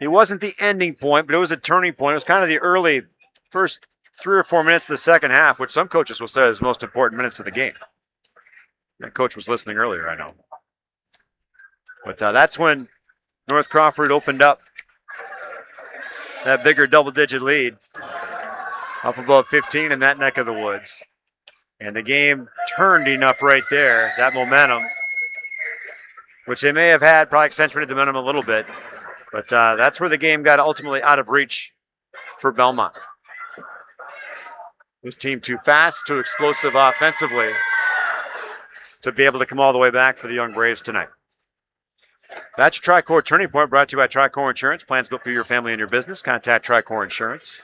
It wasn't the ending point, but it was a turning point. It was kind of the early first 3 or 4 minutes of the second half, which some coaches will say is the most important minutes of the game. That coach was listening earlier, I know. But that's when North Crawford opened up that bigger double-digit lead, up above 15 in that neck of the woods. And the game turned enough right there, that momentum, which they may have had, probably accentuated the momentum a little bit. But that's where the game got ultimately out of reach for Belmont. This team too fast, too explosive offensively to be able to come all the way back for the young Braves tonight. That's your Tricor Turning Point, brought to you by Tricor Insurance. Plans built for your family and your business. Contact Tricor Insurance.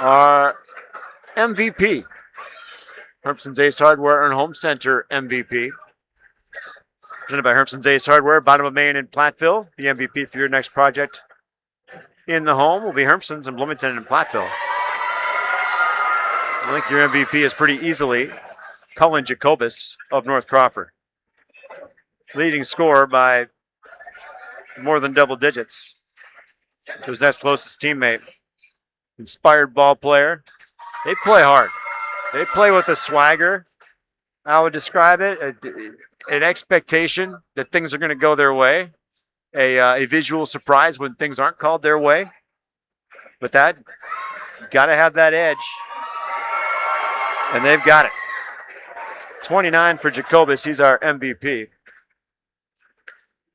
Our MVP, Hermson's Ace Hardware and Home Center MVP. Presented by Hermson's Ace Hardware, bottom of Main in Platteville. The MVP for your next project in the home will be Hermson's in Bloomington and Platteville. I think your MVP is pretty easily Cullen Jacobus of North Crawford. Leading scorer by more than double digits to his next closest teammate. Inspired ball player. They play hard. They play with a swagger, I would describe it. An expectation that things are going to go their way. A visual surprise when things aren't called their way. But that, you got to have that edge. And they've got it. 29 for Jacobus. He's our MVP.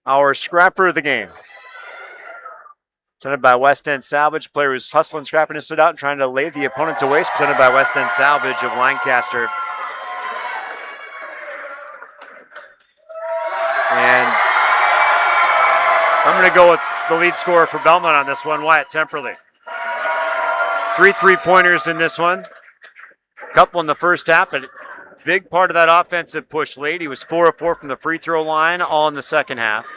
Our scrapper of the game. Presented by West End Salvage. Player who's hustling, scrapping to sit out and trying to lay the opponent to waste. Presented by West End Salvage of Lancaster. And I'm going to go with the lead scorer for Belmont on this one, Wyatt Temperley. 3 3-pointers in this one. A couple in the first half, but big part of that offensive push late. He was 4 of 4 from the free throw line, all in the second half.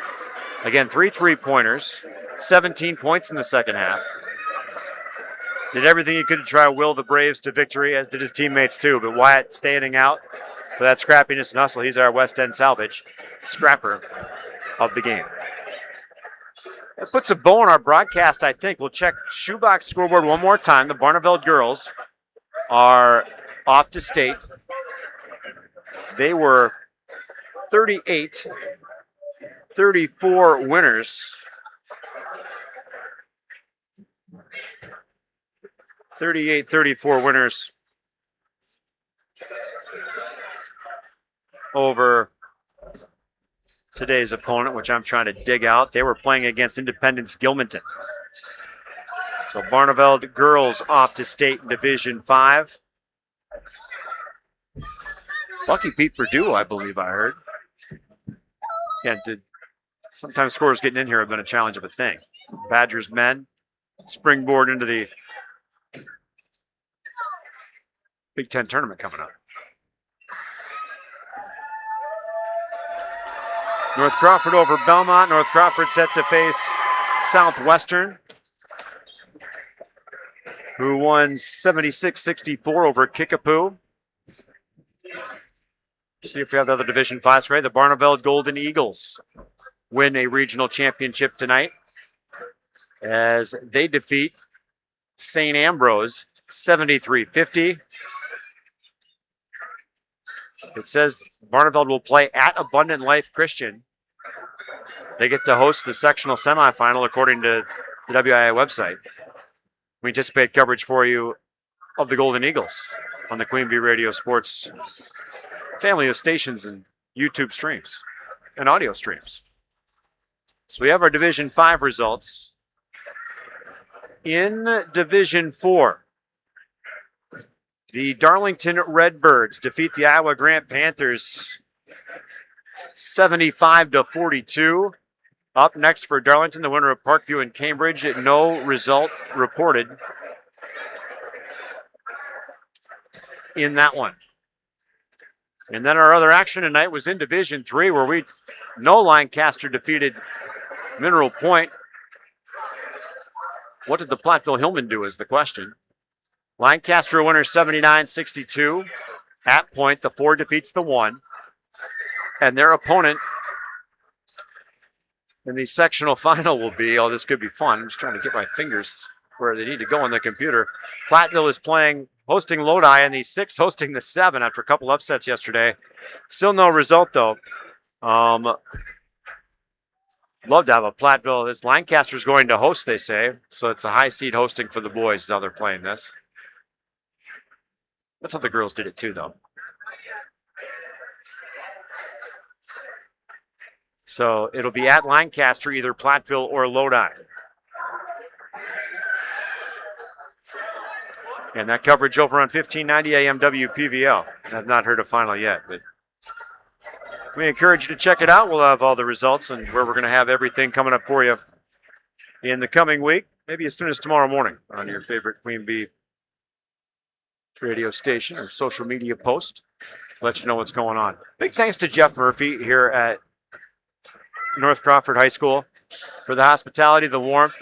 Again, 3 3-pointers, 17 points in the second half. Did everything he could to try to will the Braves to victory, as did his teammates too. But Wyatt standing out for that scrappiness and hustle. He's our West End Salvage scrapper of the game. That puts a bow on our broadcast, I think. We'll check shoebox scoreboard one more time. The Barneveld girls are off to state. They were 38-34 winners. 38-34 winners over today's opponent, which I'm trying to dig out. They were playing against Independence Gilmanton. So Barneveld girls off to state in Division 5. Lucky beat Purdue, I believe I heard. Yeah, sometimes scores getting in here have been a challenge of a thing. Badgers men springboard into the Big Ten tournament coming up. North Crawford over Belmont. North Crawford set to face Southwestern, who won 76-64 over Kickapoo. See if we have the other Division 5 straight. The Barneveld Golden Eagles win a regional championship tonight as they defeat St. Ambrose 73-50. It says Barneveld will play at Abundant Life Christian. They get to host the sectional semifinal according to the WIAA website. We anticipate coverage for you of the Golden Eagles on the Queen Bee Radio Sports family of stations and YouTube streams and audio streams. So we have our Division 5 results. In Division 4, the Darlington Redbirds defeat the Iowa Grant Panthers 75-42. Up next for Darlington, the winner of Parkview and Cambridge. No result reported in that one. And then our other action tonight was in Division 3, where Lancaster defeated Mineral Point. What did the Platteville Hillmen do is the question. Lancaster winner 79-62. At Point, the 4 defeats the 1. And their opponent in the sectional final will be, oh, this could be fun. I'm just trying to get my fingers where they need to go on the computer. Platteville is hosting Lodi, and the 6 hosting the 7 after a couple upsets yesterday. Still no result, though. Love to have a Platteville. This Lancaster's going to host, they say. So it's a high seed hosting for the boys is how they're playing this. That's how the girls did it too, though. So it'll be at Lancaster, either Platteville or Lodi. And that coverage over on 1590 AM WPVL. I've not heard a final yet, but we encourage you to check it out. We'll have all the results and where we're going to have everything coming up for you in the coming week, maybe as soon as tomorrow morning on your favorite Queen Bee radio station or social media post. Let you know what's going on. Big thanks to Jeff Murphy here at North Crawford High School for the hospitality, the warmth,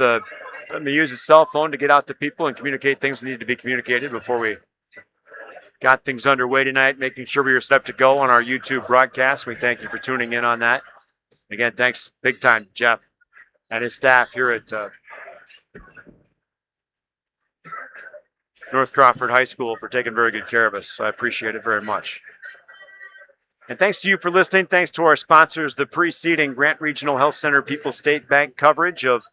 let me use his cell phone to get out to people and communicate things that need to be communicated before we got things underway tonight, making sure we were set up to go on our YouTube broadcast. We thank you for tuning in on that. Again, thanks big time, Jeff, and his staff here at North Crawford High School for taking very good care of us. I appreciate it very much. And thanks to you for listening. Thanks to our sponsors, the preceding Grant Regional Health Center People's State Bank coverage of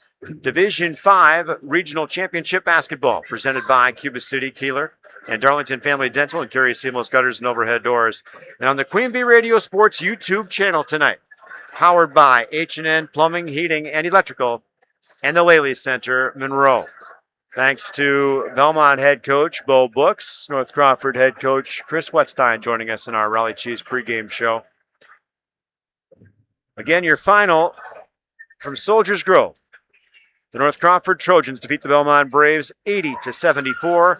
Division 5 Regional Championship Basketball, presented by Cuba City, Kieler, and Darlington Family Dental and Carey Seamless Gutters and Overhead Doors. And on the Queen Bee Radio Sports YouTube channel tonight, powered by H&N Plumbing, Heating, and Electrical, and the Laley Center, Monroe. Thanks to Belmont head coach Bo Books, North Crawford head coach Chris Wetstein joining us in our Raleigh Cheese pregame show. Again, your final from Soldiers Grove. The North Crawford Trojans defeat the Belmont Braves 80-74.